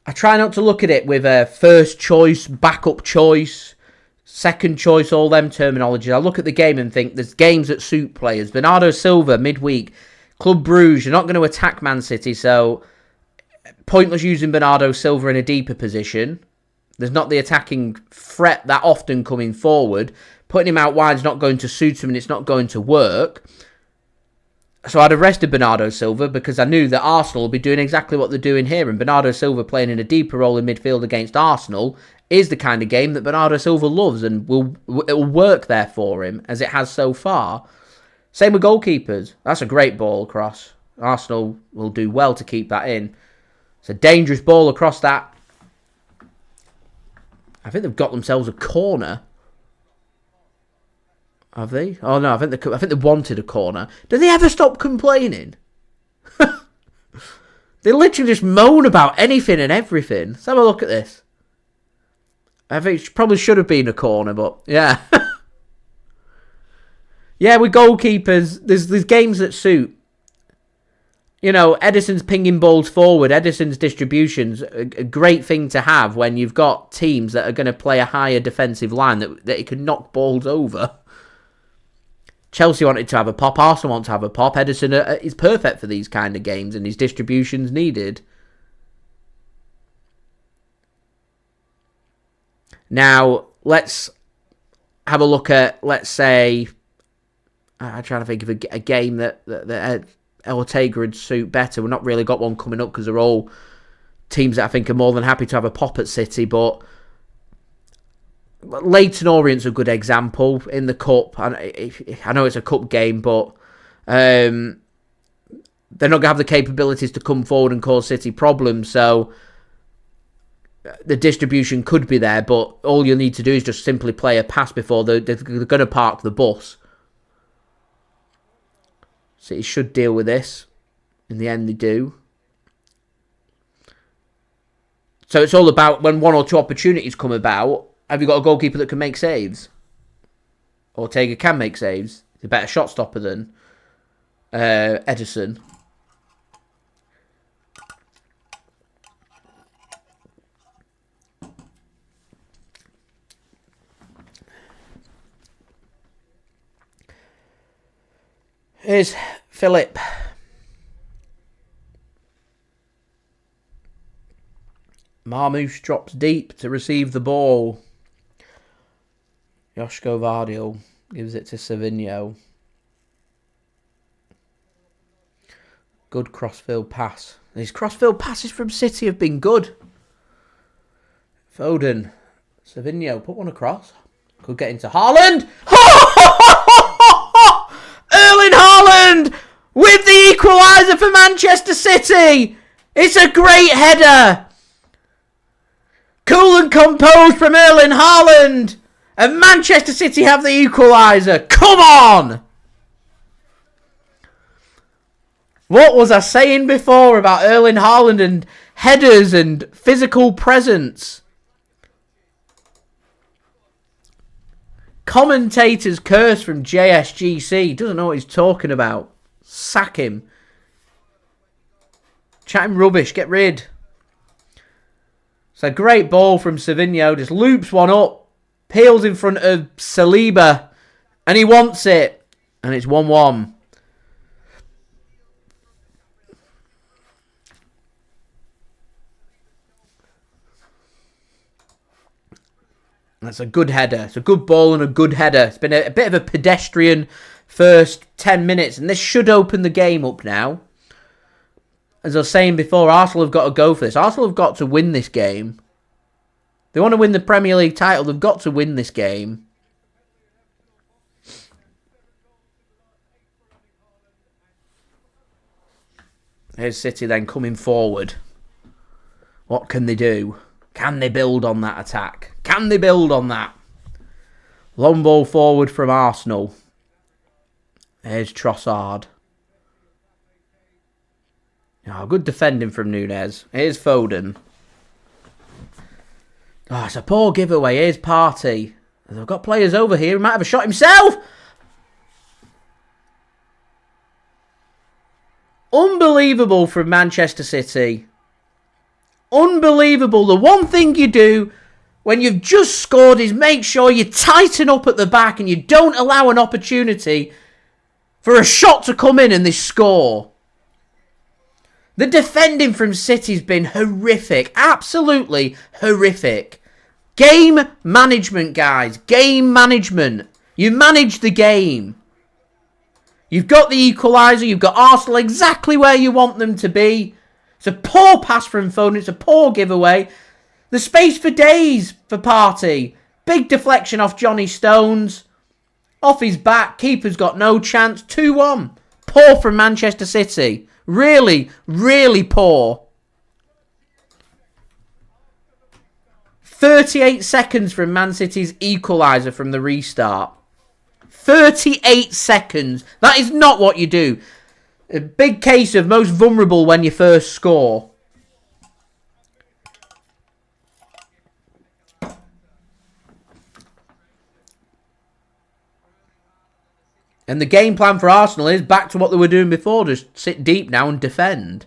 I try not to look at it with a first choice, backup choice, second choice, all them terminologies. I look at the game and think there's games that suit players. Bernardo Silva, midweek. Club Brugge, you're not going to attack Man City, so pointless using Bernardo Silva in a deeper position. There's not the attacking threat that often coming forward. Putting him out wide is not going to suit him and it's not going to work. So I'd have rested Bernardo Silva because I knew that Arsenal will be doing exactly what they're doing here. And Bernardo Silva playing in a deeper role in midfield against Arsenal is the kind of game that Bernardo Silva loves and it will work there for him as it has so far. Same with goalkeepers. That's a great ball across. Arsenal will do well to keep that in. It's a dangerous ball across that. I think they've got themselves a corner. Have they? Oh no, I think they wanted a corner. Do they ever stop complaining? They literally just moan about anything and everything. Let's have a look at this. I think it probably should have been a corner, but yeah. Yeah, with goalkeepers, there's games that suit. You know, Ederson's pinging balls forward. Ederson's distribution's a great thing to have when you've got teams that are going to play a higher defensive line that it can knock balls over. Chelsea wanted to have a pop. Arsenal want to have a pop. Ederson is perfect for these kind of games, and his distribution's needed. Now, let's have a look at, let's say, I'm trying to think of a game that Ortega would suit better. We've not really got one coming up because they're all teams that I think are more than happy to have a pop at City, but Leyton Orient's a good example in the Cup. I know it's a Cup game, but they're not going to have the capabilities to come forward and cause City problems, so the distribution could be there, but all you'll need to do is just simply play a pass before they're going to park the bus. City should deal with this. In the end, they do. So it's all about when one or two opportunities come about, have you got a goalkeeper that can make saves? Ortega can make saves. He's a better shot stopper than Ederson. Here's Philip. Marmoush drops deep to receive the ball. Josko Gvardiol gives it to Savinho. Good crossfield pass. These crossfield passes from City have been good. Foden. Savinho, put one across. Could get into Haaland. Erling Haaland with the equaliser for Manchester City. It's a great header. Cool and composed from Erling Haaland. And Manchester City have the equaliser. Come on! What was I saying before about Erling Haaland and headers and physical presence? Commentator's curse from JSGC. Doesn't know what he's talking about. Sack him. Chatting rubbish. Get rid. It's a great ball from Savinho. Just loops one up. Peels in front of Saliba. And he wants it. And it's 1-1. That's a good header. It's a good ball and a good header. It's been a bit of a pedestrian first 10 minutes. And this should open the game up now. As I was saying before, Arsenal have got to go for this. Arsenal have got to win this game. They want to win the Premier League title. They've got to win this game. Here's City then coming forward. What can they do? Can they build on that attack? Can they build on that? Long ball forward from Arsenal. Here's Trossard. Oh, good defending from Nunes. Here's Foden. Oh, it's a poor giveaway. Here's Partey. They've got players over here. He might have a shot himself. Unbelievable from Manchester City. Unbelievable. The one thing you do when you've just scored is make sure you tighten up at the back and you don't allow an opportunity for a shot to come in and they score. The defending from City's been horrific. Absolutely horrific. Game management, guys. Game management. You manage the game. You've got the equaliser. You've got Arsenal exactly where you want them to be. It's a poor pass from Foden. It's a poor giveaway. The space for days for Partey. Big deflection off Johnny Stones. Off his back. Keeper's got no chance. 2-1. Poor from Manchester City. Really, really poor. 38 seconds from Man City's equaliser from the restart. 38 seconds. That is not what you do. A big case of most vulnerable when you first score. And the game plan for Arsenal is back to what they were doing before. Just sit deep now and defend.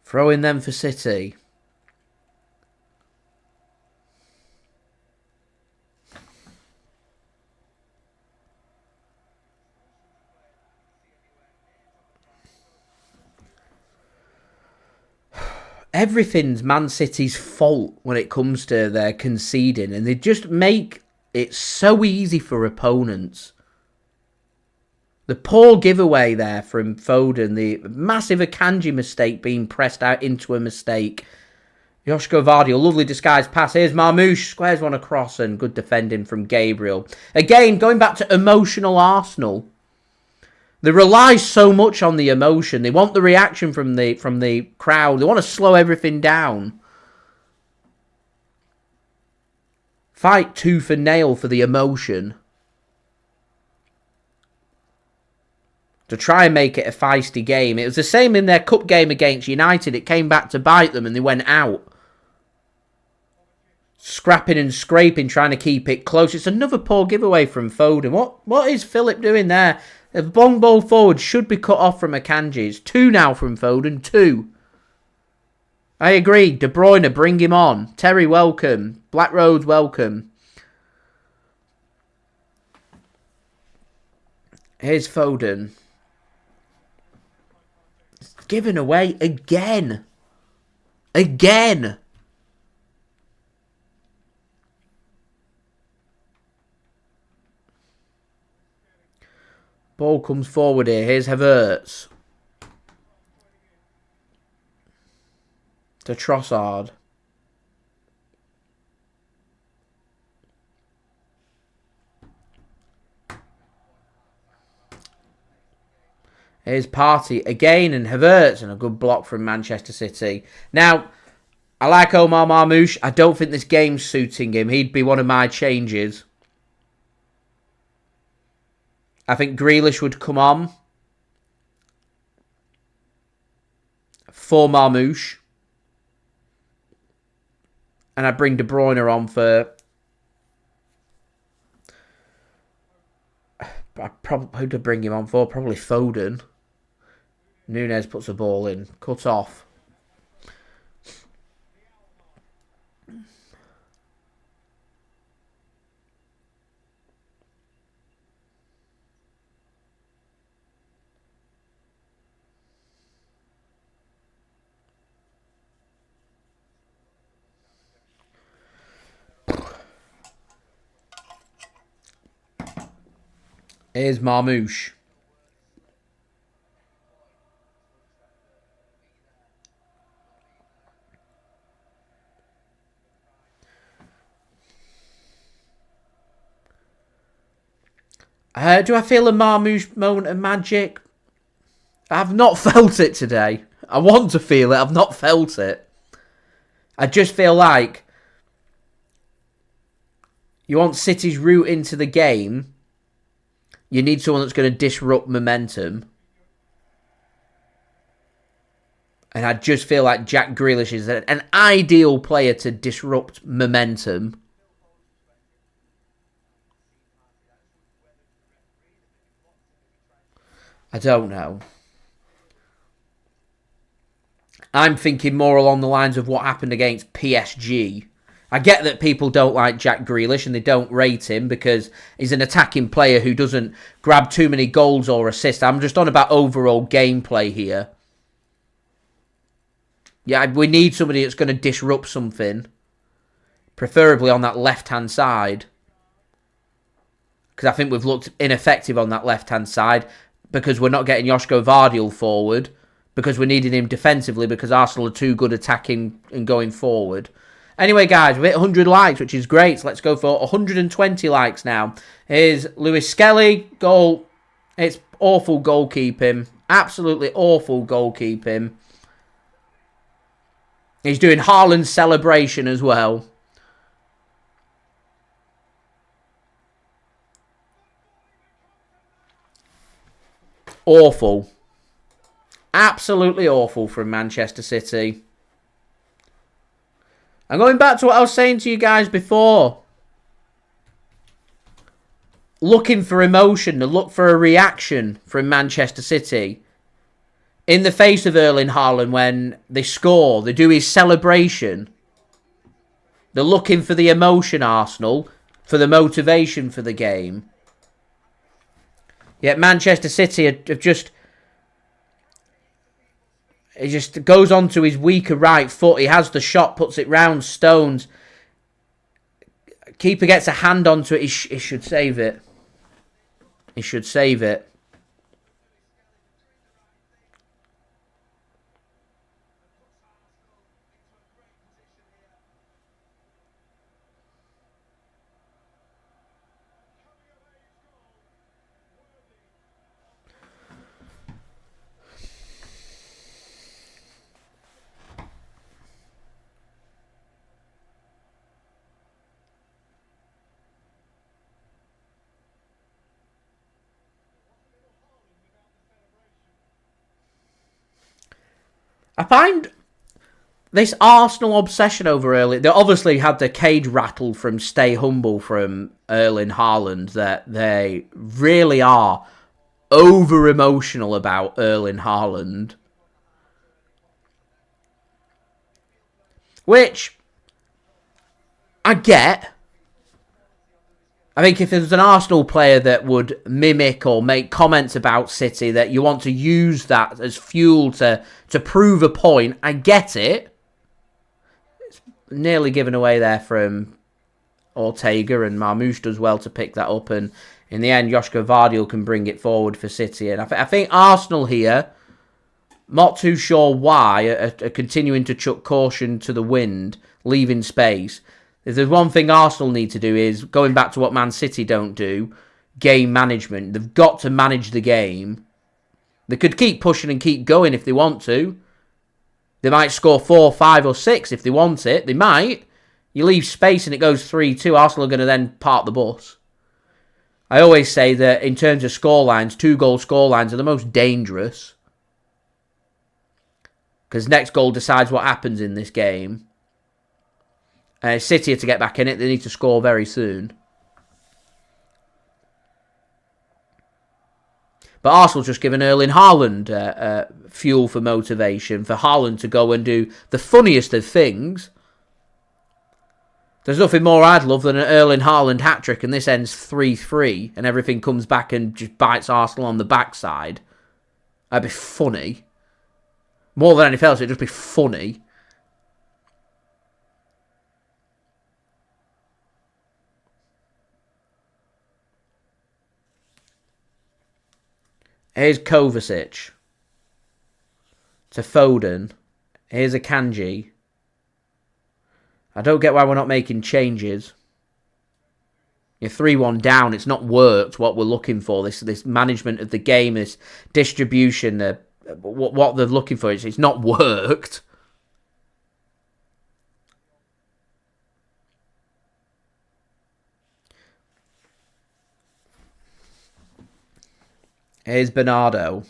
Throw in them for City. Everything's Man City's fault when it comes to their conceding, and they just make it so easy for opponents. The poor giveaway there from Foden, the massive Akanji mistake being pressed out into a mistake. Josko Gvardiol, lovely disguised pass. Here's Marmoush, squares one across, and good defending from Gabriel. Again, going back to emotional Arsenal. They rely so much on the emotion. They want the reaction from the crowd. They want to slow everything down. Fight tooth and nail for the emotion. To try and make it a feisty game. It was the same in their cup game against United. It came back to bite them and they went out. Scrapping and scraping, trying to keep it close. It's another poor giveaway from Foden. What is Philip doing there? The long ball forward should be cut off from Akanji. It's 2 now from Foden. 2. I agree. De Bruyne, bring him on. Terry, welcome. Black Roads, welcome. Here's Foden. It's given away again. Again. Ball comes forward here. Here's Havertz. To Trossard. Here's Partey again and Havertz, and a good block from Manchester City. Now, I like Omar Marmoush. I don't think this game's suiting him. He'd be one of my changes. I think Grealish would come on for Marmoush. And I'd bring De Bruyne on for... Who'd I bring him on for? Probably Foden. Nunes puts the ball in. Cut off. Here's Marmoush. Do I feel a Marmoush moment of magic? I've not felt it today. I want to feel it. I've not felt it. I just feel like you want City's route into the game. You need someone that's going to disrupt momentum. And I just feel like Jack Grealish is an ideal player to disrupt momentum. I don't know. I'm thinking more along the lines of what happened against PSG. I get that people don't like Jack Grealish and they don't rate him because he's an attacking player who doesn't grab too many goals or assists. I'm just on about overall gameplay here. Yeah, we need somebody that's going to disrupt something. Preferably on that left-hand side. Because I think we've looked ineffective on that left-hand side. Because we're not getting Josko Gvardiol forward. Because we're needing him defensively. Because Arsenal are too good attacking and going forward. Anyway, guys, we've hit 100 likes, which is great. So let's go for 120 likes now. Here's Lewis Skelly. Goal. It's awful goalkeeping. Absolutely awful goalkeeping. He's doing Haaland's celebration as well. Awful. Absolutely awful from Manchester City. And going back to what I was saying to you guys before, looking for emotion, to look for a reaction from Manchester City in the face of Erling Haaland when they score, they do his celebration. They're looking for the emotion, Arsenal, for the motivation for the game. Yet Manchester City have just... He just goes on to his weaker right foot. He has the shot, puts it round Stones. Keeper gets a hand onto it. He should save it. He should save it. I find this Arsenal obsession over Erling... They obviously had the cage rattle from Stay Humble from Erling Haaland, that they really are over-emotional about Erling Haaland. Which I get. I think if there's an Arsenal player that would mimic or make comments about City, that you want to use that as fuel to prove a point, I get it. It's nearly given away there from Ortega, and Marmoush does well to pick that up, and in the end Josko Gvardiol can bring it forward for City. And I think Arsenal here, not too sure why, are continuing to chuck caution to the wind, leaving space. If there's one thing Arsenal need to do, is, going back to what Man City don't do, game management. They've got to manage the game. They could keep pushing and keep going if they want to. They might score 4, 5 or 6 if they want it. They might. You leave space and it goes 3-2. Arsenal are going to then park the bus. I always say that in terms of scorelines, 2-goal scorelines are the most dangerous. Because next goal decides what happens in this game. City to get back in it, they need to score very soon. But Arsenal just given Erling Haaland fuel for motivation, for Haaland to go and do the funniest of things. There's nothing more I'd love than an Erling Haaland hat-trick, and this ends 3-3, and everything comes back and just bites Arsenal on the backside. That'd be funny. More than anything else, it'd just be funny. Here's Kovacic. To Foden. Here's Akanji. I don't get why we're not making changes. You're 3-1 down. It's not worked what we're looking for. This management of the game, this distribution, what they're looking for, it's not worked. Here's Bernardo.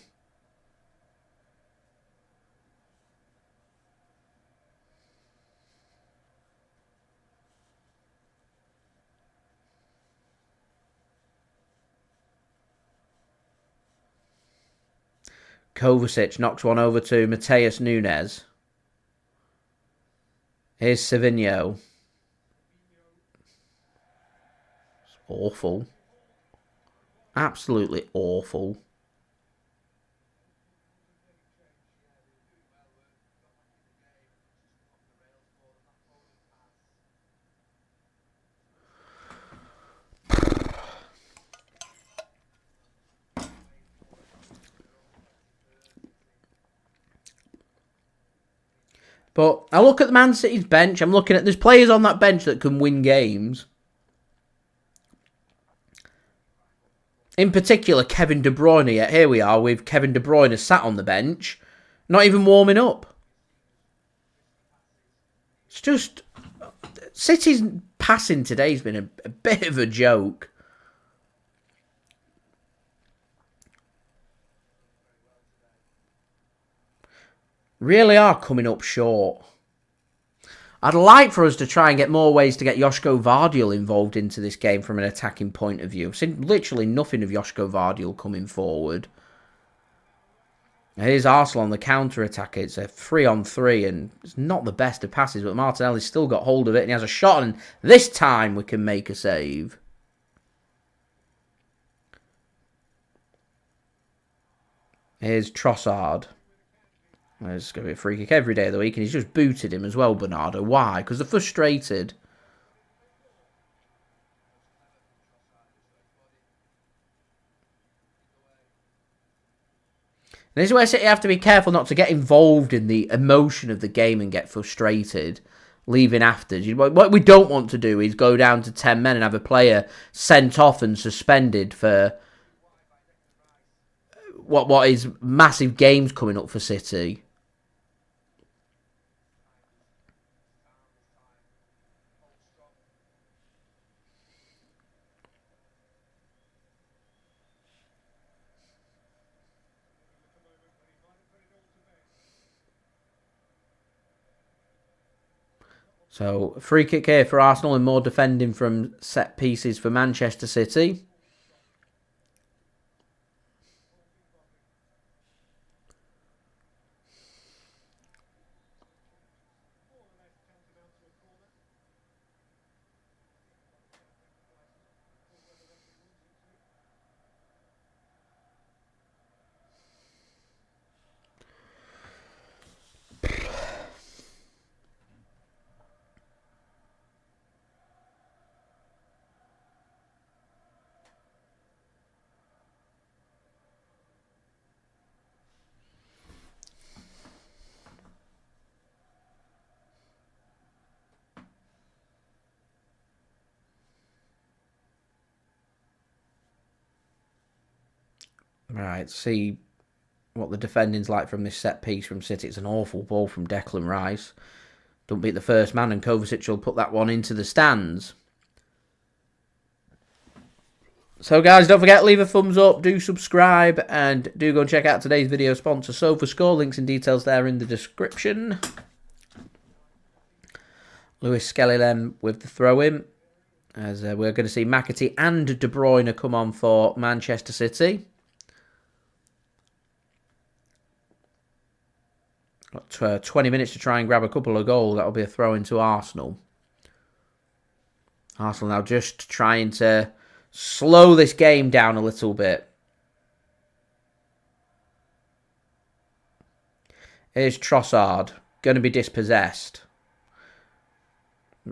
Kovacic knocks one over to Matheus Nunes. Here's Savinho. It's awful. Absolutely awful. But I look at the Man City's bench. I'm looking at, there's players on that bench that can win games. In particular, Kevin De Bruyne. Yet here we are with Kevin De Bruyne sat on the bench, not even warming up. It's just, City's passing today has been a bit of a joke. Really are coming up short. I'd like for us to try and get more ways to get Josko Gvardiol involved into this game from an attacking point of view. I've seen literally nothing of Josko Gvardiol coming forward. Here's Arsenal on the counter-attack. It's a 3-on-3 and it's not the best of passes, but Martinelli's still got hold of it and he has a shot, and this time we can make a save. Here's Trossard. There's going to be a free kick every day of the week, and he's just booted him as well, Bernardo. Why? Because they're frustrated. And this is where City have to be careful not to get involved in the emotion of the game and get frustrated, leaving after. What we don't want to do is go down to 10 men and have a player sent off and suspended for what is massive games coming up for City. So, free kick here for Arsenal and more defending from set pieces for Manchester City. Right, see what the defending's like from this set piece from City. It's an awful ball from Declan Rice. Don't beat the first man, and Kovacic will put that one into the stands. So guys, don't forget, leave a thumbs up, do subscribe, and do go and check out today's video sponsor, SofaScore. Links and details there in the description. Lewis Skelly then with the throw-in, as we're going to see McAtee and De Bruyne come on for Manchester City. Got 20 minutes to try and grab a couple of goals. That'll be a throw into Arsenal. Arsenal now just trying to slow this game down a little bit. Here's Trossard. Going to be dispossessed.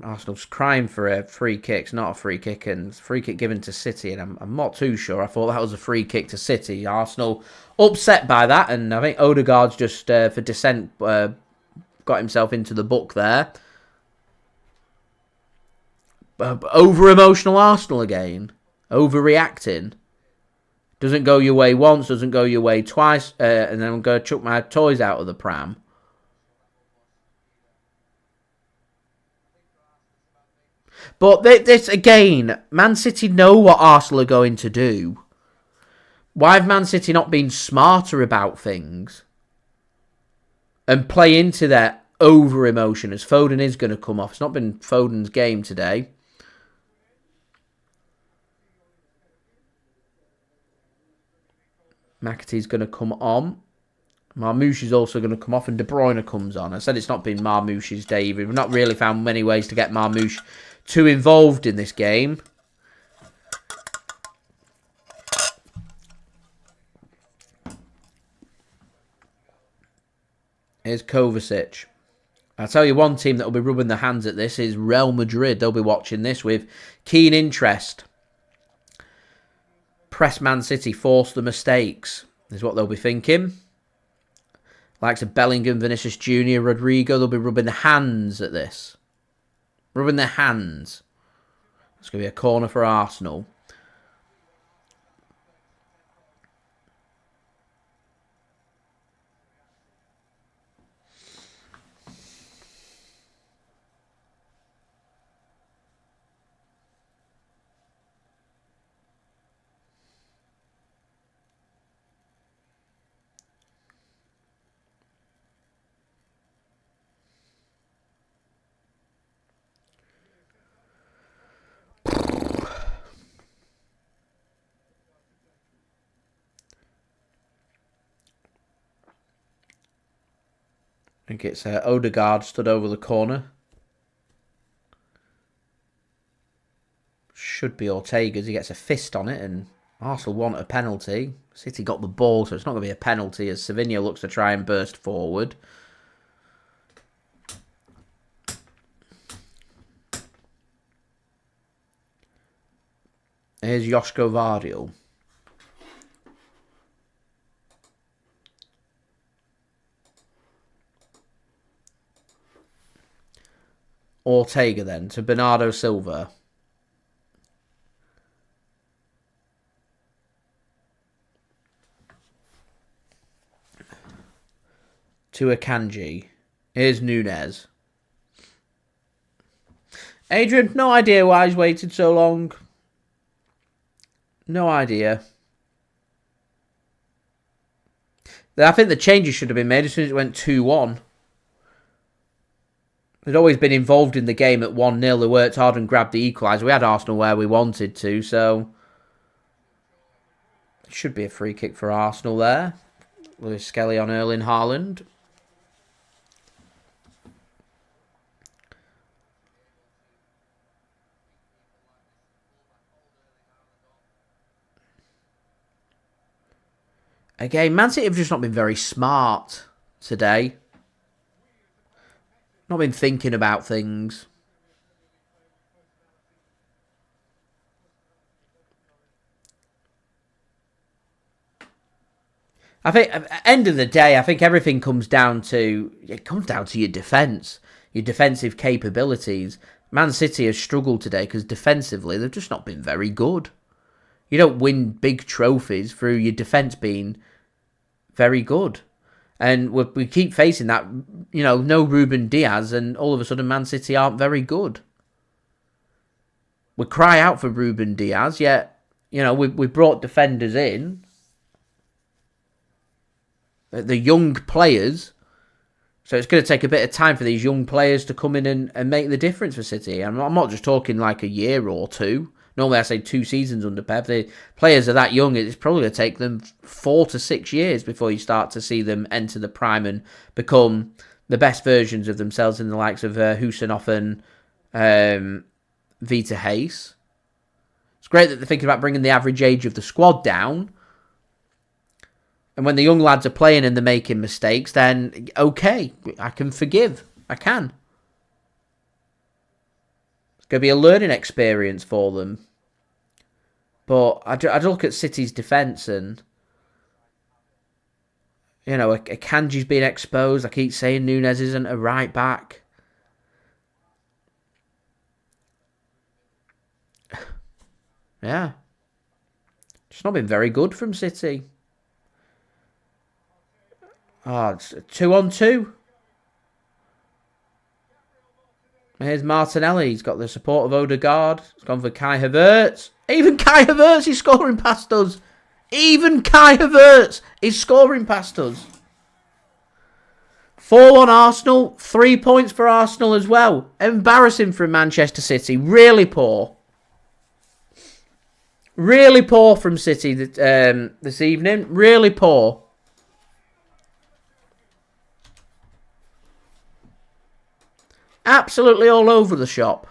Arsenal's crying for a free kick. It's not a free kick, and free kick given to City, and I'm not too sure. I thought that was a free kick to City. Arsenal upset by that, and I think Odegaard's just for dissent got himself into the book there. Over emotional Arsenal again, overreacting. Doesn't go your way once, doesn't go your way twice, and then I'm going to chuck my toys out of the pram. But this, again, Man City know what Arsenal are going to do. Why have Man City not been smarter about things? And play into their over-emotion, as Foden is going to come off. It's not been Foden's game today. McAtee's going to come on. Marmoush is also going to come off, and De Bruyne comes on. I said it's not been Marmoush's day. We've not really found many ways to get Marmoush too involved in this game. Here's Kovacic. I'll tell you one team that will be rubbing their hands at this is Real Madrid. They'll be watching this with keen interest. Press Man City, force the mistakes, is what they'll be thinking. Likes of Bellingham, Vinicius Jr., Rodrigo, they'll be rubbing their hands at this. Rubbing their hands. It's going to be a corner for Arsenal. think it's Odegaard stood over the corner. Should be Ortega's. He gets a fist on it, and Arsenal want a penalty. City got the ball, so it's not going to be a penalty as Savinho looks to try and burst forward. Here's Josko Gvardiol. Ortega then to Bernardo Silva. To Akanji. Here's Nunes. Adrian, no idea why he's waited so long. No idea. I think the changes should have been made as soon as it went 2-1. They'd always been involved in the game at 1-0. They worked hard and grabbed the equaliser. We had Arsenal where we wanted to, so it should be a free kick for Arsenal there. Lewis Skelly on Erling Haaland. Again, Man City have just not been very smart today. Not been thinking about things. I think at the end of the day, I think everything comes down to your defence, your defensive capabilities. Man City has struggled today because defensively they've just not been very good. You don't win big trophies through your defence being very good. And we keep facing that, no Ruben Dias, and all of a sudden Man City aren't very good. We cry out for Ruben Dias, yet, we brought defenders in. The young players. So it's going to take a bit of time for these young players to come in and make the difference for City. I'm not just talking like a year or two. Normally I say 2 seasons under Pep. The players are that young, it's probably going to take them 4 to 6 years before you start to see them enter the prime and become the best versions of themselves in the likes of Khusanov and Vitor Reis. It's great that they're thinking about bringing the average age of the squad down. And when the young lads are playing and they're making mistakes, then okay, I can forgive. I can. It's going to be a learning experience for them. But I'd look at City's defence and, Akanji's being exposed. I keep saying Nunes isn't a right back. Yeah. Just not been very good from City. Oh, it's 2-on-2. Here's Martinelli. He's got the support of Odegaard. He's gone for Kai Havertz. Even Kai Havertz is scoring past us. Even Kai Havertz is scoring past us. 4 on Arsenal. 3 points for Arsenal as well. Embarrassing from Manchester City. Really poor. Really poor from City this evening. Really poor. Absolutely all over the shop.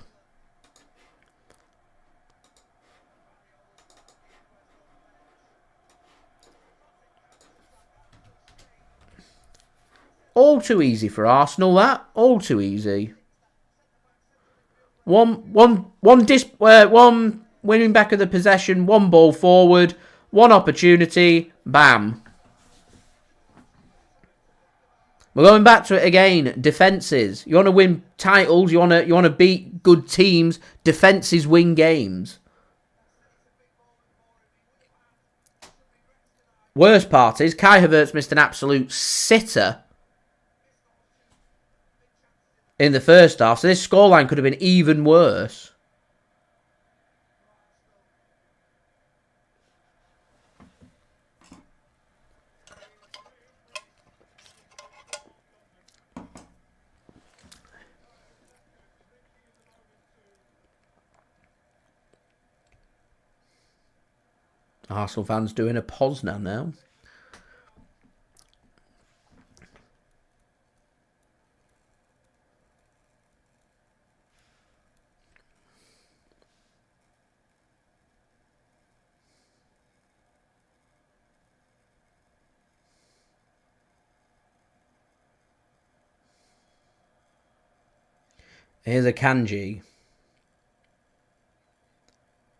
All too easy for Arsenal, that. All too easy. One winning back of the possession, 1 ball forward, 1 opportunity, bam. We're going back to it again. Defences. You want to win titles, you want to beat good teams, defences win games. Worst part is Kai Havertz missed an absolute sitter in the first half, so this scoreline could have been even worse. Arsenal fans doing a Poznan now. Here's Akanji.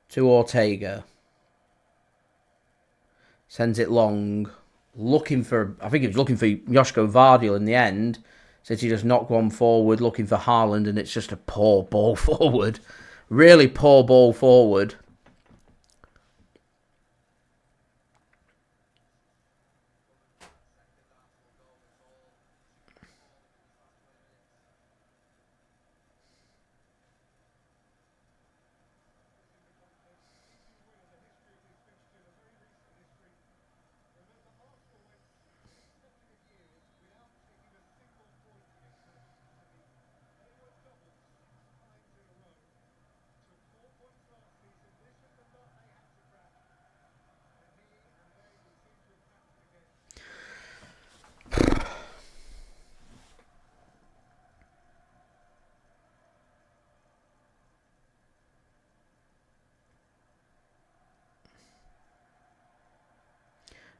To Ortega. Sends it long. Looking for... I think he was looking for Josko Gvardiol in the end. City just knocked one forward, looking for Haaland, and it's just a poor ball forward. Really poor ball forward.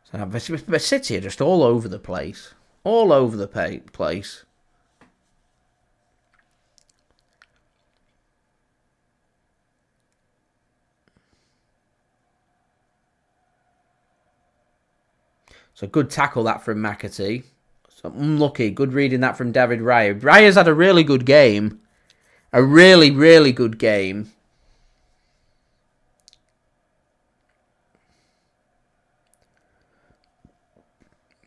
So City are just all over the place. All over the place. So good tackle that from McAtee. So unlucky. Good reading that from David Raya. Raya's had a really good game. A really, really good game.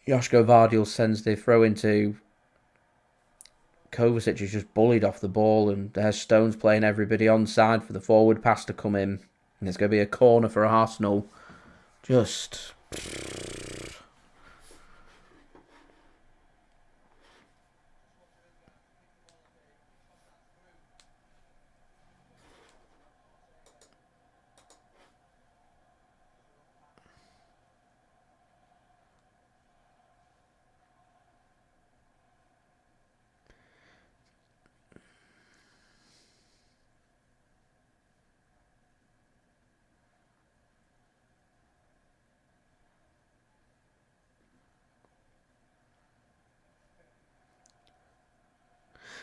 Josko Gvardiol sends the throw into Kovacic, who's just bullied off the ball, and there's Stones playing everybody onside for the forward pass to come in. And it's going to be a corner for Arsenal. Just...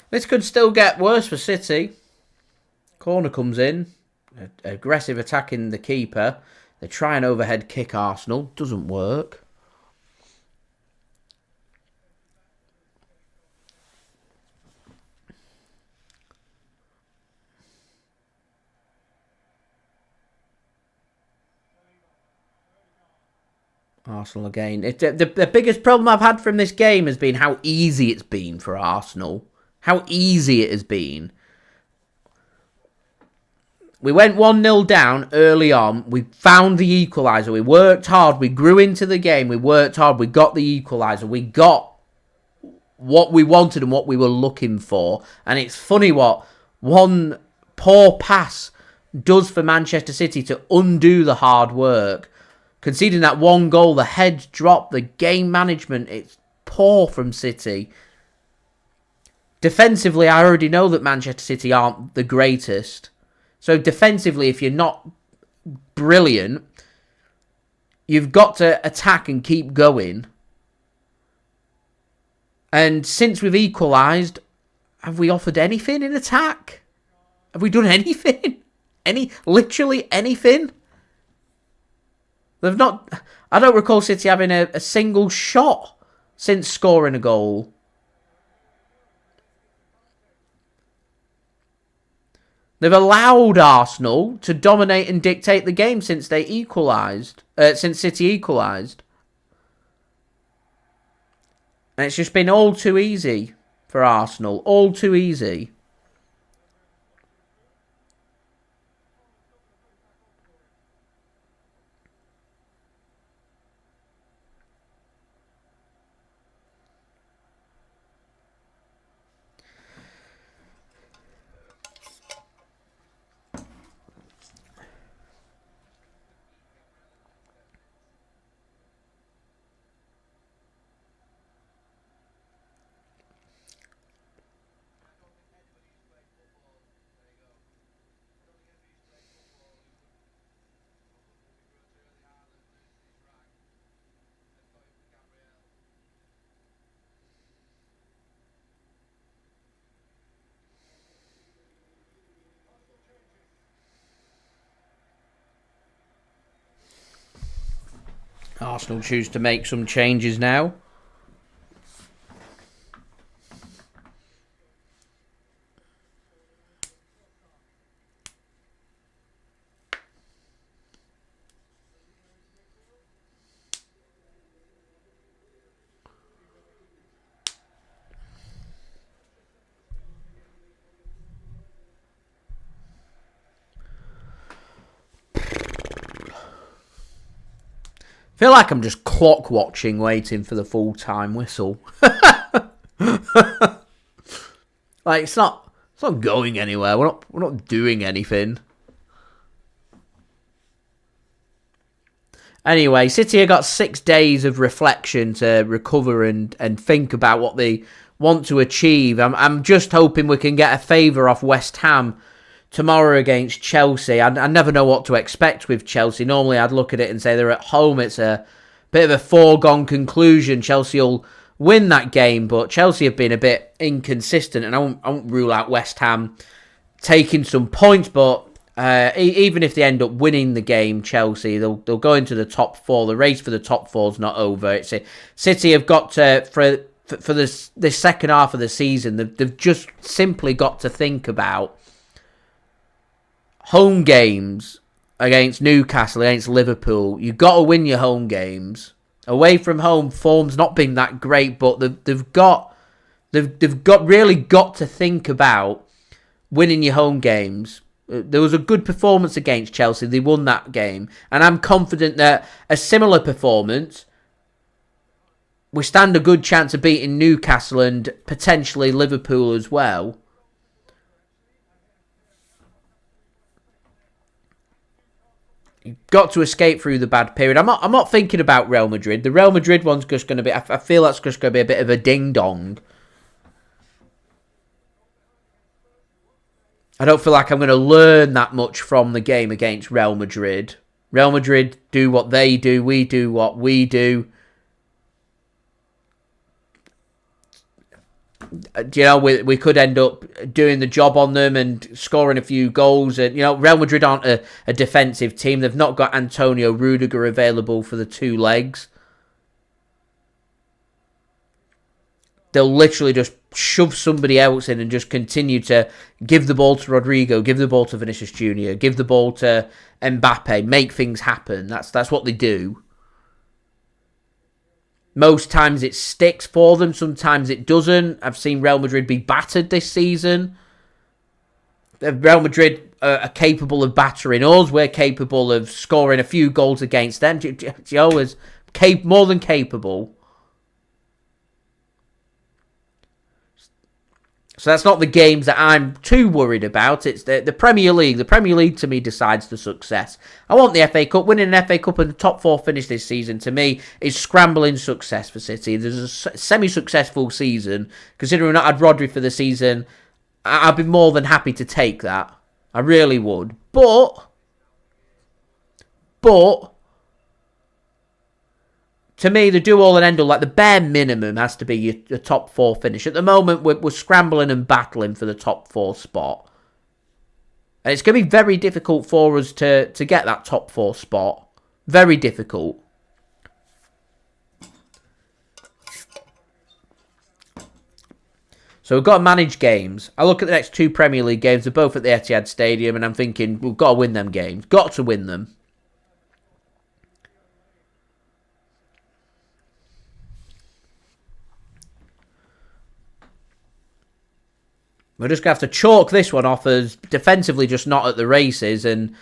This could still get worse for City. Corner comes in. Aggressive attacking the keeper. They try and overhead kick Arsenal. Doesn't work. Arsenal again. The biggest problem I've had from this game has been how easy it's been for Arsenal. How easy it has been. We went 1-0 down early on. We found the equaliser. We worked hard. We grew into the game. We worked hard. We got the equaliser. We got what we wanted and what we were looking for. And it's funny what one poor pass does for Manchester City to undo the hard work. Conceding that one goal, the head drop, the game management, it's poor from City. Defensively, I already know that Manchester City aren't the greatest. So defensively, if you're not brilliant, you've got to attack and keep going. And since we've equalised, have we offered anything in attack? Have we done anything? Literally anything? They've not... I don't recall City having a single shot since scoring a goal. They've allowed Arsenal to dominate and dictate the game since they equalised. Since City equalised. And it's just been all too easy for Arsenal. All too easy. Arsenal choose to make some changes now. I feel like I'm just clock watching, waiting for the full-time whistle. Like it's not going anywhere. We're not doing anything. Anyway, City have got 6 days of reflection to recover and think about what they want to achieve. I'm just hoping we can get a favour off West Ham tomorrow against Chelsea. I never know what to expect with Chelsea. Normally I'd look at it and say they're at home. It's a bit of a foregone conclusion. Chelsea will win that game, but Chelsea have been a bit inconsistent, and I won't rule out West Ham taking some points, but even if they end up winning the game, Chelsea, they'll go into the top 4. The race for the top 4 is not over. City have got to, for this second half of the season, they've just simply got to think about home games against Newcastle, against Liverpool. You've got to win your home games. Away from home, form's not been that great, but they've really got to think about winning your home games. There was a good performance against Chelsea. They won that game, and I'm confident that a similar performance, we stand a good chance of beating Newcastle and potentially Liverpool as well. You've got to escape through the bad period. I'm not thinking about Real Madrid. The Real Madrid one's just going to be, I feel that's just going to be a bit of a ding-dong. I don't feel like I'm going to learn that much from the game against Real Madrid. Real Madrid do what they do. We do what we do. You know, we could end up doing the job on them and scoring a few goals. And, you know, Real Madrid aren't a defensive team. They've not got Antonio Rudiger available for the 2 legs. They'll literally just shove somebody else in and just continue to give the ball to Rodrigo, give the ball to Vinicius Jr., give the ball to Mbappe, make things happen. That's what they do. Most times it sticks for them, sometimes it doesn't. I've seen Real Madrid be battered this season. Real Madrid are capable of battering us. We're capable of scoring a few goals against them. Joe is more than capable. So that's not the games that I'm too worried about. It's the Premier League. The Premier League, to me, decides the success. I want the FA Cup. Winning an FA Cup and the top 4 finish this season, to me, is scrambling success for City. There's a semi-successful season. Considering I had Rodri for the season, I'd be more than happy to take that. I really would. But to me, the do-all and end-all, like the bare minimum has to be your top 4 finish. At the moment, we're scrambling and battling for the top 4 spot. And it's going to be very difficult for us to get that top 4 spot. Very difficult. So we've got to manage games. I look at the next 2 Premier League games. They're both at the Etihad Stadium, and I'm thinking, we've got to win them games. Got to win them. We're just going to have to chalk this one off as defensively just not at the races, and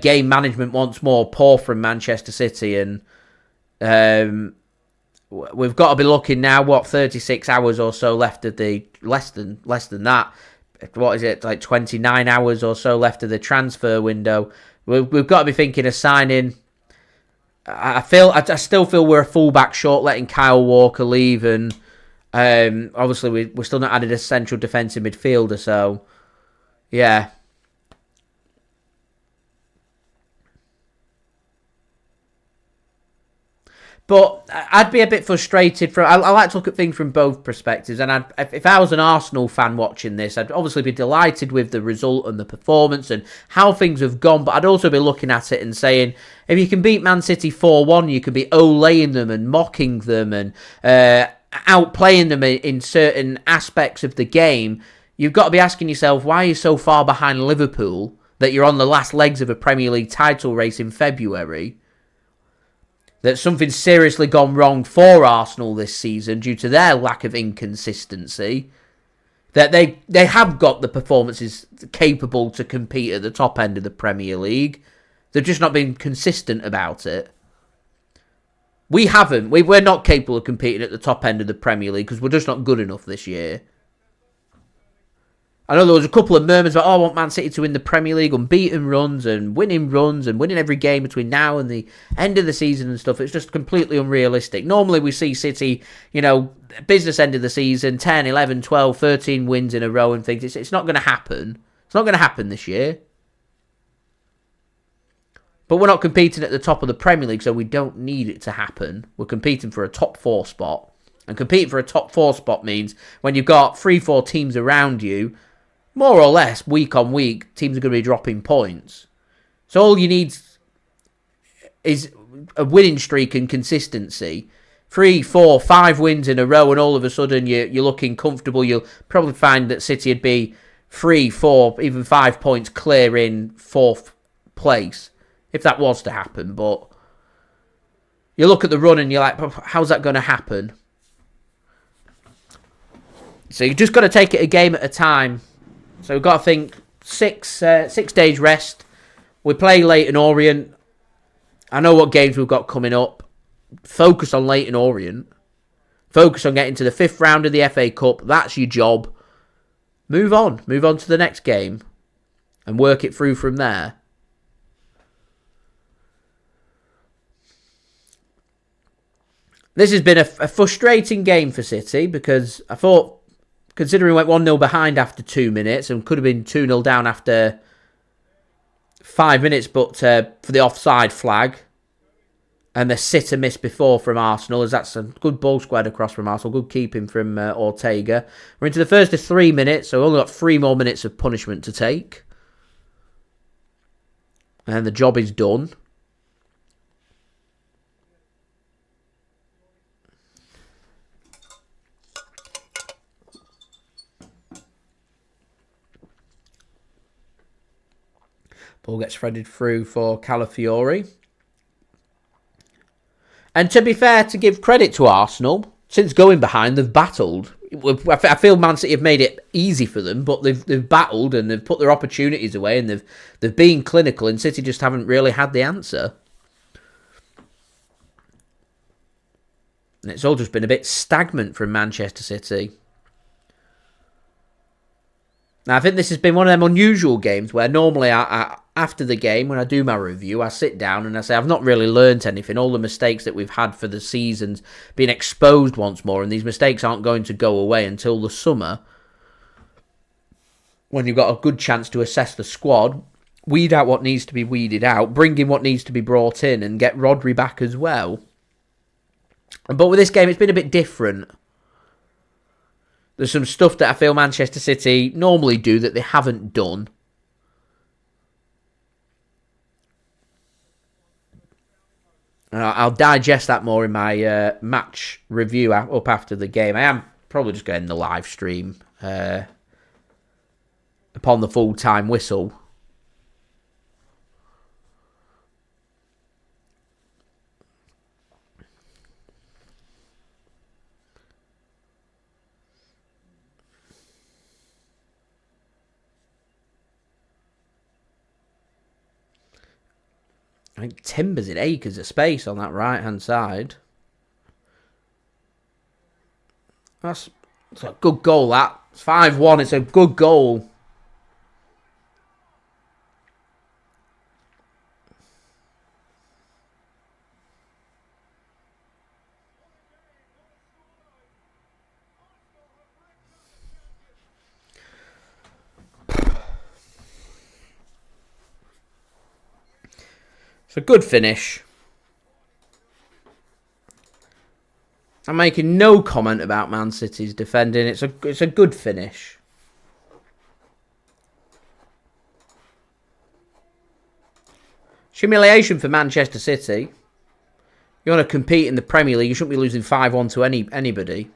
game management once more poor from Manchester City. And we've got to be looking now, 36 hours or so left of the, less than that. What is it, like 29 hours or so left of the transfer window. We've got to be thinking of signing. I still feel we're a fullback short, letting Kyle Walker leave, and obviously we're still not added a central defensive midfielder, so yeah. But I'd be a bit frustrated. I like to look at things from both perspectives. And if I was an Arsenal fan watching this, I'd obviously be delighted with the result and the performance and how things have gone. But I'd also be looking at it and saying, if you can beat Man City 4-1, you can be olaying them and mocking them and outplaying them in certain aspects of the game. You've got to be asking yourself, why are you so far behind Liverpool that you're on the last legs of a Premier League title race in February? That something's seriously gone wrong for Arsenal this season due to their lack of inconsistency. That they have got the performances capable to compete at the top end of the Premier League. They've just not been consistent about it. We haven't. We're not capable of competing at the top end of the Premier League because we're just not good enough this year. I know there was a couple of murmurs about, I want Man City to win the Premier League, unbeaten runs and winning every game between now and the end of the season and stuff. It's just completely unrealistic. Normally we see City, business end of the season, 10, 11, 12, 13 wins in a row and things. It's not going to happen. It's not going to happen this year. But we're not competing at the top of the Premier League, so we don't need it to happen. We're competing for a top 4 spot. And competing for a top 4 spot means when you've got 3-4 teams around you, more or less, week on week, teams are going to be dropping points. So all you need is a winning streak and consistency. 3, 4, 5 wins in a row, and all of a sudden you're looking comfortable. You'll probably find that City would be 3, 4, even 5 points clear in 4th place, if that was to happen. But you look at the run and you're like, how's that going to happen? So you just got to take it a game at a time. So we've got to think 6 days rest. We play Leyton Orient. I know what games we've got coming up. Focus on Leyton Orient. Focus on getting to the 5th round of the FA Cup. That's your job. Move on. Move on to the next game. And work it through from there. This has been a frustrating game for City because I thought, considering we went 1-0 behind after 2 minutes and could have been 2-0 down after 5 minutes, but for the offside flag and the sitter miss before from Arsenal, as that's a good ball squared across from Arsenal, good keeping from Ortega. We're into the first of 3 minutes, so we've only got 3 more minutes of punishment to take. And the job is done. Ball gets threaded through for Calafiori. And to be fair, to give credit to Arsenal, since going behind, they've battled. I feel Man City have made it easy for them, but they've battled and they've put their opportunities away and they've been clinical, and City just haven't really had the answer. And it's all just been a bit stagnant from Manchester City. Now, I think this has been one of them unusual games where normally after the game, when I do my review, I sit down and I say, I've not really learnt anything. All the mistakes that we've had for the season's been exposed once more, and these mistakes aren't going to go away until the summer, when you've got a good chance to assess the squad, weed out what needs to be weeded out, bring in what needs to be brought in, and get Rodri back as well. But with this game, it's been a bit different. There's some stuff that I feel Manchester City normally do that they haven't done. I'll digest that more in my match review up after the game. I am probably just getting the live stream upon the full-time whistle. I think Timber's in acres of space on that right-hand side. That's a good goal, that. It's 5-1. It's a good goal. It's a good finish. I'm making no comment about Man City's defending. It's a good finish. It's humiliation for Manchester City. You want to compete in the Premier League, you shouldn't be losing 5-1 to anybody.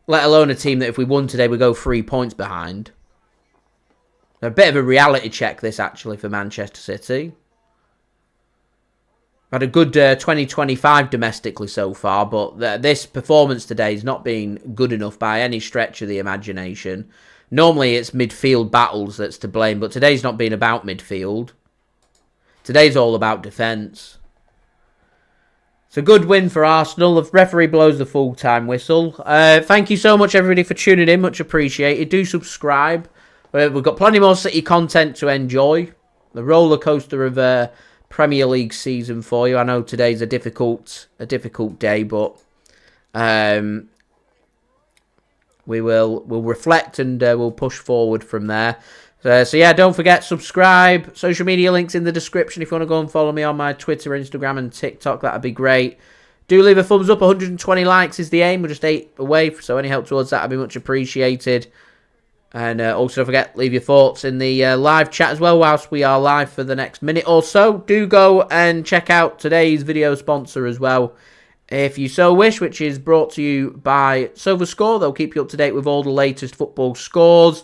Let alone a team that if we won today, we go 3 points behind. A bit of a reality check this, actually, for Manchester City. Had a good 2025 domestically so far, but this performance today has not been good enough by any stretch of the imagination. Normally it's midfield battles that's to blame, but today's not been about midfield. Today's all about defence. It's a good win for Arsenal. The referee blows the full-time whistle. Thank you so much, everybody, for tuning in. Much appreciated. Do subscribe. We've got plenty more City content to enjoy. The roller coaster of Premier League season for you. I know today's a difficult day, but we'll reflect and we'll push forward from there. So yeah, don't forget, subscribe. Social media links in the description if you want to go and follow me on my Twitter, Instagram and TikTok. That'd be great. Do leave a thumbs up. 120 likes is the aim. We're just 8 away, so any help towards that would be much appreciated. And also don't forget, leave your thoughts in the live chat as well whilst we are live for the next minute or so. Do go and check out today's video sponsor as well, if you so wish, which is brought to you by SofaScore. They'll keep you up to date with all the latest football scores,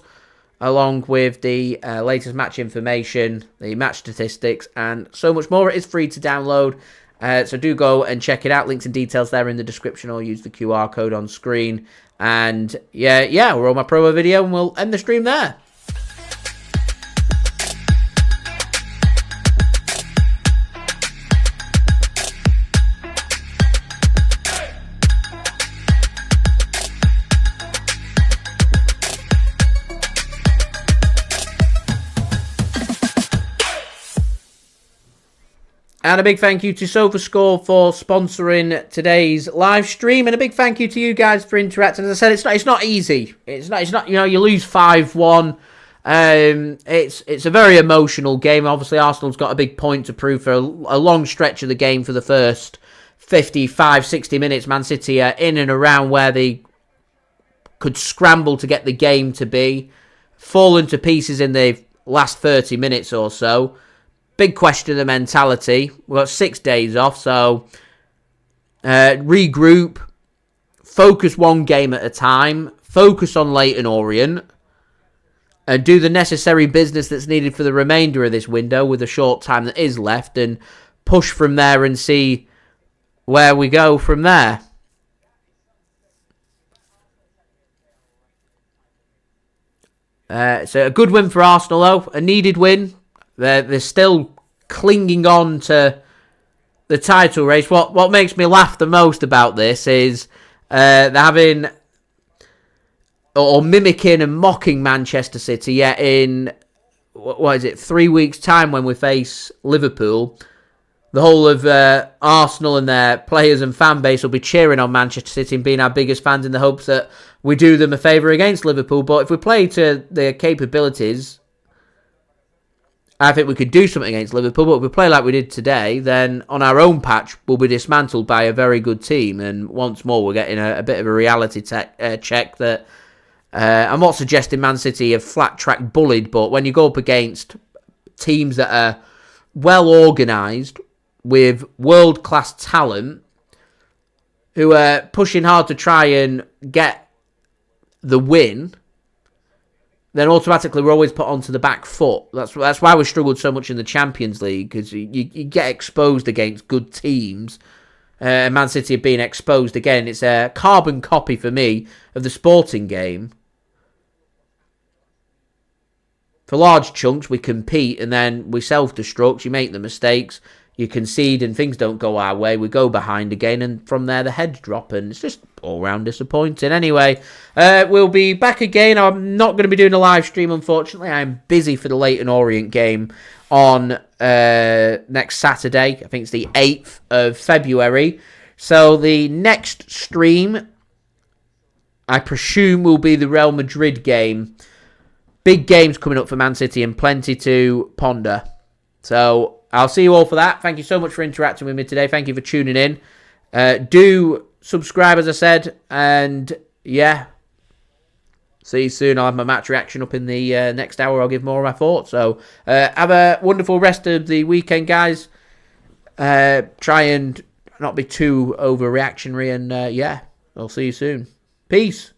along with the latest match information, the match statistics, and so much more. It is free to download, so do go and check it out. Links and details there in the description, or use the QR code on screen. And yeah, we're on my promo video, and we'll end the stream there. And a big thank you to SofaScore for sponsoring today's live stream, and a big thank you to you guys for interacting. As I said, it's not easy. It's not. You know, you lose 5-1. It's a very emotional game. Obviously, Arsenal's got a big point to prove for a long stretch of the game. For the first 55, 60 minutes, Man City are in and around where they could scramble to get the game to be, fallen to pieces in the last 30 minutes or so. Big question of the mentality. We've got 6 days off, so regroup, focus one game at a time, focus on Leyton Orient, and do the necessary business that's needed for the remainder of this window with the short time that is left, and push from there and see where we go from there. So a good win for Arsenal, though. A needed win. They're still clinging on to the title race. What makes me laugh the most about this is they're having, or mimicking and mocking Manchester City. Yet in, 3 weeks' time when we face Liverpool, the whole of Arsenal and their players and fan base will be cheering on Manchester City and being our biggest fans in the hopes that we do them a favour against Liverpool. But if we play to their capabilities, I think we could do something against Liverpool, but if we play like we did today, then on our own patch, we'll be dismantled by a very good team. And once more, we're getting a bit of a reality check that I'm not suggesting Man City have flat-track bullied, but when you go up against teams that are well-organised, with world-class talent, who are pushing hard to try and get the win, then automatically we're always put onto the back foot. That's why we struggled so much in the Champions League, because you get exposed against good teams. Man City are being exposed again. It's a carbon copy for me of the Sporting game. For large chunks, we compete and then we self-destruct. You make the mistakes, you concede, and things don't go our way. We go behind again, and from there the heads drop, and it's just all-round disappointing. Anyway, we'll be back again. I'm not going to be doing a live stream, unfortunately. I'm busy for the Leyton Orient game on next Saturday. I think it's the 8th of February. So the next stream, I presume, will be the Real Madrid game. Big games coming up for Man City and plenty to ponder. So I'll see you all for that. Thank you so much for interacting with me today. Thank you for tuning in. Do subscribe, as I said, and yeah, see you soon. I'll have my match reaction up in the next hour. I'll give more of my thoughts. So have a wonderful rest of the weekend, guys. Try and not be too overreactionary, and yeah, I'll see you soon. Peace.